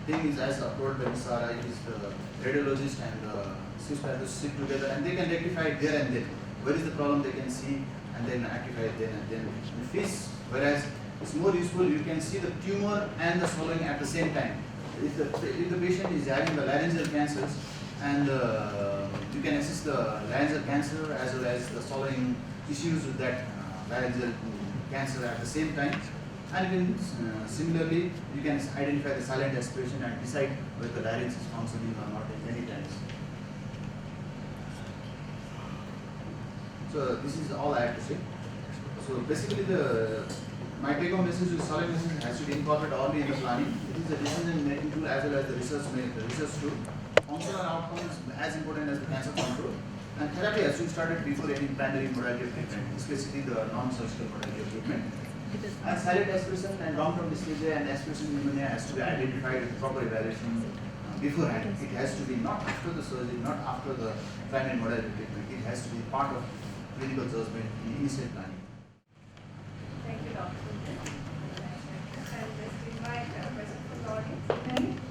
Speaker 7: thing is, as told by Sara, it is the radiologist and the speech pathologist sit together and they can rectify it there and then. Where is the problem they can see and then rectify it then and then. In FIS, whereas it's more useful, you can see the tumor and the swallowing at the same time. If the patient is having the laryngeal cancers, and you can assess the laryngeal cancer as well as the swallowing issues with that laryngeal cancer at the same time. And then similarly, you can identify the silent aspiration and decide whether the larynx is functioning or not in many times. So this is all I have to say. So basically, my take-home message is solid message has to be incorporated early in the planning. It is a decision-making tool as well as the research tool. Functional outcomes as important as the cancer control. And therapy has to be started before any primary modality of treatment, especially the non-surgical modality of treatment. And silent aspiration and long-term dysphagia and aspiration pneumonia has to be identified with proper evaluation beforehand. It has to be not after the surgery, not after the primary modality of treatment. It has to be part of clinical judgment in initial planning.
Speaker 6: Thank you, Dr. And let's invite President for the audience.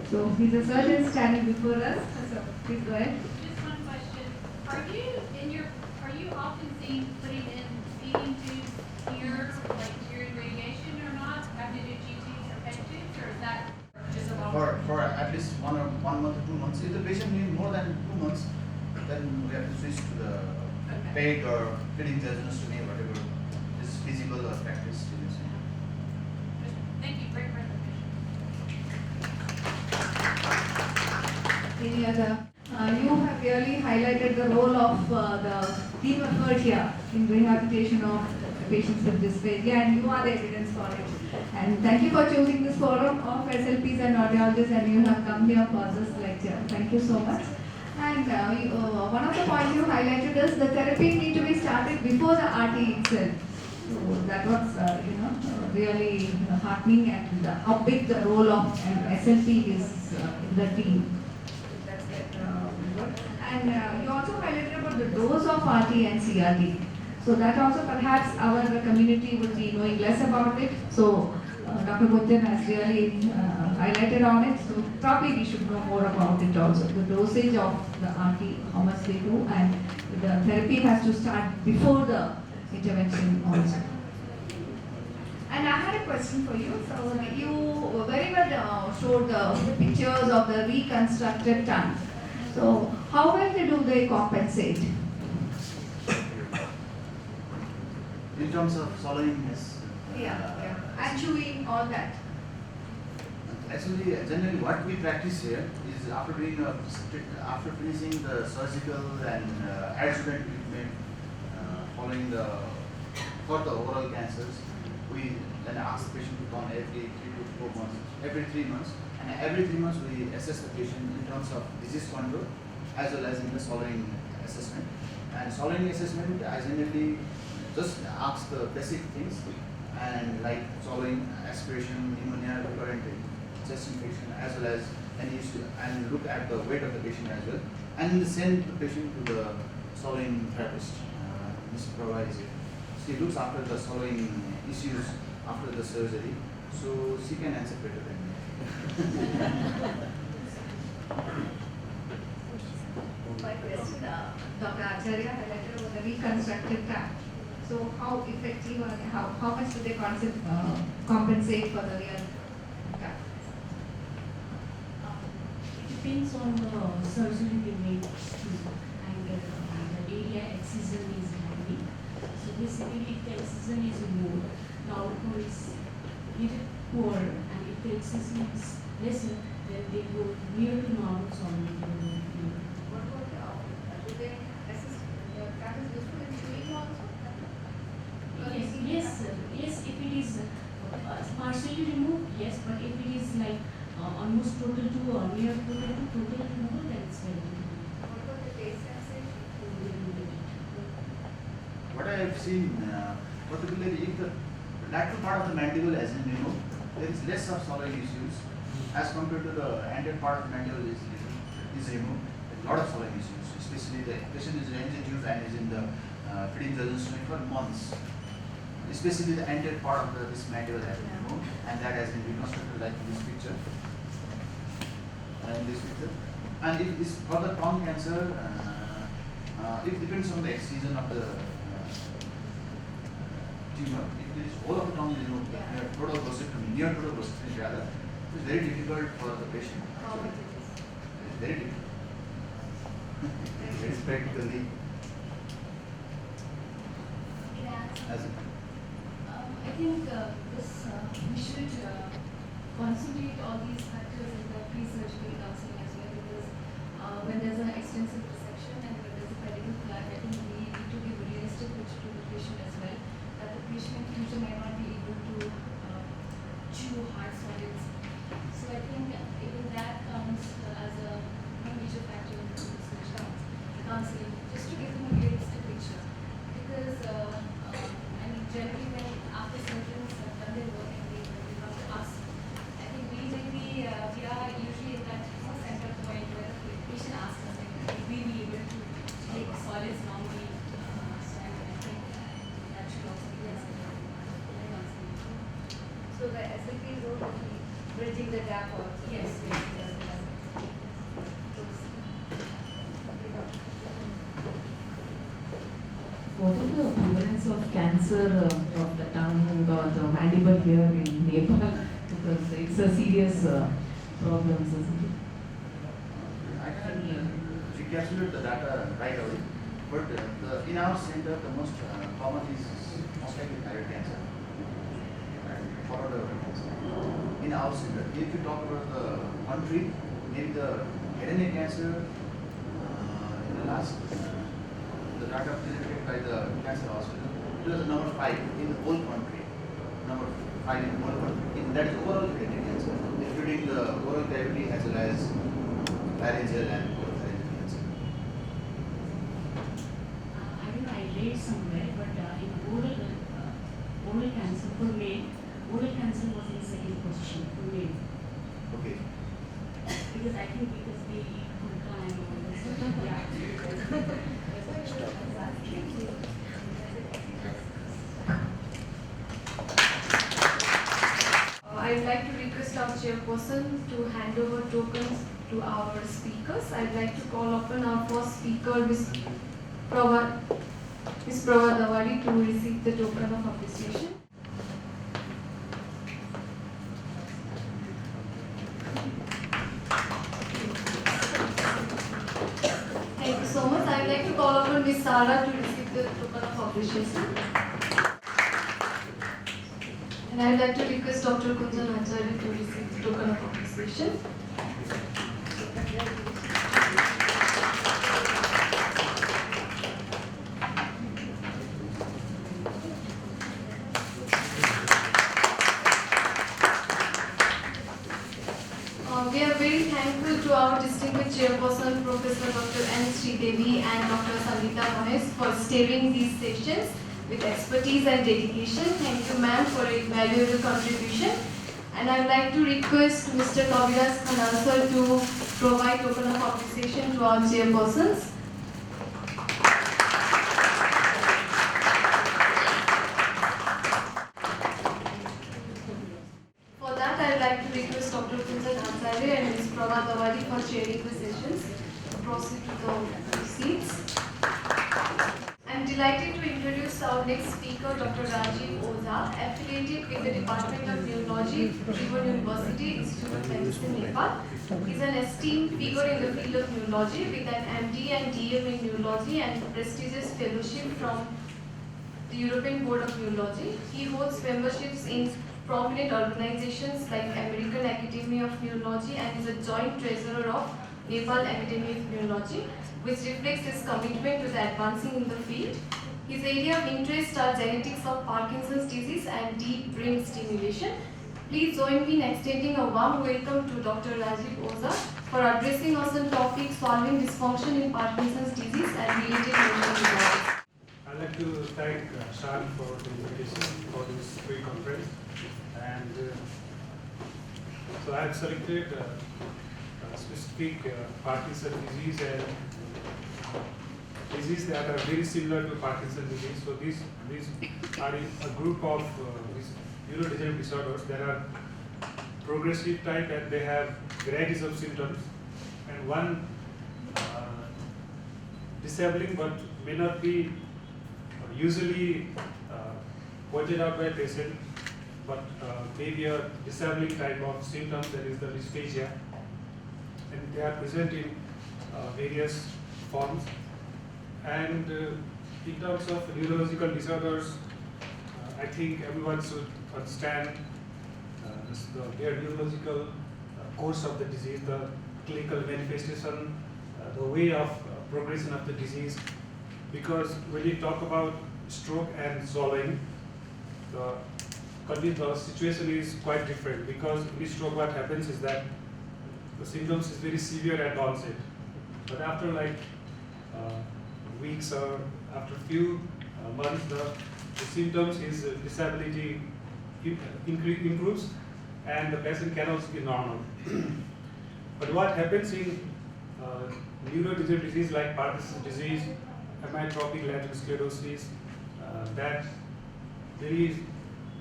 Speaker 3: So he's a surgeon standing before us. So please go ahead.
Speaker 8: Just one question. Are you often seen putting in feeding tubes here, like during radiation or not? Have to do GTs or PET tubes, or is that just a long?
Speaker 7: For at least 1 month or 2 months. If the patient needs more than 2 months, then we have to switch to the PEG or feeding gastrostomy, whatever is feasible or practice.
Speaker 8: Thank you. Great presentation.
Speaker 3: Any other? You have really highlighted the role of the team effort here in rehabilitation of patients with dysphagia, and you are the evidence for it. And thank you for choosing this forum of SLPs and audiologists, and you have come here for this lecture. Thank you so much. And one of the points you highlighted is the therapy need to be started before the RT itself. So that was, really heartening, and how big the role of an SLP is in the team. That's good. And you also highlighted about the dose of RT and CRT. So that also perhaps our community would be knowing less about it. So Dr. Gautam has really highlighted on it. So probably we should know more about it also. The dosage of the RT, how much they do, and the therapy has to start before the intervention also. And I had a question for you. So you very well showed the pictures of the reconstructed tongue. So how well do they compensate?
Speaker 7: In terms of swallowing, yes.
Speaker 3: And chewing, all that.
Speaker 7: Actually, generally what we practice here is after finishing the surgical and adjuvant treatment, following for the oral cancers, we then ask the patient to come every 3 to 4 months, every 3 months, and every 3 months we assess the patient in terms of disease control as well as in the swallowing assessment. And swallowing assessment, I generally just ask the basic things, and like swallowing, aspiration, pneumonia, recurrent chest infection, as well as any issue, and look at the weight of the patient as well, and send the patient to the swallowing therapist, Ms. Prabha is here. She looks after the swallowing issues after the surgery, so she can answer better than me.
Speaker 6: My question, Dr. Acharya highlighted about the reconstructive tract. So how effective or how much do they compensate for the real tract?
Speaker 2: It depends on the surgery they make and the area excision is handy. So basically if the excision is removed, the outcome is little poor, and if the excision is lesser, then they go near to normal solvent.
Speaker 6: What about do they assist the tract is useful in chewing also?
Speaker 2: Yes, if it is partially removed, yes, but if it is like almost total to or near total removal, then it's very difficult.
Speaker 6: What about the taste sensation?
Speaker 7: What I have seen, particularly if the lateral part of the mandible has been removed, there is less of swallowing issues as compared to the anterior part of the mandible is removed. There is a lot of swallowing issues, especially the patient is range-induced and is in the feeding resistance for months. Especially the anterior part of this mandible has been removed, and that has been reconstructed like in this picture. And this picture. And if this for the tongue cancer, it depends on the excision of the tumor. If there is whole of the tongue is removed, total prostatectomy, near total prostatectomy rather, it is very difficult for the patient.
Speaker 6: How much it is?
Speaker 7: It is very difficult. It is practically as a
Speaker 9: I think we should concentrate all these factors in the pre-surgical counseling as well, because when there's an extensive resection and when there's a pedicle plaque, I think we need to give a realistic picture to the patient as well, that the patient in future may not be able to chew hard solids. So I think even that counts as a major factor in the research counseling, just to give them a realistic picture. Because generally when after surgeons have done their work and they come to us, I think we are usually at that center point where the patient asks us, like, will we be able to take solids normally? So I think that should also be considered.
Speaker 6: So the SLP role will be bridging the gap also.
Speaker 9: Yes.
Speaker 4: What is the prevalence of cancer of the tongue or the mandible here in Nepal? Because it's a serious problem, isn't it?
Speaker 7: I can recapitulate the data right away, but in our center the most common is most likely thyroid cancer, followed by ovarian cancer. In our center, if you talk about the country, maybe the head and neck cancer in the last the data presented by the cancer hospital, it was number 5 in the whole country. Number 5 in the whole country. That is overall head and neck cancer, including the oral cavity as well as laryngeal and oropharyngeal cancer.
Speaker 2: I don't know, I read somewhere, but in oral cancer for male, oral cancer was in second position for male.
Speaker 7: Okay.
Speaker 2: Because I think because they eat pulka and all this. Yeah.
Speaker 1: I'd like to request our chairperson to hand over tokens to our speakers. I'd like to call upon our first speaker, Ms. Prabha Dawadi, to receive the token of appreciation. Thank you so much. I'd like to call upon Ms. Sara to receive the token of appreciation. And I'd like to request Dr. Kunjan Acharya to receive the token of appreciation. We are very thankful to our distinguished chairperson, Professor Dr. N. Sridevi and Dr. Sangeeta Mohes for steering these sessions with expertise and dedication. Thank you, ma'am, for a valuable contribution. And I would like to request Mr. Kaviraj Khanasar to provide token of appreciation to our chairpersons. request Dr. Kunjan Acharya and Ms. Prabha Dawadi for chairing the sessions. Proceed to the seats. I am delighted to introduce our next speaker, Dr. Rajiv Oza, affiliated with the Department of Neurology, Precon University, Institute of Medicine, Nepal. He is an esteemed figure in the field of neurology with an MD and DM in neurology and prestigious fellowship from the European Board of Neurology. He holds memberships in prominent organizations like American Academy of Neurology and is a joint treasurer of Nepal Academy of Neurology, which reflects his commitment to the advancing in the field. His area of interest are genetics of Parkinson's disease and deep brain stimulation. Please join me in extending a warm welcome to Dr. Rajiv Oza for addressing us on topic solving dysfunction in Parkinson's disease and related mental disorders.
Speaker 10: I'd like to thank Shan for the invitation for this free conference. And so I have selected a specific Parkinson's disease and disease that are very similar to Parkinson's disease. So these are a group of these neurodegenerative disorders that are progressive type and they have varieties of symptoms. And one disabling but may not be usually pointed out by a patient, but maybe a disabling type of symptoms, that is the dysphagia, and they are present in various forms. And in terms of neurological disorders, I think everyone should understand their neurological course of the disease, the clinical manifestation, the way of progression of the disease. Because when we talk about stroke and swallowing, the situation is quite different. Because in stroke, what happens is that the symptoms is very severe at onset, but after like weeks or after few months, the symptoms is disability improves and the patient can also be normal. But what happens in neurodegenerative disease like Parkinson's disease, amyotrophic lateral sclerosis, that there is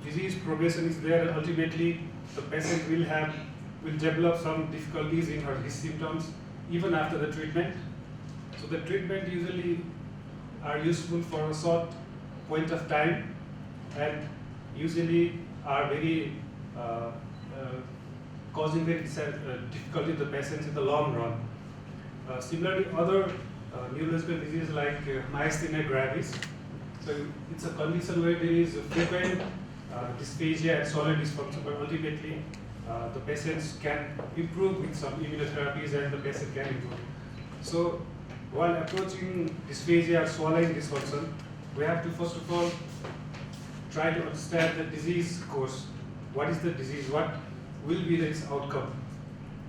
Speaker 10: disease progression is there, and ultimately the patient will develop some difficulties in his symptoms even after the treatment. So the treatment usually are useful for a short point of time and usually are very causing very difficulty to the patients in the long run. Similarly, other neurological diseases like myasthenia gravis. So it's a condition where there is frequent dysphagia and solid dysfunction, but ultimately the patients can improve with some immunotherapies and the patient can improve. So while approaching dysphagia or swallowing dysfunction, we have to first of all try to understand the disease course. What is the disease? What will be its outcome?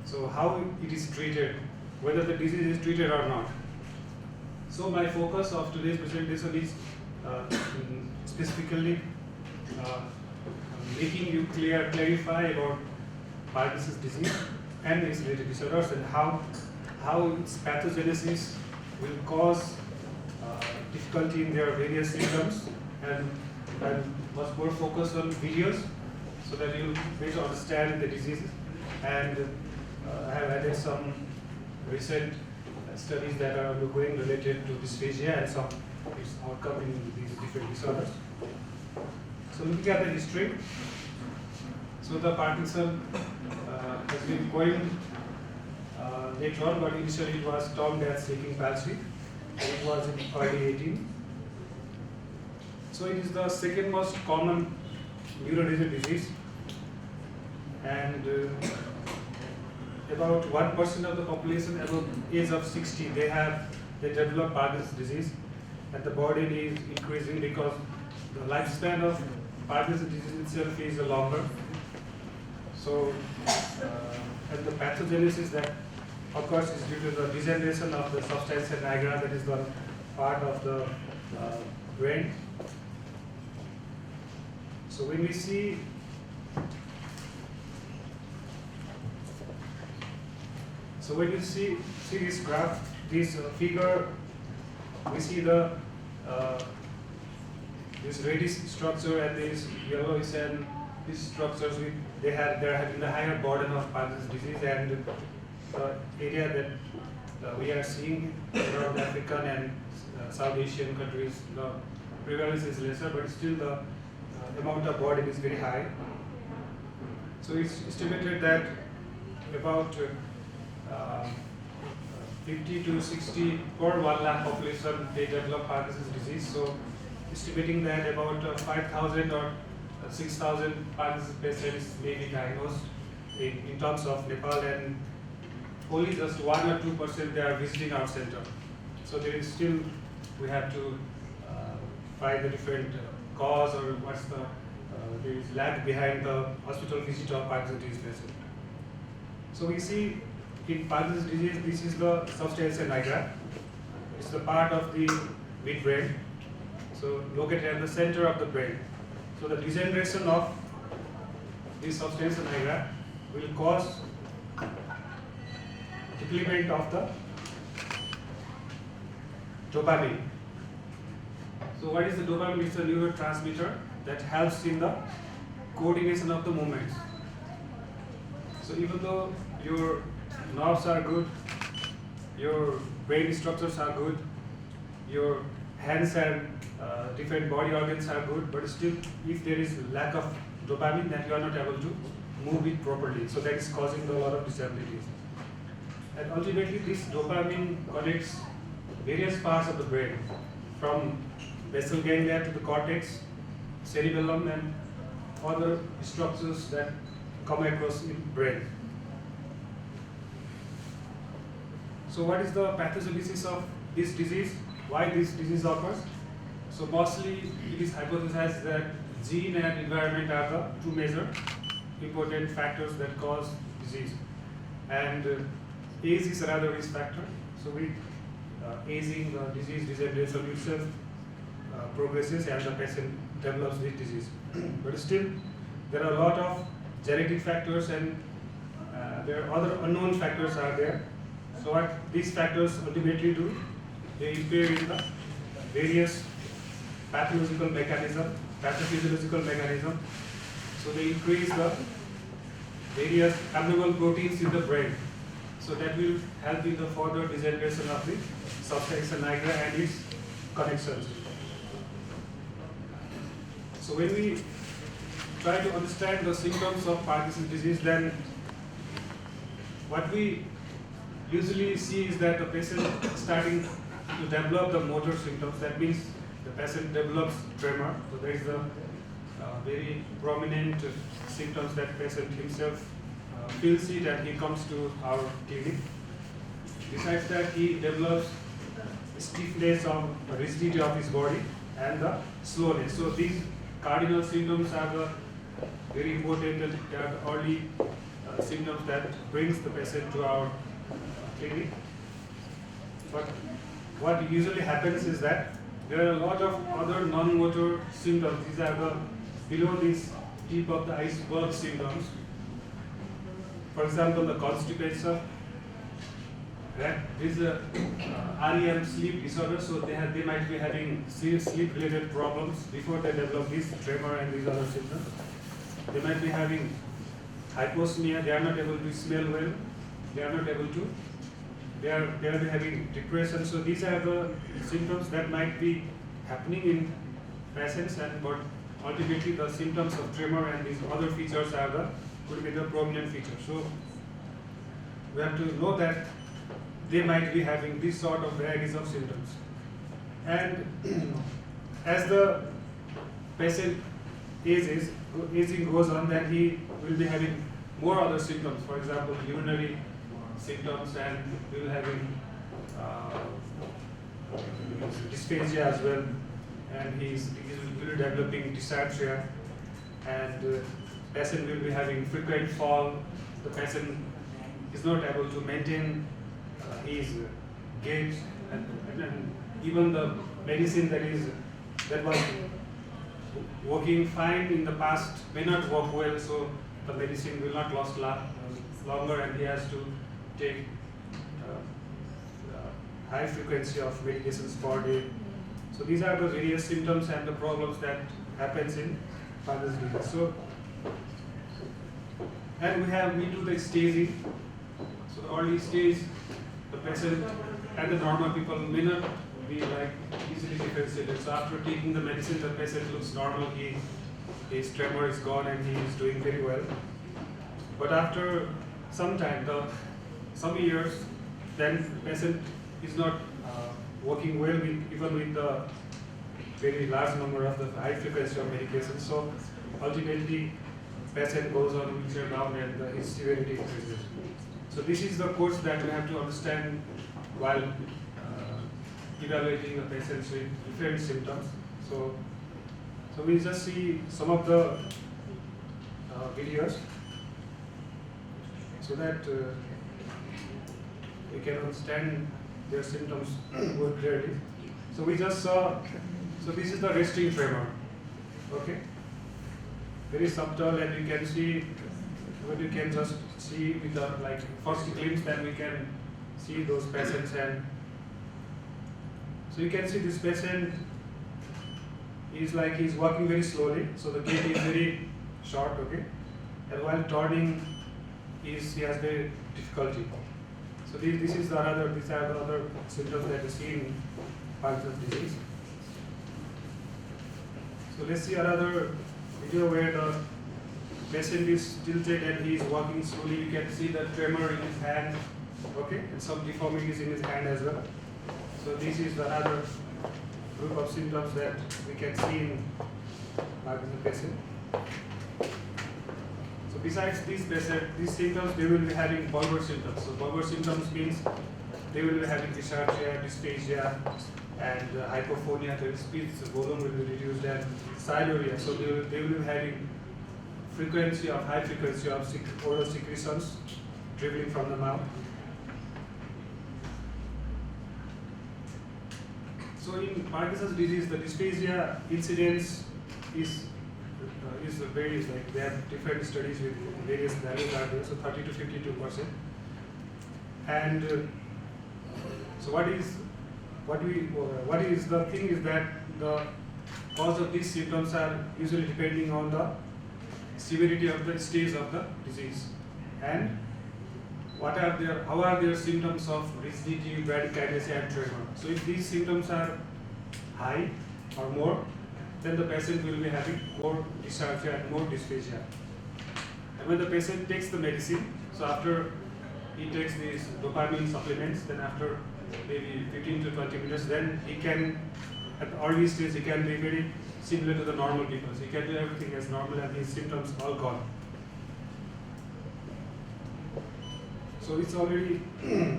Speaker 10: So how it is treated, whether the disease is treated or not. So my focus of today's presentation is specifically making you clarify about Parkinson's disease and its related disorders and how its pathogenesis will cause difficulty in their various symptoms, and much more focus on videos so that you better understand the diseases. And I have added some recent studies that are undergoing related to dysphagia and some its outcome in these different disorders. So looking at the history, so the Parkinson has been coined later on, but initially it was termed as shaking palsy, and it was in early 18. So it is the second most common neurodegenerative disease, and about 1% of the population above age of 60 they develop Parkinson's disease, and the burden is increasing because the lifespan of Parkinson's disease itself is longer. So and the pathogenesis that occurs is due to the degeneration of the substantia nigra, that is the part of the brain. So when we see when you see this graph, this figure, we see the this reddish structure and this yellowish and these structures, there have been a higher burden of Parkinson's disease, and the area that we are seeing around African and South Asian countries, the prevalence is lesser, but still the amount of burden is very high. So it's estimated that about 50 to 60 per 1 lakh population they develop Parkinson's disease. So estimating that about 5,000 or 6,000 Parkinson's patients may be diagnosed in terms of Nepal, and only just 1 or 2% they are visiting our center. So there is still, we have to find the different cause or what's the there is lag behind the hospital visit of Parkinson's disease patient. So we see in Parkinson's disease, this is the substantia nigra. It's the part of the midbrain, so located at the center of the brain. So the degeneration of this substantia nigra will cause depletion of the dopamine. So what is the dopamine? It's a neurotransmitter that helps in the coordination of the movements. So even though your nerves are good, your brain structures are good, your hands and different body organs are good, but still if there is lack of dopamine, then you are not able to move it properly. So that is causing a lot of disabilities. And ultimately this dopamine connects various parts of the brain, from basal ganglia to the cortex, cerebellum, and other structures that come across in brain. So what is the pathogenesis of this disease? Why this disease occurs? So mostly it is hypothesized that gene and environment are the two major important factors that cause disease. And age is another risk factor. So with aging, the disease resolution progresses and the patient develops this disease. But still, there are a lot of genetic factors, and there are other unknown factors are there. So what these factors ultimately do, they interfere in the various pathophysiological mechanism. So they increase the various abnormal proteins in the brain. So that will help in the further degeneration of the substantia nigra and its connections. So when we try to understand the symptoms of Parkinson's disease, then what we usually see is that the patient is starting to develop the motor symptoms. That means the patient develops tremor. So there is the very prominent symptoms that patient himself feels it and he comes to our clinic. Besides that, he develops stiffness or rigidity of his body and the slowness. So these cardinal symptoms are the very important, and they are the early symptoms that brings the patient to our clinic. But what usually happens is that there are a lot of other non-motor symptoms. These are the below this tip of the iceberg symptoms. For example, the constipation. Right? This is a REM sleep disorder, so they might be having serious sleep-related problems before they develop this tremor and these other symptoms. They might be having hyposmia. They are not able to smell well. They are not able to. They are having depression. So these are the symptoms that might be happening in patients, and but ultimately the symptoms of tremor and these other features could be the prominent features. So we have to know that they might be having this sort of varieties of symptoms. And as the patient aging goes on, then he will be having more other symptoms. For example, urinary symptoms, and we will having dysphagia as well, and he will be developing dysarthria, and patient will be having frequent fall. The patient is not able to maintain his gait, and even the medicine that was working fine in the past may not work well, so the medicine will not last longer, and he has to take high frequency of medications per day. So these are the various symptoms and the problems that happens in Parkinson's disease. So And we do the staging. So the early stage, the patient and the normal people may not be like easily differentiated. So after taking the medicine, the patient looks normal. His tremor is gone and he is doing very well. But after some time, some years, then the patient is not working well even with the very large number of the high frequency of medications. So ultimately, patient goes on wheelchair bound and his severity increases. So this is the course that we have to understand while evaluating the patients with different symptoms. So we just see some of the videos so that we can understand their symptoms more clearly. So we just saw, so this is the resting tremor, okay? Very subtle, and you can see, what you can just see with the like first glimpse, then we can see those patients. And so you can see this patient is like he's walking very slowly, so the gait is very short, okay? And while turning, he has very difficulty. So these are the other symptoms that you see in Parkinson's disease. So let's see another video where the patient is tilted and he is walking slowly. You can see the tremor in his hand, okay, and some deformities in his hand as well. So this is another group of symptoms that we can see in Parkinson's patient. So besides these symptoms, they will be having bulbar symptoms. So bulbar symptoms means they will be having dysarthria, dysphagia, and hypophonia. The speech volume will be reduced, and siluria. So they will be having high frequency of oral secretions dribbling from the mouth. So in Parkinson's disease, the dysphagia incidence is very, like, they have different studies with various values are there, so 30 to 52%. And so what is the thing is that the cause of these symptoms are usually depending on the severity of the stage of the disease and how are their symptoms of rigidity, bradykinesia, and tremor. So if these symptoms are high or more, then the patient will be having more dysarthria and more dysphagia. And when the patient takes the medicine, so after he takes these dopamine supplements, then after maybe 15 to 20 minutes, then he can, at the early stage, he can be very similar to the normal people. So he can do everything as normal and his symptoms all gone. So it's already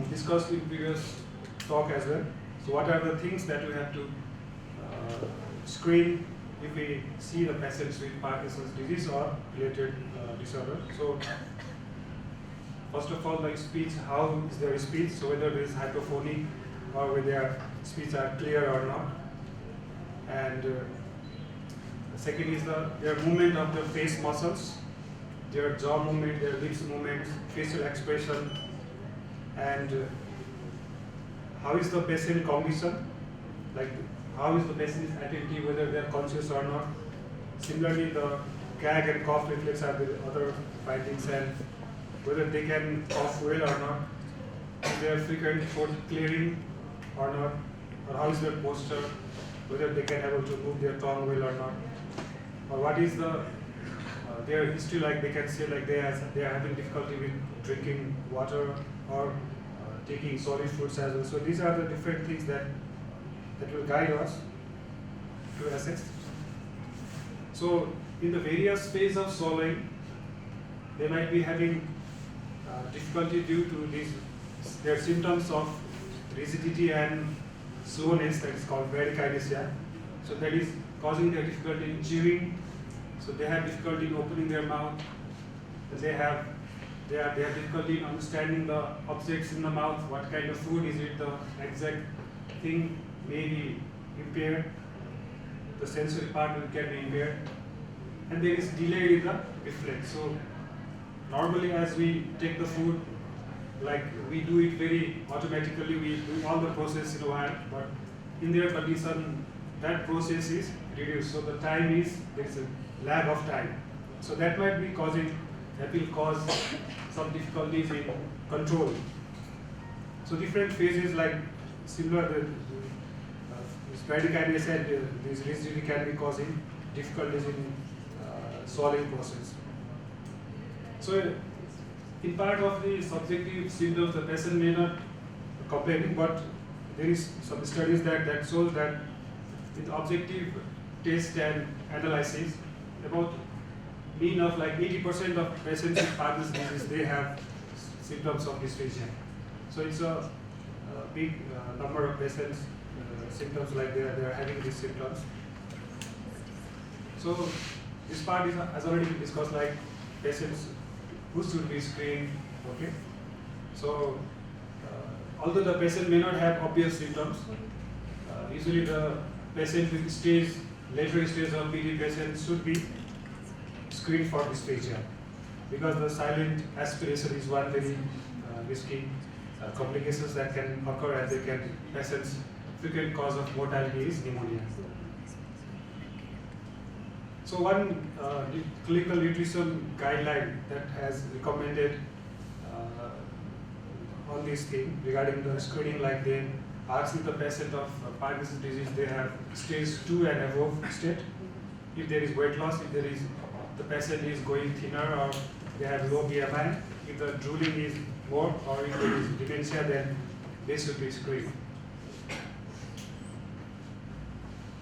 Speaker 10: discussed in previous talk as well. So what are the things that we have to screen if we see the patients with Parkinson's disease or related disorder? So first of all, like speech, how is their speech? So whether there is hypophony or whether their speech are clear or not. And second is their movement of the face muscles, their jaw movement, their lips movement, facial expression, and how is the patient condition, like how is the patient attentive, whether they are conscious or not. Similarly, the gag and cough reflex are the other findings, and whether they can cough well or not, is there frequent throat clearing or not, or how is their posture, whether they can able to move their tongue well or not, or what is their history, like they can say like they are having difficulty with drinking water or taking solid foods as well. So these are the different things that will guide us to assess. So in the various phases of swallowing, they might be having difficulty due to their symptoms of rigidity and slowness, that is called bradykinesia. So that is causing their difficulty in chewing. So they have difficulty in opening their mouth. They have difficulty in understanding the objects in the mouth. What kind of food is it? The exact thing may be impaired. The sensory part can be impaired, and there is delay in the reflex. So normally, as we take the food, like we do it very automatically, we do all the process in a while, but in their condition, that process is reduced. So the time is, there is a lag of time. So that might be causing, that will cause some difficulties in control. So different phases like similar, this bradykinin said this rigidity can be causing difficulties in swallowing process. So in part of the subjective symptoms, the patient may not complain, but there is some studies that shows that with objective test and analysis, about mean of like 80% of patients with Parkinson's disease, they have symptoms of dysphagia. So it's a big number of patients symptoms like they are having these symptoms. So this part has already been discussed, like patients who should be screened. Okay. So although the patient may not have obvious symptoms, usually the patient with later stage of PD patients should be screened for dysphagia, because the silent aspiration is one very risky complications that can occur, and they can patients' frequent cause of mortality is pneumonia. So one clinical nutrition guideline that has recommended on this thing regarding the screening, like they ask if the patient of Parkinson's disease they have stage 2 and above state, if there is weight loss, if there is the patient is going thinner, or they have low BMI, if the drooling is more, or if there is dementia, then they should be screened.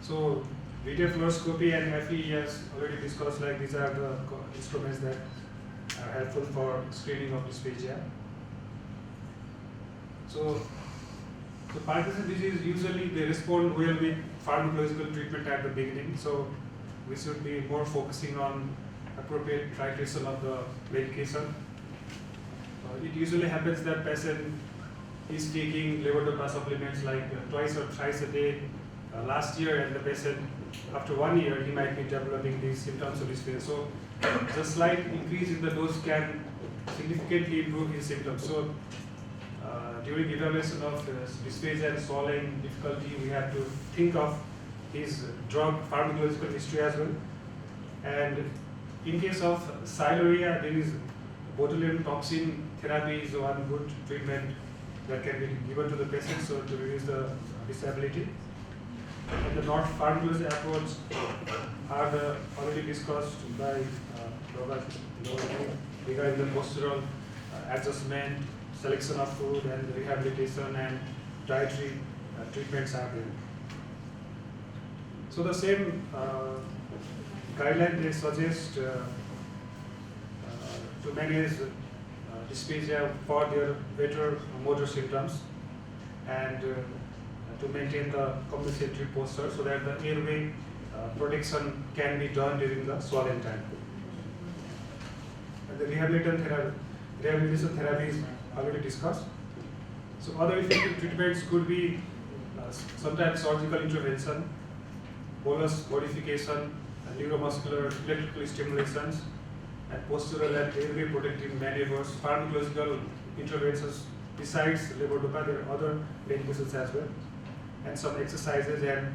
Speaker 10: So video fluoroscopy and FEES already discussed, like these are the instruments that are helpful for screening of dysphagia. So Parkinson's disease, usually they respond well with pharmacological treatment at the beginning, so we should be more focusing on appropriate titration of the medication. It usually happens that patient is taking levodopa supplements like twice or thrice a day last year, and the patient after 1 year he might be developing these symptoms of dysphagia. So the slight increase in the dose can significantly improve his symptoms. So during evaluation of dysphagia and swallowing difficulty, we have to think of his drug pharmacological history as well. And in case of siluria, there is botulinum toxin therapy is one good treatment that can be given to the patient, so to reduce the disability. And the not pharmacology approach are already discussed by Robert regarding the postural adjustment, selection of food, and rehabilitation and dietary treatments are there. So the same guideline they suggest to manage dysphagia for their better motor symptoms, and to maintain the compensatory posture so that the airway protection can be done during the swallowing time. And the rehabilitation therapy is already discussed. So other effective treatments could be sometimes surgical intervention, bolus modification, neuromuscular electrical stimulations, and postural and airway protective maneuvers, pharmacological interventions besides levodopa. There are other medications as well, and some exercises and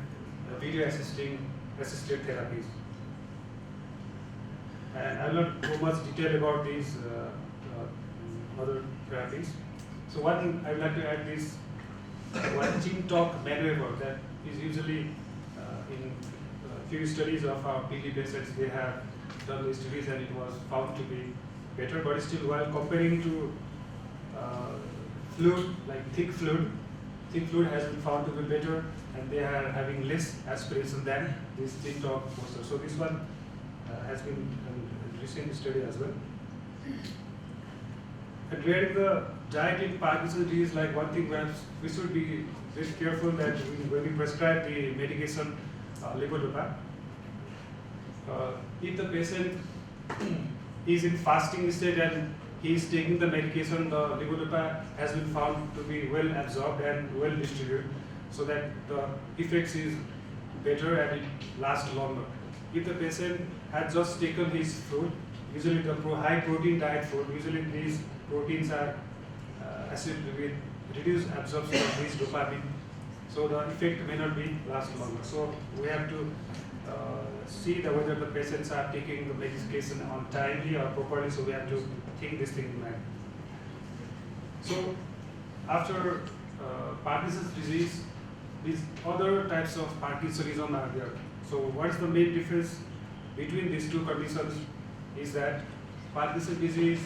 Speaker 10: video assisted therapies. And I will not go much detail about these other therapies. So one thing I would like to add is one chin talk maneuver that is usually in few studies of our PD patients, they have done these studies and it was found to be better, but still while comparing to fluid, like thick fluid has been found to be better, and they are having less aspiration than this chin talk posture. So this one has been a recent study as well. And regarding the diet in Parkinson's disease, like one thing we should be very careful that when we prescribe the medication levodopa, if the patient is in fasting state and he is taking the medication, the levodopa has been found to be well absorbed and well distributed, so that the effects is better and it lasts longer. If the patient had just taken his food, usually the high protein diet food, usually these proteins are associated with reduced absorption of this dopamine, so the effect may not be last longer. So we have to see whether the patients are taking the medication on timely or properly, so we have to think this thing in mind. So after Parkinson's disease, these other types of Parkinsonism are there. So what is the main difference between these two conditions is that Parkinson's disease,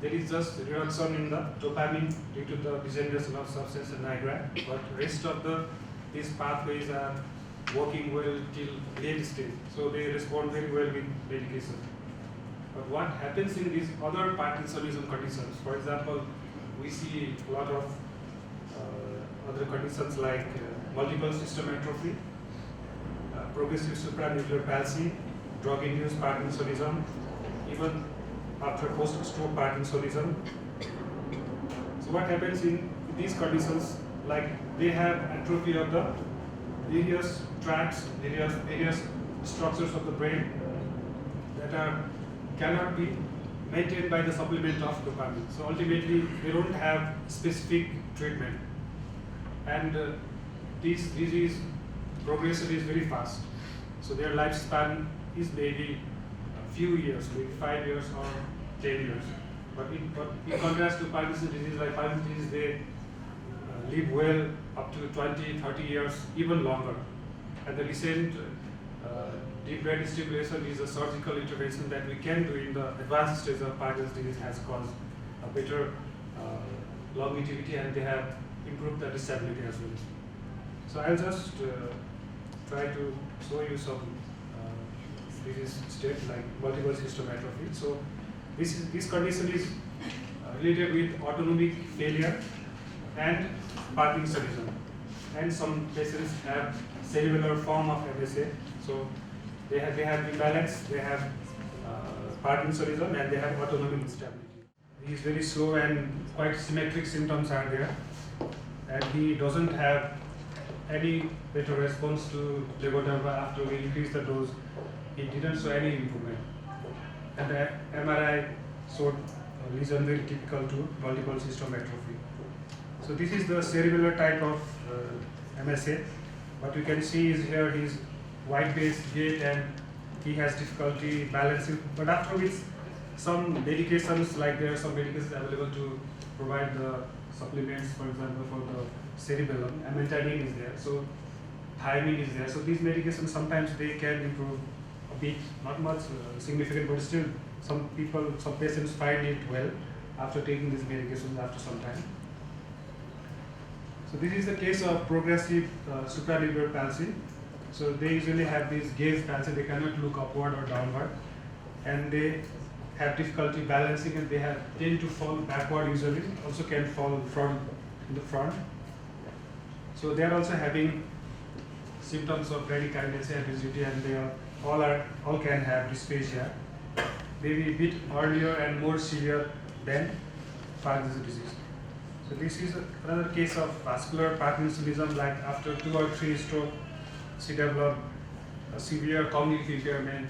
Speaker 10: there is just reduction in the dopamine due to the degeneration of substance nigra, but rest of these pathways are working well till late stage. So they respond very well with medication. But what happens in these other Parkinsonism conditions, for example, we see a lot of other conditions like multiple system atrophy, progressive supranuclear palsy, drug-induced Parkinsonism, even after post-stroke Parkinsonism. So what happens in these conditions, like they have atrophy of the various tracts, various structures of the brain that cannot be maintained by the supplement of dopamine. So ultimately, they don't have specific treatment, and this disease progression is very fast. So their lifespan is maybe a few years, maybe 5 years or 10 years. But in contrast to Parkinson's disease, like Parkinson's disease, they live well up to 20, 30 years, even longer. And the recent deep brain stimulation is a surgical intervention that we can do in the advanced stage of Parkinson's disease, has caused a better longevity, and they have improved the disability as well. So I'll just try to show you some disease state like multiple system atrophy. So this condition is related with autonomic failure and Parkinsonism, and some patients have cellular form of MSA. So they have imbalance, they have Parkinsonism, and they have autonomic instability. He is very slow and quite symmetric symptoms are there, and he doesn't have any better response to levodopa after we increase the dose. He didn't show any improvement, and the MRI showed a lesion very typical to multiple system atrophy. So this is the cerebellar type of MSA. What you can see is here his white-based gait, and he has difficulty balancing. But after which, some medications, like there are some medications available to provide the supplements, for example, for the cerebellum, amantadine is there, so thiamine is there. So these medications sometimes they can improve a bit, not much significant, but still some patients find it well after taking these medications after some time. So this is the case of progressive supranuclear palsy. So they usually have this gaze palsy, they cannot look upward or downward, and they have difficulty balancing, and they tend to fall backward usually, also can fall in the front. So they are also having symptoms of bradycardia and rigidity, and they all can have dysphagia, maybe a bit earlier and more severe than Parkinson's disease. So this is another case of vascular Parkinsonism, like after 2 or 3 strokes, she developed a severe cognitive impairment.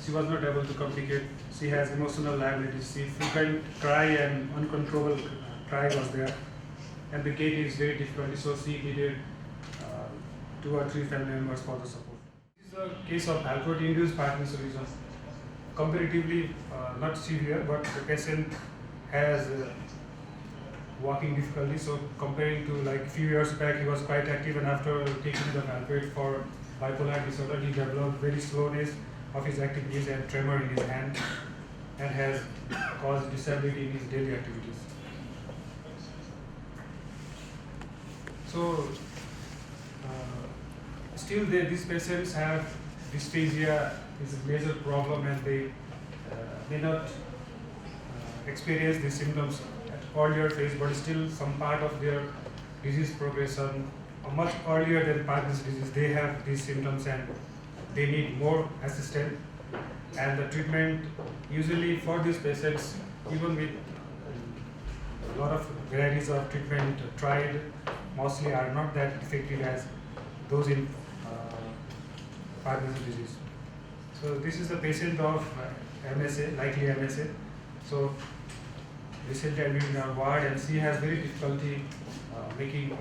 Speaker 10: She was not able to communicate. She has emotional liabilities. She frequent cry, and uncontrollable cry was there. And the gait is very difficult, so she needed 2 or 3 family members for the support. This is a case of alcohol-induced Parkinsonism. Comparatively not severe, but the patient has walking difficulty. So comparing to like a few years back, he was quite active, and after taking the valproate for bipolar disorder, he developed very slowness of his activities and tremor in his hand, and has caused disability in his daily activities. So still these patients have dysphagia is a major problem, and they may not experience these symptoms at earlier phase, but still some part of their disease progression much earlier than Parkinson's disease, they have these symptoms and they need more assistance. And the treatment usually for these patients, even with a lot of varieties of treatment tried, mostly are not that effective as those in Parkinson's disease. So this is the patient of MSA, likely MSA. So recently I been in our ward, and she has very difficulty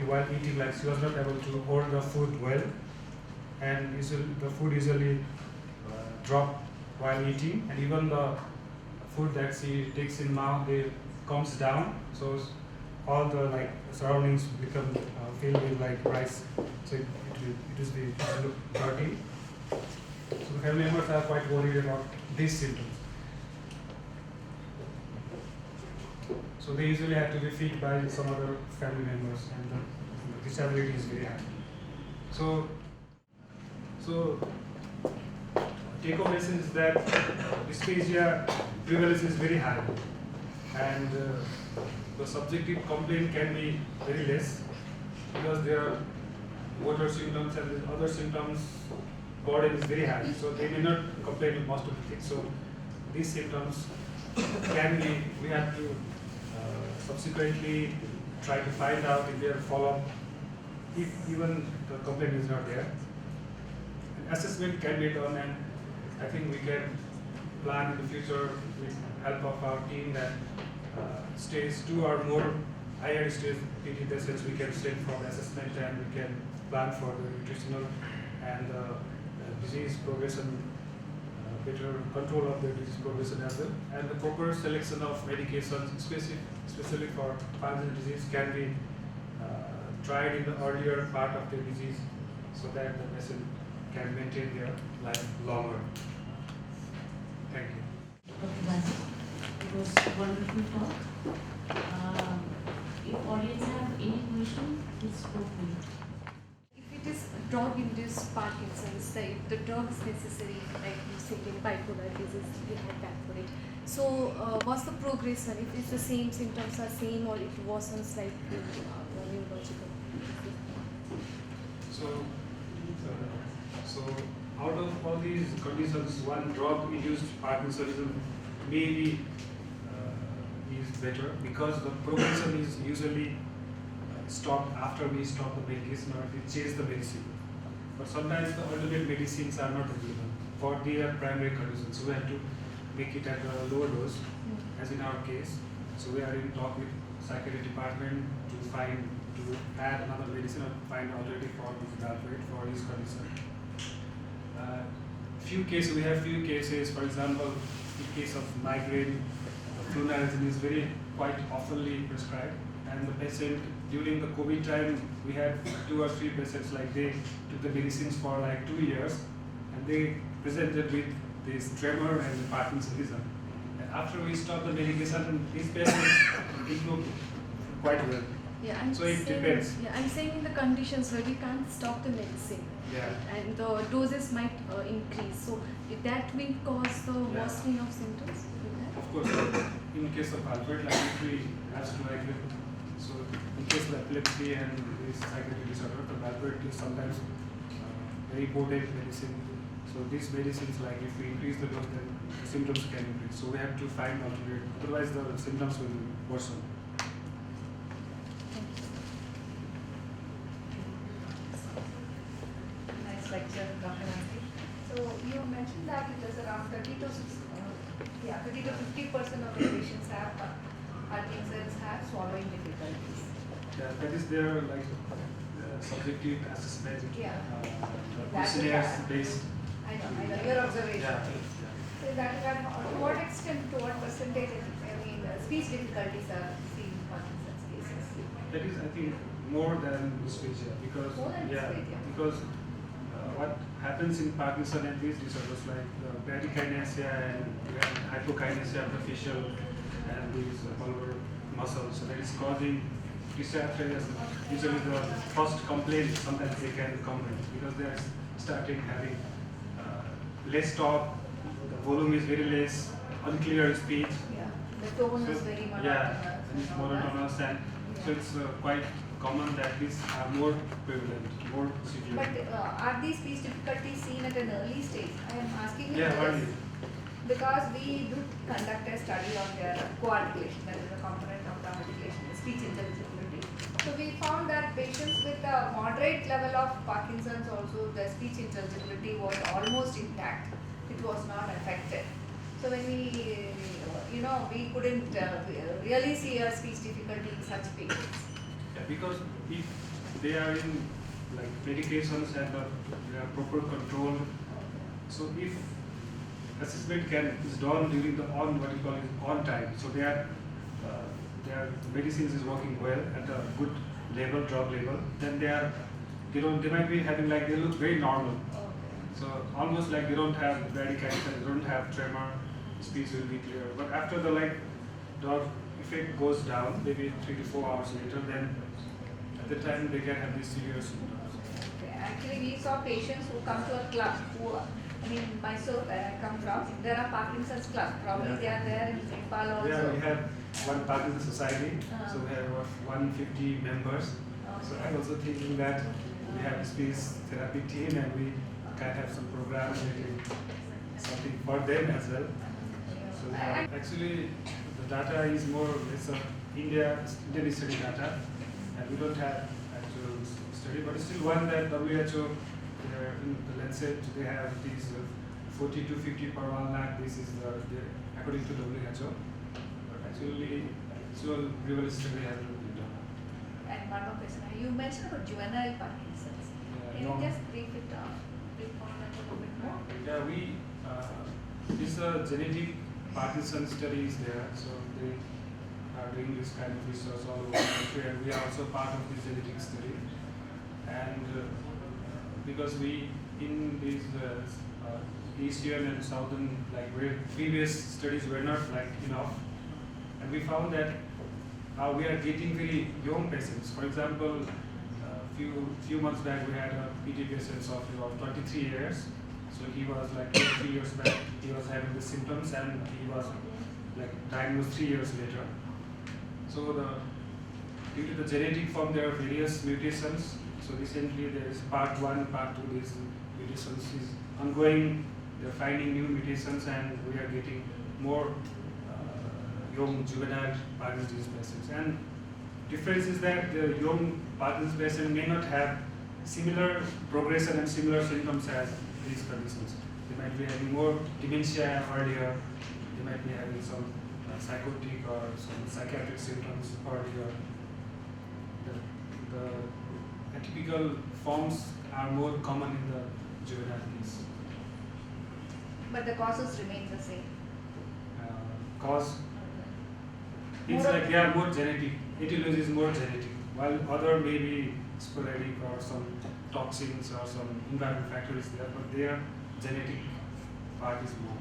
Speaker 10: while eating, like she was not able to hold the food well. and the food usually drop while eating, and even the food that she takes in mouth, it comes down, so all the like surroundings become filled with like rice, so it will look dirty. So the family members are quite worried about these symptoms. So they usually have to be fed by some other family members, and the disability is very high. So take-home lesson is that dysphagia prevalence is very high, and the subjective complaint can be very less because there are motor symptoms and the other symptoms burden is very high, so they may not complain with most of the things. So these symptoms can be, we have to subsequently try to find out if they are follow-up, if even the complaint is not there. An assessment can be done, and I think we can plan in the future with help of our team that stage 2 or more higher stage PT patients we can send for assessment, and we can plan for the nutritional and disease progression, better control of the disease progression as well, and the proper selection of medications, especially for Parkinson's disease, can be tried in the earlier part of the disease, so that the patient can maintain their life longer. Thank you.
Speaker 2: Okay, that's it. It was wonderful talk. If audience have any question, please go for it.
Speaker 1: If it is drug-induced Parkinson's, the drug is necessary, like you said in bipolar disease, we had that for it. So, what's the progression? If it's the same symptoms are same, or it worsens like neurological?
Speaker 10: So out of all these conditions, one drug-induced Parkinsonism maybe is better because the progression is usually stopped after we stop the medication or we change the medicine. But sometimes the alternate medicines are not available for their primary conditions. So we have to make it at a lower dose, as in our case. So we are in talk with psychiatry department to add another medicine or find alternative for this valproate for his condition. We have few cases, for example, in case of migraine, flunarizine is quite oftenly prescribed, and the patient during the COVID time, we had 2 or 3 patients like they took the medicines for like 2 years, and they presented with this tremor and Parkinsonism. And after we stopped the medication, these patients improved quite well.
Speaker 1: Yeah,
Speaker 10: So it depends.
Speaker 1: Yeah, I'm saying in the conditions where we can't stop the medicine,
Speaker 10: Yeah.
Speaker 1: and the doses might increase. So if that will cause the
Speaker 10: Yeah.
Speaker 1: worsening of symptoms.
Speaker 10: Of course, in case of valproate, like if we have to so in case of epilepsy and this psychiatric disorder, the valproate is sometimes very potent medicine. So these medicines, like if we increase the dose, then the symptoms can increase. So we have to find alternate. Otherwise, the symptoms will worsen.
Speaker 6: Nice lecture, Dr. Nancy. So you mentioned that it is around 30 to 50% of the patients have Parkinson's have swallowing difficulties.
Speaker 10: Yeah, that is their subjective assessment.
Speaker 6: Yeah.
Speaker 10: Questionnaires based.
Speaker 6: I know, your observation.
Speaker 10: Yeah.
Speaker 6: So in that regard, to what extent, to what percentage, speech difficulties are seen in Parkinson's cases?
Speaker 10: That is, I think, more than dysphagia because
Speaker 6: More than dysphagia.
Speaker 10: because what happens in Parkinson and these disorders like bradykinesia and hypokinesia of the facial and these bulbar muscles, so that is causing dysarthria. Usually the first complaint sometimes they can come with because they are starting having less talk, the volume is very less, unclear speech.
Speaker 6: Yeah, the tone is very monotonous.
Speaker 10: Yeah, it's monotonous, and so it's quite common that these are more prevalent, more severe.
Speaker 6: But are these speech difficulties seen at an early stage? I am asking you
Speaker 10: Yeah,
Speaker 6: this
Speaker 10: early.
Speaker 6: because we do conduct a study on their co-articulation, that is a component of the articulation, the speech intelligibility. So we found that patients with a moderate level of Parkinson's also, the speech intelligibility was almost intact. It was not affected. So when we, we couldn't really see a speech difficulty in such patients.
Speaker 10: Yeah, because if they are in like medications and they are proper control. So if assessment is done during the what you call it on time, so their medicines is working well at a good level, drug level, then they might be having like they look very normal. So almost like they don't have bradycardia, they don't have tremor, speech will be clear. But after the drug effect goes down, maybe 3 to 4 hours later, then at the time they can have these severe symptoms.
Speaker 6: Okay. Actually, we saw patients who come to a club who, in Mysore, where I come from, there are Parkinson's club. Probably they are there in Nepal also.
Speaker 10: Yeah, we have one Parkinson's society, so we have about 150 members. So I'm also thinking that we have a speech therapy team and we can have some programs making something for them as well. So actually the data is more it's Indian study data, and we don't have actual study, but it's still one that WHO in the Lancet they have these 40 to 50 per 1 lakh. This is according to WHO. But actually, actual real study has not been done.
Speaker 6: And one more question. You mentioned about juvenile Parkinson's. Can you just brief on that a little bit more?
Speaker 10: Yeah, this genetic Parkinson's study is there, so they are doing this kind of research all over the country, and we are also part of this genetic study. And because we in these Asian and Southern where previous studies were not enough, and we found that we are getting very young patients. For example, few months back we had a PD patient of about 23 years. So he was 3 years back, he was having the symptoms and he was diagnosed 3 years later. So due to the genetic form there are various mutations. So recently there is part 1, part 2, these mutations is ongoing. They are finding new mutations and we are getting more young juvenile Parkinson's patients. And difference is that the young Parkinson's patient may not have similar progression and similar symptoms as these conditions. They might be having more dementia earlier, they might be having some psychotic or some psychiatric symptoms earlier. The atypical forms are more common in the juvenile case.
Speaker 6: But the causes remain the same.
Speaker 10: Cause it's they are more genetic. Etiology is more genetic, while other may be sporadic or some toxins or some environmental factor is there, but their genetic part is more.